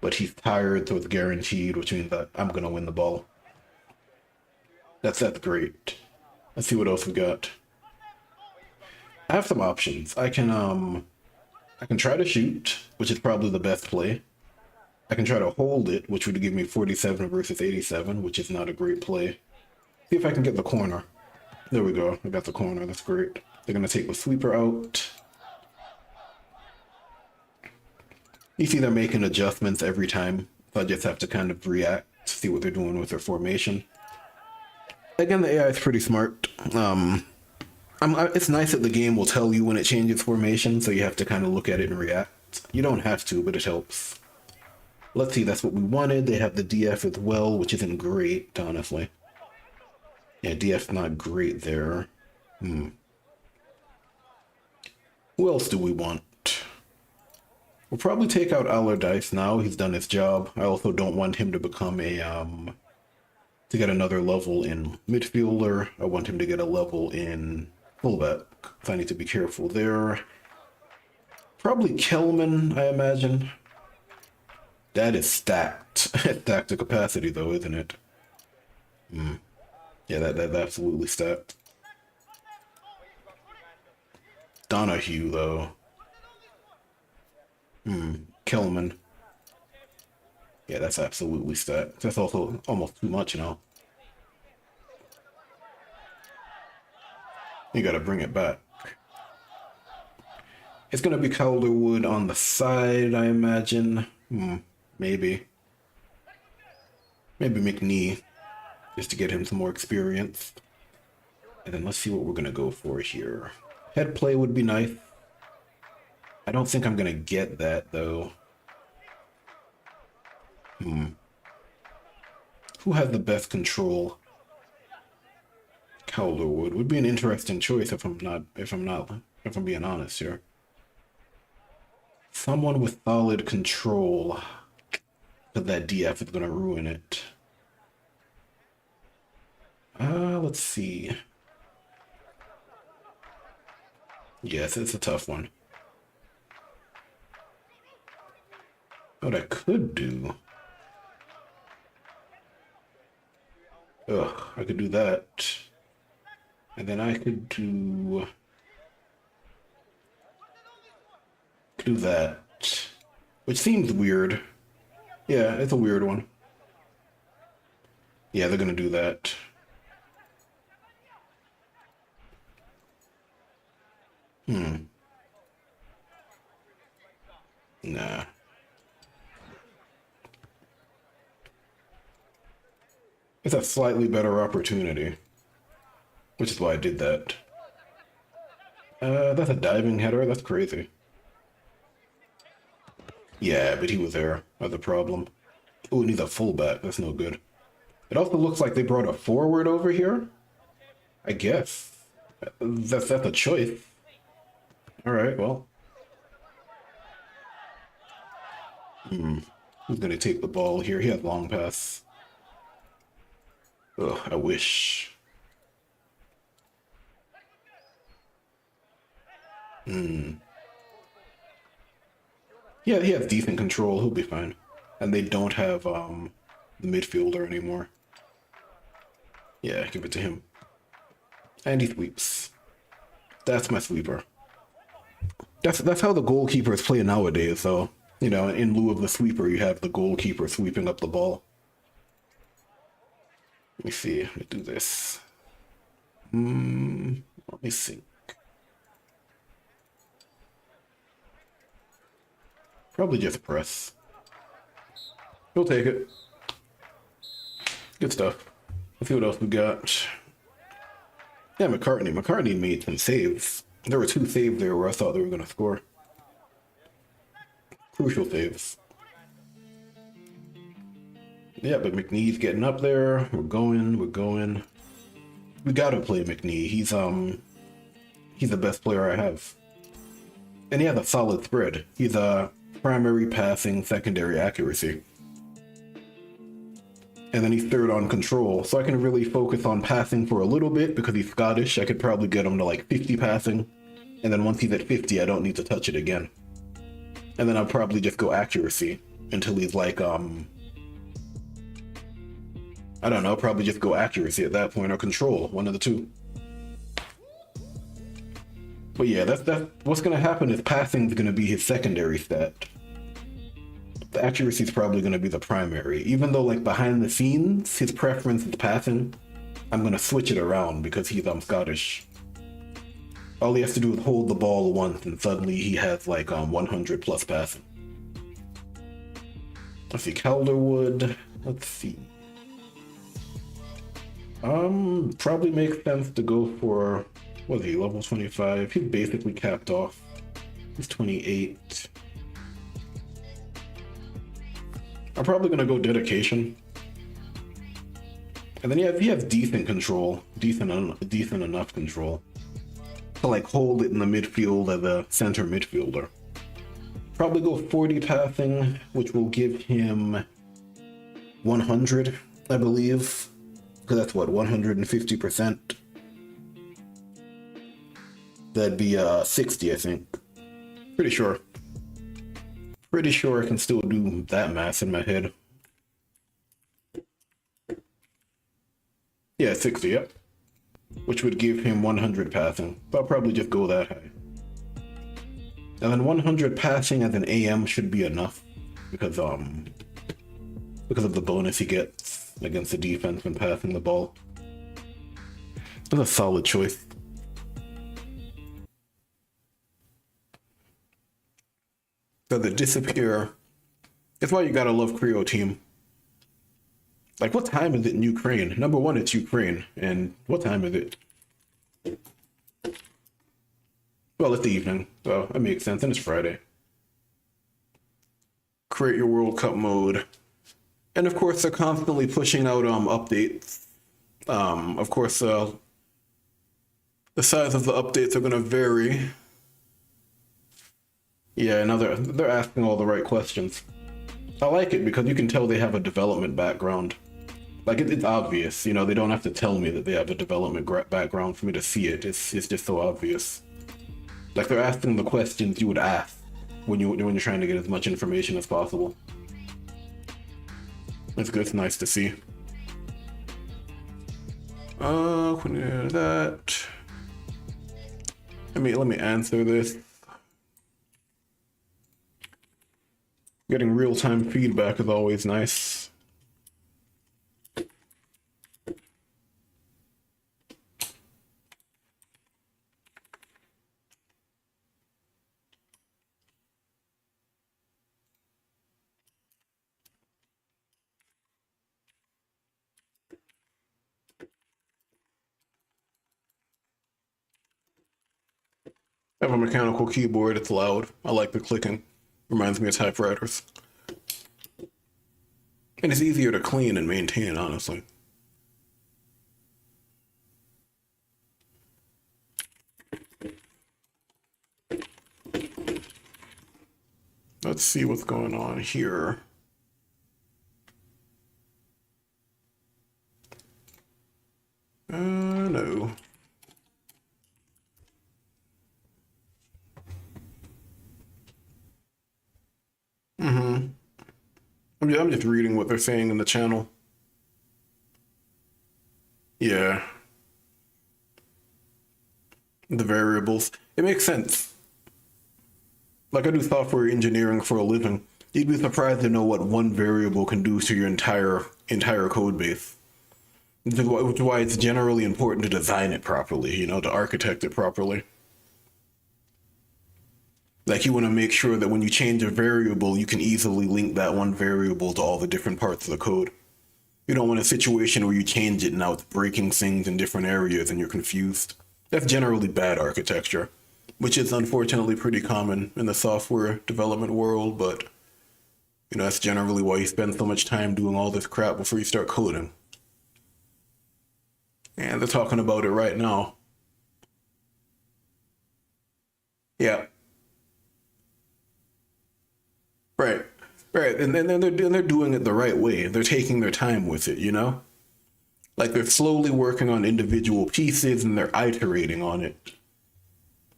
But he's tired, so it's guaranteed, which means that I'm gonna win the ball. That's great. Let's see what else we got. I have some options. I can try to shoot, which is probably the best play. I can try to hold it, which would give me 47 versus 87, which is not a great play. See if I can get the corner. There we go. I got the corner. That's great. They're going to take the sweeper out. You see they're making adjustments every time. So I just have to kind of react to see what they're doing with their formation. Again, the AI is pretty smart. It's nice that the game will tell you when it changes formation, so you have to kind of look at it and react. You don't have to, but it helps. Let's see, that's what we wanted. They have the DF as well, which isn't great, honestly. Yeah, DF's not great there. Who else do we want? We'll probably take out Allardyce now. He's done his job. I also don't want him to become to get another level in midfielder. I want him to get a level in fullback. So I need to be careful there. Probably Kelman, I imagine. That is stacked. Stacked to capacity though, isn't it? Yeah, that's absolutely stacked. Donahue though. Kelman. Yeah, that's absolutely stacked. That's also almost too much, you know. You gotta bring it back. It's gonna be Calderwood on the side, I imagine. Maybe. Maybe McNee, just to get him some more experience. And then let's see what we're gonna go for here. Head play would be nice. I don't think I'm gonna get that though. Who has the best control? Calderwood would be an interesting choice if I'm being honest here. Someone with solid control. But that DF is gonna ruin it. Let's see. Yes, it's a tough one. What I could do. I could do that. And then I could do that. Which seems weird. Yeah, it's a weird one. Yeah, they're gonna do that. Nah. It's a slightly better opportunity. Which is why I did that. That's a diving header? That's crazy. Yeah, but he was there. That's a problem. Oh, it needs a fullback. That's no good. It also looks like they brought a forward over here. I guess. That's a choice. Alright, well. Who's gonna take the ball here? He has long pass. Ugh, I wish. Yeah, he has decent control. He'll be fine. And they don't have the midfielder anymore. Yeah, give it to him. And he sweeps. That's my sweeper. That's how the goalkeepers play nowadays, though. You know, in lieu of the sweeper, you have the goalkeeper sweeping up the ball. Let me see. Let me do this. Let me see. Probably just press. He'll take it. Good stuff. Let's see what else we got. Yeah, McCartney. McCartney made some saves. There were 2 saves there where I thought they were going to score. Crucial saves. Yeah, but McNee's getting up there. We're going. We gotta play McNee. He's the best player I have. And he has a solid spread. He's a primary passing, secondary accuracy. And then he's third on control. So I can really focus on passing for a little bit because he's Scottish. I could probably get him to like 50 passing. And then once he's at 50, I don't need to touch it again. And then I'll probably just go accuracy until he's like, I don't know, probably just go accuracy at that point or control, one of the two. But yeah, that's what's gonna happen is passing's gonna be his secondary stat. The accuracy is probably gonna be the primary. Even though like behind the scenes, his preference is passing, I'm gonna switch it around because he's Scottish. All he has to do is hold the ball once and suddenly he has like 100 plus passing. Let's see, Calderwood, let's see. Probably makes sense to go for, what is he, level 25? He's basically capped off. He's 28. I'm probably gonna go dedication. And then he has decent control, decent enough control to like hold it in the midfield as a center midfielder. Probably go 40 passing, which will give him 100, I believe. Because that's what, 150%? That'd be 60, I think. Pretty sure. Pretty sure I can still do that math in my head. Yeah, 60, yep. Which would give him 100 passing. But I'll probably just go that high. And then 100 passing as an AM should be enough. Because of the bonus he gets against the defense when passing the ball. That's a solid choice. Does it disappear? That's why you gotta love Creo team. Like, what time is it in Ukraine? Number one, it's Ukraine. And what time is it? Well, it's the evening, so that makes sense, and it's Friday. Create your World Cup mode. And of course, they're constantly pushing out updates. Of course, the size of the updates are gonna vary. Yeah, now they're asking all the right questions. I like it because you can tell they have a development background. Like it's obvious, you know. They don't have to tell me that they have a development background for me to see it. It's just so obvious. Like they're asking the questions you would ask when you're trying to get as much information as possible. It's good. It's nice to see. That. Let me answer this. Getting real-time feedback is always nice. I have a mechanical keyboard. It's loud. I like the clicking. Reminds me of typewriters. And it's easier to clean and maintain, honestly. Let's see what's going on here. No. I'm just reading what they're saying in the channel. Yeah. The variables. It makes sense. Like I do software engineering for a living. You'd be surprised to know what one variable can do to your entire code base. Which is why it's generally important to design it properly, you know, to architect it properly. Like you want to make sure that when you change a variable, you can easily link that one variable to all the different parts of the code. You don't want a situation where you change it and now it's breaking things in different areas and you're confused. That's generally bad architecture, which is unfortunately pretty common in the software development world, but You know, that's generally why you spend so much time doing all this crap before you start coding. And they're talking about it right now. Yeah. Right. Right. And then they're doing it the right way. They're taking their time with it, you know? Like they're slowly working on individual pieces and they're iterating on it.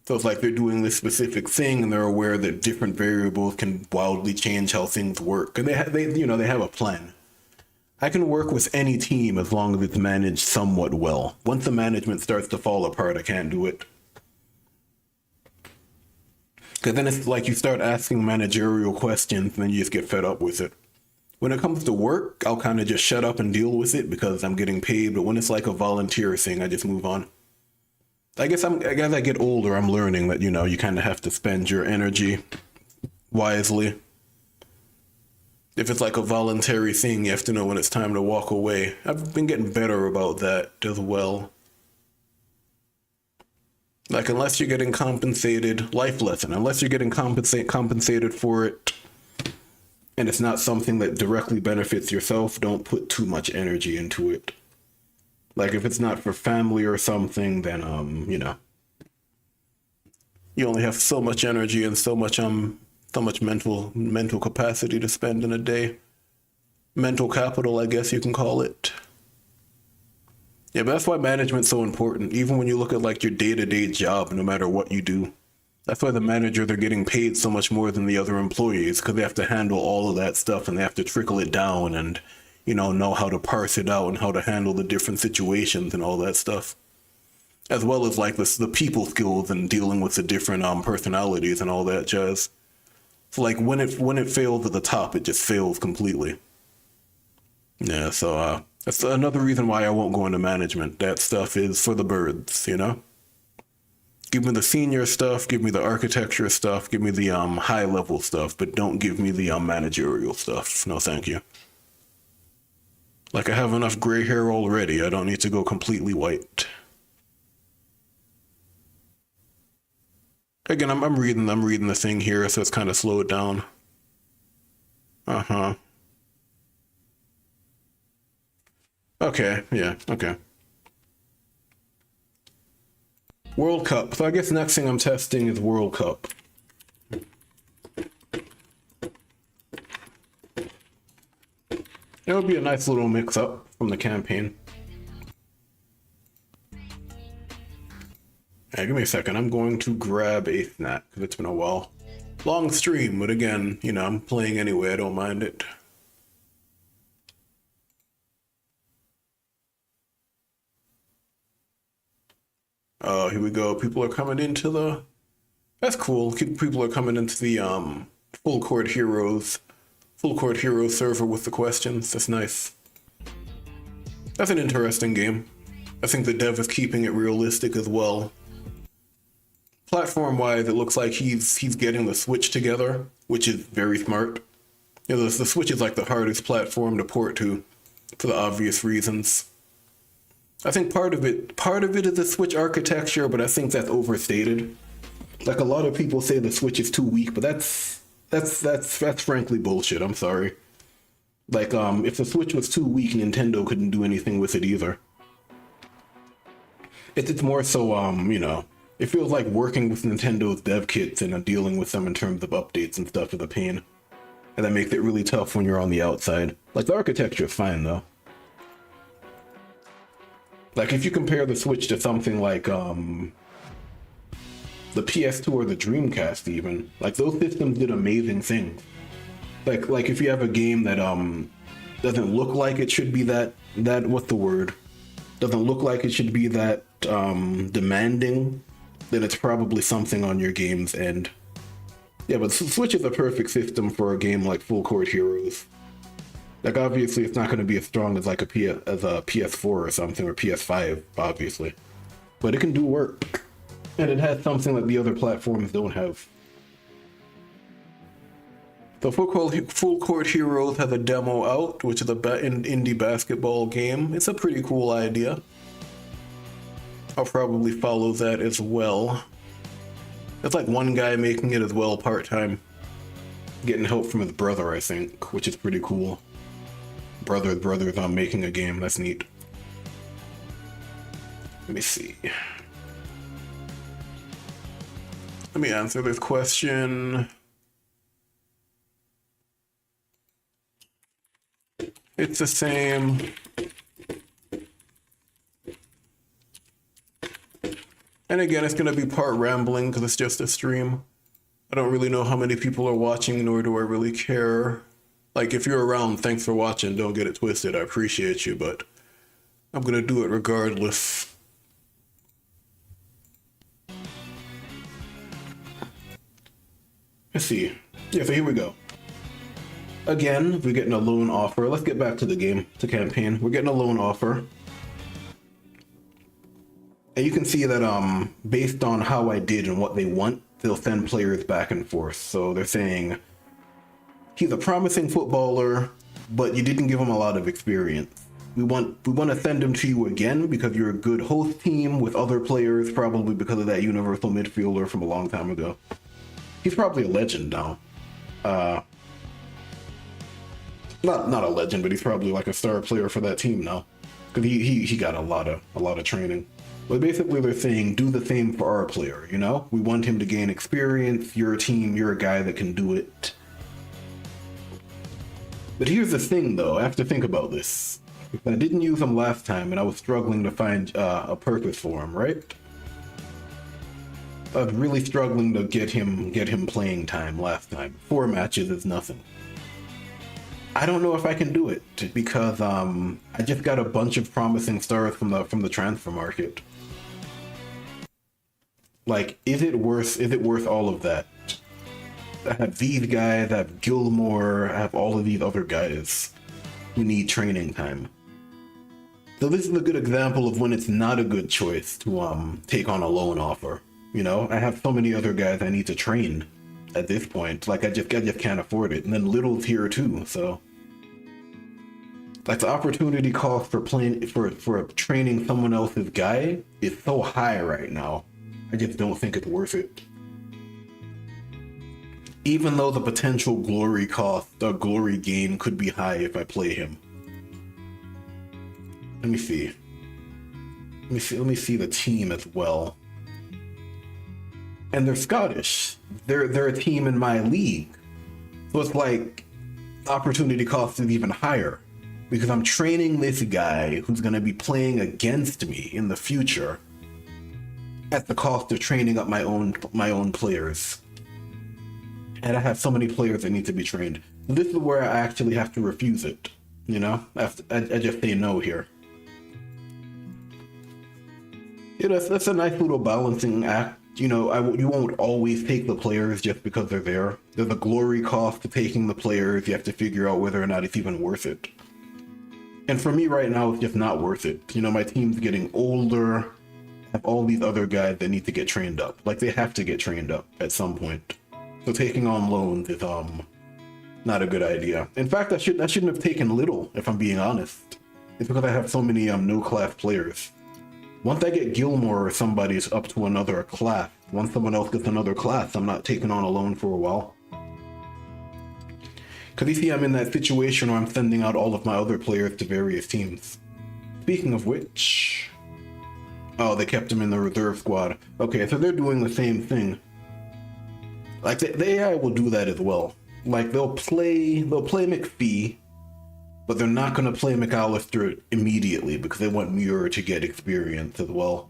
So it's like they're doing this specific thing and they're aware that different variables can wildly change how things work. And they have a plan. I can work with any team as long as it's managed somewhat well. Once the management starts to fall apart, I can't do it. Because then it's like you start asking managerial questions and then you just get fed up with it. When it comes to work, I'll kind of just shut up and deal with it because I'm getting paid. But when it's like a volunteer thing, I just move on. I guess as I get older, I'm learning that, you kind of have to spend your energy wisely. If it's like a voluntary thing, you have to know when it's time to walk away. I've been getting better about that as well. Like, unless you're getting compensated, life lesson, unless you're getting compensated for it, and it's not something that directly benefits yourself, don't put too much energy into it. Like, if it's not for family or something, then, you only have so much energy and so much mental capacity to spend in a day. Mental capital, I guess you can call it. Yeah, but that's why management's so important. Even when you look at like your day-to-day job, no matter what you do. That's why the manager, they're getting paid so much more than the other employees, because they have to handle all of that stuff and they have to trickle it down and, know how to parse it out and how to handle the different situations and all that stuff. As well as like the people skills and dealing with the different personalities and all that jazz. So like when it fails at the top, it just fails completely. Yeah, so that's another reason why I won't go into management. That stuff is for the birds, Give me the senior stuff, give me the architecture stuff, give me the high level stuff, but don't give me the managerial stuff. No, thank you. Like I have enough gray hair already. I don't need to go completely white. Again, I'm reading the thing here, so it's kind of slowed down. Uh-huh. Okay, yeah, okay. World Cup. So I guess next thing I'm testing is World Cup. It would be a nice little mix-up from the campaign. Hey, give me a second. I'm going to grab a snack because it's been a while. Long stream, but again, I'm playing anyway. I don't mind it. Oh, here we go. People are coming into the... That's cool. People are coming into the Full Court Heroes server with the questions. That's nice. That's an interesting game. I think the dev is keeping it realistic as well. Platform-wise, it looks like he's getting the Switch together, which is very smart. The Switch is like the hardest platform to port to, for the obvious reasons. I think part of it is the Switch architecture, but I think that's overstated. Like a lot of people say the Switch is too weak, but that's frankly bullshit. I'm sorry. Like if the Switch was too weak, Nintendo couldn't do anything with it either. It's more so it feels like working with Nintendo's dev kits and dealing with them in terms of updates and stuff is a pain. And that makes it really tough when you're on the outside. Like the architecture is fine though. Like if you compare the Switch to something like the PS2 or the Dreamcast even, like those systems did amazing things. Like if you have a game that doesn't look like it should be that what's the word? Doesn't look like it should be that demanding, then it's probably something on your game's end. Yeah, but Switch is a perfect system for a game like Full Court Heroes. Like obviously it's not going to be as strong as like a PS4 or something, or PS5, obviously. But it can do work. And it has something that the other platforms don't have. So Full Court Heroes has a demo out, which is an indie basketball game. It's a pretty cool idea. I'll probably follow that as well. It's like one guy making it as well part-time. getting help from his brother, I think, which is pretty cool. Brothers making a game. That's neat. Let me see. Let me answer this question. It's the same. And again, it's going to be part rambling because it's just a stream. I don't really know how many people are watching, nor do I really care. Like, if you're around, thanks for watching. Don't get it twisted. I appreciate you, but I'm going to do it regardless. Let's see. Yeah, so here we go. Again, we're getting a loan offer. Let's get back to the game, to campaign. We're getting a loan offer. And you can see that based on how I did and what they want, they'll send players back and forth. So they're saying, he's a promising footballer, but you didn't give him a lot of experience. We want to send him to you again because you're a good host team with other players, probably because of that universal midfielder from a long time ago. He's probably a legend now. Not a legend, but he's probably like a star player for that team now. Because he got a lot of training. But basically they're saying, do the same for our player, you know? We want him to gain experience, you're a team, you're a guy that can do it. But here's the thing though, I have to think about this. I didn't use him last time and I was struggling to find a purpose for him, right? I was really struggling to get him playing time last time. 4 matches is nothing. I don't know if I can do it because I just got a bunch of promising stars from the transfer market. Like, is it worth all of that? I have these guys, I have Gilmore, I have all of these other guys who need training time. So this is a good example of when it's not a good choice to take on a loan offer. You know, I have so many other guys I need to train at this point. Like I just can't afford it. And then Little's here too, so like the opportunity cost for training someone else's guy is so high right now. I just don't think it's worth it. Even though the potential glory gain could be high if I play him. Let me see the team as well. And they're Scottish. They're a team in my league. So it's like the opportunity cost is even higher. Because I'm training this guy who's going to be playing against me in the future at the cost of training up my own players. And I have so many players that need to be trained. This is where I actually have to refuse it. You know, I just say no here. You know, that's a nice little balancing act. You know, you won't always take the players just because they're there. There's a glory cost to taking the players. You have to figure out whether or not it's even worth it. And for me right now, it's just not worth it. You know, my team's getting older. I have all these other guys that need to get trained up. Like, they have to get trained up at some point. So taking on loans is not a good idea. In fact, I shouldn't have taken Little, if I'm being honest. It's because I have so many no-class players. Once I get Gilmore or somebody's up to another class, once someone else gets another class, I'm not taking on a loan for a while. Because you see, I'm in that situation where I'm sending out all of my other players to various teams. Speaking of which... Oh, they kept him in the reserve squad. Okay, so they're doing the same thing. Like, the AI will do that as well. Like, they'll play McPhee, but they're not going to play McAllister immediately because they want Muir to get experience as well.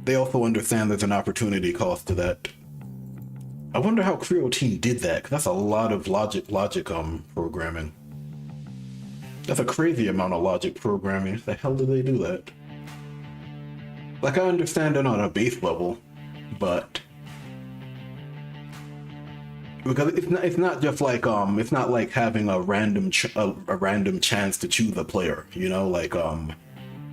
They also understand there's an opportunity cost to that. I wonder how Creo Team did that, because that's a lot of logic programming. That's a crazy amount of logic programming. How the hell did they do that? Like, I understand it on a base level, but because it's not just like it's not like having a random chance to choose a player, you know, like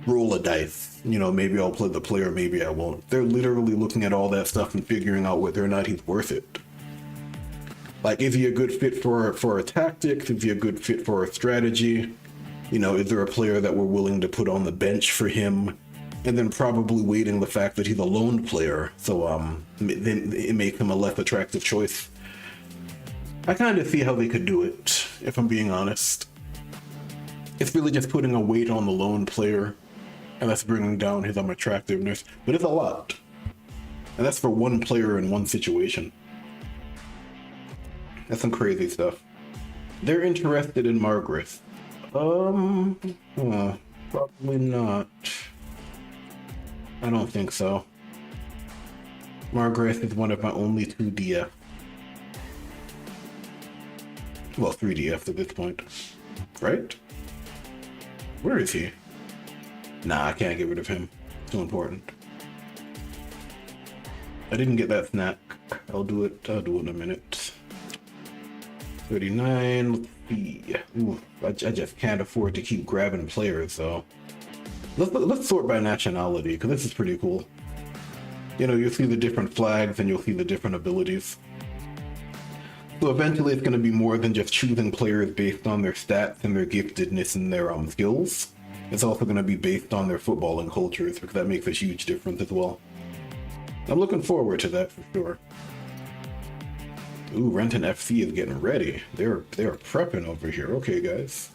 roll a dice, you know, maybe I'll play the player, maybe I won't. They're literally looking at all that stuff and figuring out whether or not he's worth it. Like, is he a good fit for a tactic? Is he a good fit for a strategy? You know, is there a player that we're willing to put on the bench for him? And then probably weighting the fact that he's a lone player, so then it makes him a less attractive choice. I kind of see how they could do it, if I'm being honest. It's really just putting a weight on the lone player, and that's bringing down his attractiveness, but it's a lot. And that's for one player in one situation. That's some crazy stuff. They're interested in Margaret. Probably not. I don't think so. Margaret is one of my only 2DF. Well, 3DF at this point. Right? Where is he? Nah, I can't get rid of him. Too important. I didn't get that snack. I'll do it in a minute. 39, let's see. Ooh, I just can't afford to keep grabbing players, so. Let's sort by nationality, because this is pretty cool. You know, you'll see the different flags and you'll see the different abilities. So eventually it's going to be more than just choosing players based on their stats and their giftedness and their skills. It's also going to be based on their footballing cultures, because that makes a huge difference as well. I'm looking forward to that for sure. Ooh, Renton FC is getting ready. They're prepping over here. Okay, guys.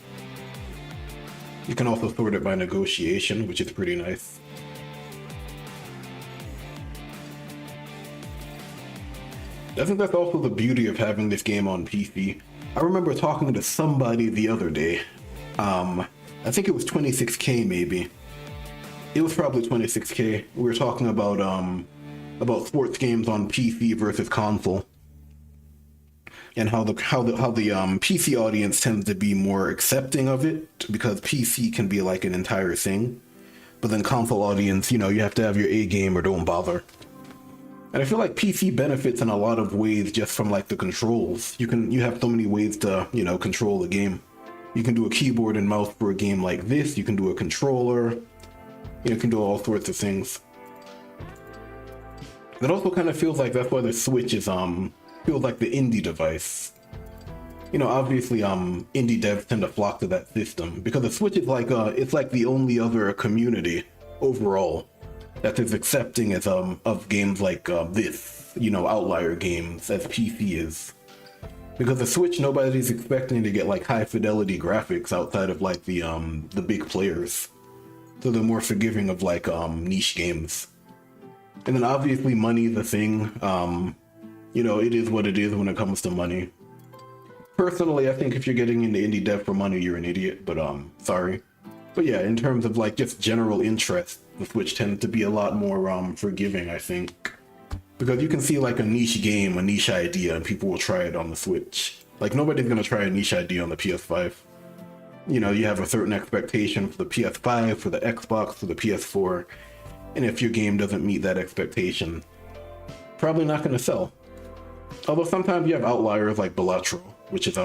You can also sort it by negotiation, which is pretty nice. I think that's also the beauty of having this game on PC. I remember talking to somebody the other day. I think it was 26K maybe. It was probably 26K. We were talking about sports games on PC versus console, and how the PC audience tends to be more accepting of it because PC can be like an entire thing, but then console audience, you know, you have to have your A game or don't bother. And I feel like PC benefits in a lot of ways just from like the controls. You have so many ways to, you know, control the game. You can do a keyboard and mouse for a game like this. You can do a controller. You can do all sorts of things. It also kind of feels like that's why the Switch is feels like the indie device. You know, obviously indie devs tend to flock to that system because the Switch is like it's like the only other community overall that is accepting as of games like this, you know, outlier games as PC is. Because the Switch, nobody's expecting to get like high fidelity graphics outside of like the big players. So they're more forgiving of like niche games. And then obviously money's a thing. You know, it is what it is when it comes to money. Personally, I think if you're getting into indie dev for money, you're an idiot, but sorry. But yeah, in terms of like just general interest, the Switch tends to be a lot more forgiving, I think. Because you can see like a niche game, a niche idea, and people will try it on the Switch. Like nobody's gonna try a niche idea on the PS5. You know, you have a certain expectation for the PS5, for the Xbox, for the PS4, and if your game doesn't meet that expectation, probably not gonna sell. Although sometimes you have outliers like Balatro, which is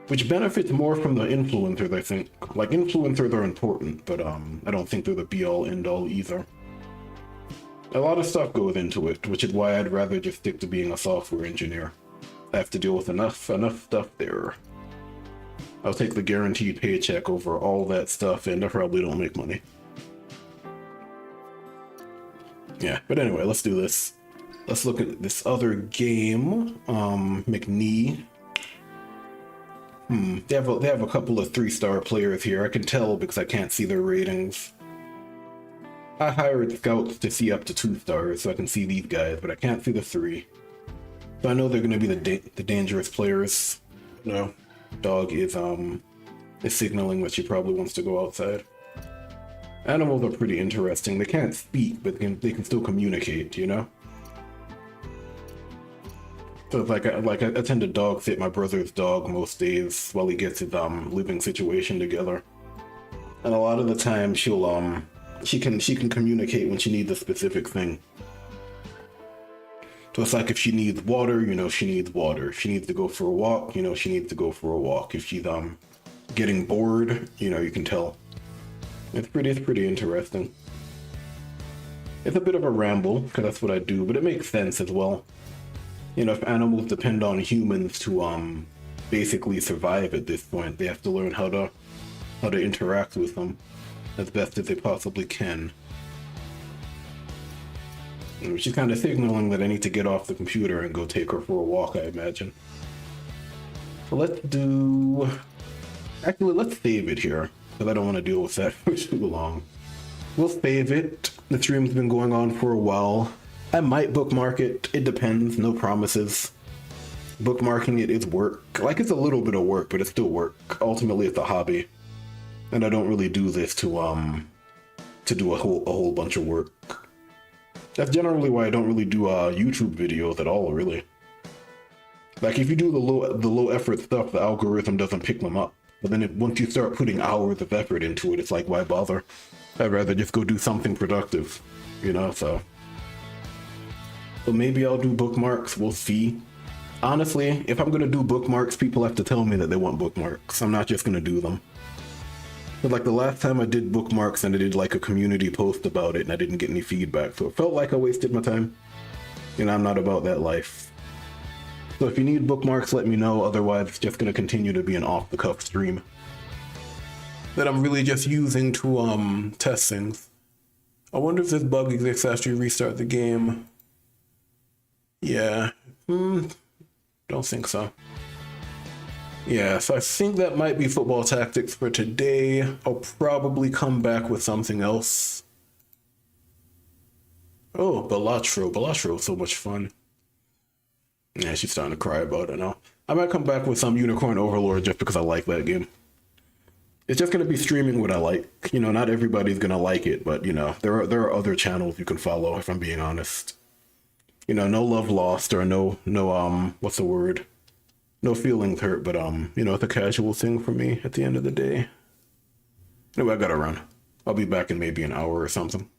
which benefits more from the influencers, I think. Like influencers are important, but I don't think they're the be-all end-all either. A lot of stuff goes into it, which is why I'd rather just stick to being a software engineer. I have to deal with enough stuff there. I'll take the guaranteed paycheck over all that stuff, and I probably don't make money. Yeah, but anyway, let's do this. Let's look at this other game, McNee. They have a couple of 3-star players here. I can tell because I can't see their ratings. I hired scouts to see up to 2 stars, so I can see these guys, but I can't see the 3. So I know they're going to be the dangerous players. No, dog is signaling that she probably wants to go outside. Animals are pretty interesting. They can't speak, but they can still communicate, you know? So it's like I tend to dog sit my brother's dog most days while he gets his living situation together. And a lot of the time she'll she can communicate when she needs a specific thing. So it's like if she needs water, you know, she needs water. If she needs to go for a walk, you know, she needs to go for a walk. If she's getting bored, you know, you can tell. It's pretty interesting. It's a bit of a ramble, because that's what I do, but it makes sense as well. You know, if animals depend on humans to basically survive at this point, they have to learn how to interact with them as best as they possibly can. She's kind of signaling that I need to get off the computer and go take her for a walk, I imagine. So let's do... Actually, let's save it here, because I don't want to deal with that for too long. We'll save it. The stream's been going on for a while. I might bookmark it. It depends. No promises. Bookmarking it is work. Like, it's a little bit of work, but it's still work. Ultimately, it's a hobby. And I don't really do this to do a whole bunch of work. That's generally why I don't really do YouTube videos at all, really. Like, if you do the low effort stuff, the algorithm doesn't pick them up. But then once you start putting hours of effort into it, it's like, why bother? I'd rather just go do something productive, you know, so maybe I'll do bookmarks, we'll see. Honestly, if I'm gonna do bookmarks, people have to tell me that they want bookmarks. I'm not just gonna do them. But like the last time I did bookmarks and I did like a community post about it and I didn't get any feedback, so it felt like I wasted my time. You know, I'm not about that life. So if you need bookmarks, let me know, otherwise it's just gonna continue to be an off-the-cuff stream that I'm really just using to test things. I wonder if this bug exists after you restart the game. Yeah, don't think so. Yeah, so I think that might be football tactics for today. I'll probably come back with something else. Oh, Balatro is so much fun. Yeah, she's starting to cry about it now. I might come back with some Unicorn Overlord just because I like that game. It's just going to be streaming what I like. You know, not everybody's going to like it, but, you know, there are other channels you can follow, if I'm being honest. You know, no love lost or no, what's the word? No feelings hurt, but, you know, it's a casual thing for me at the end of the day. Anyway, I gotta run. I'll be back in maybe an hour or something.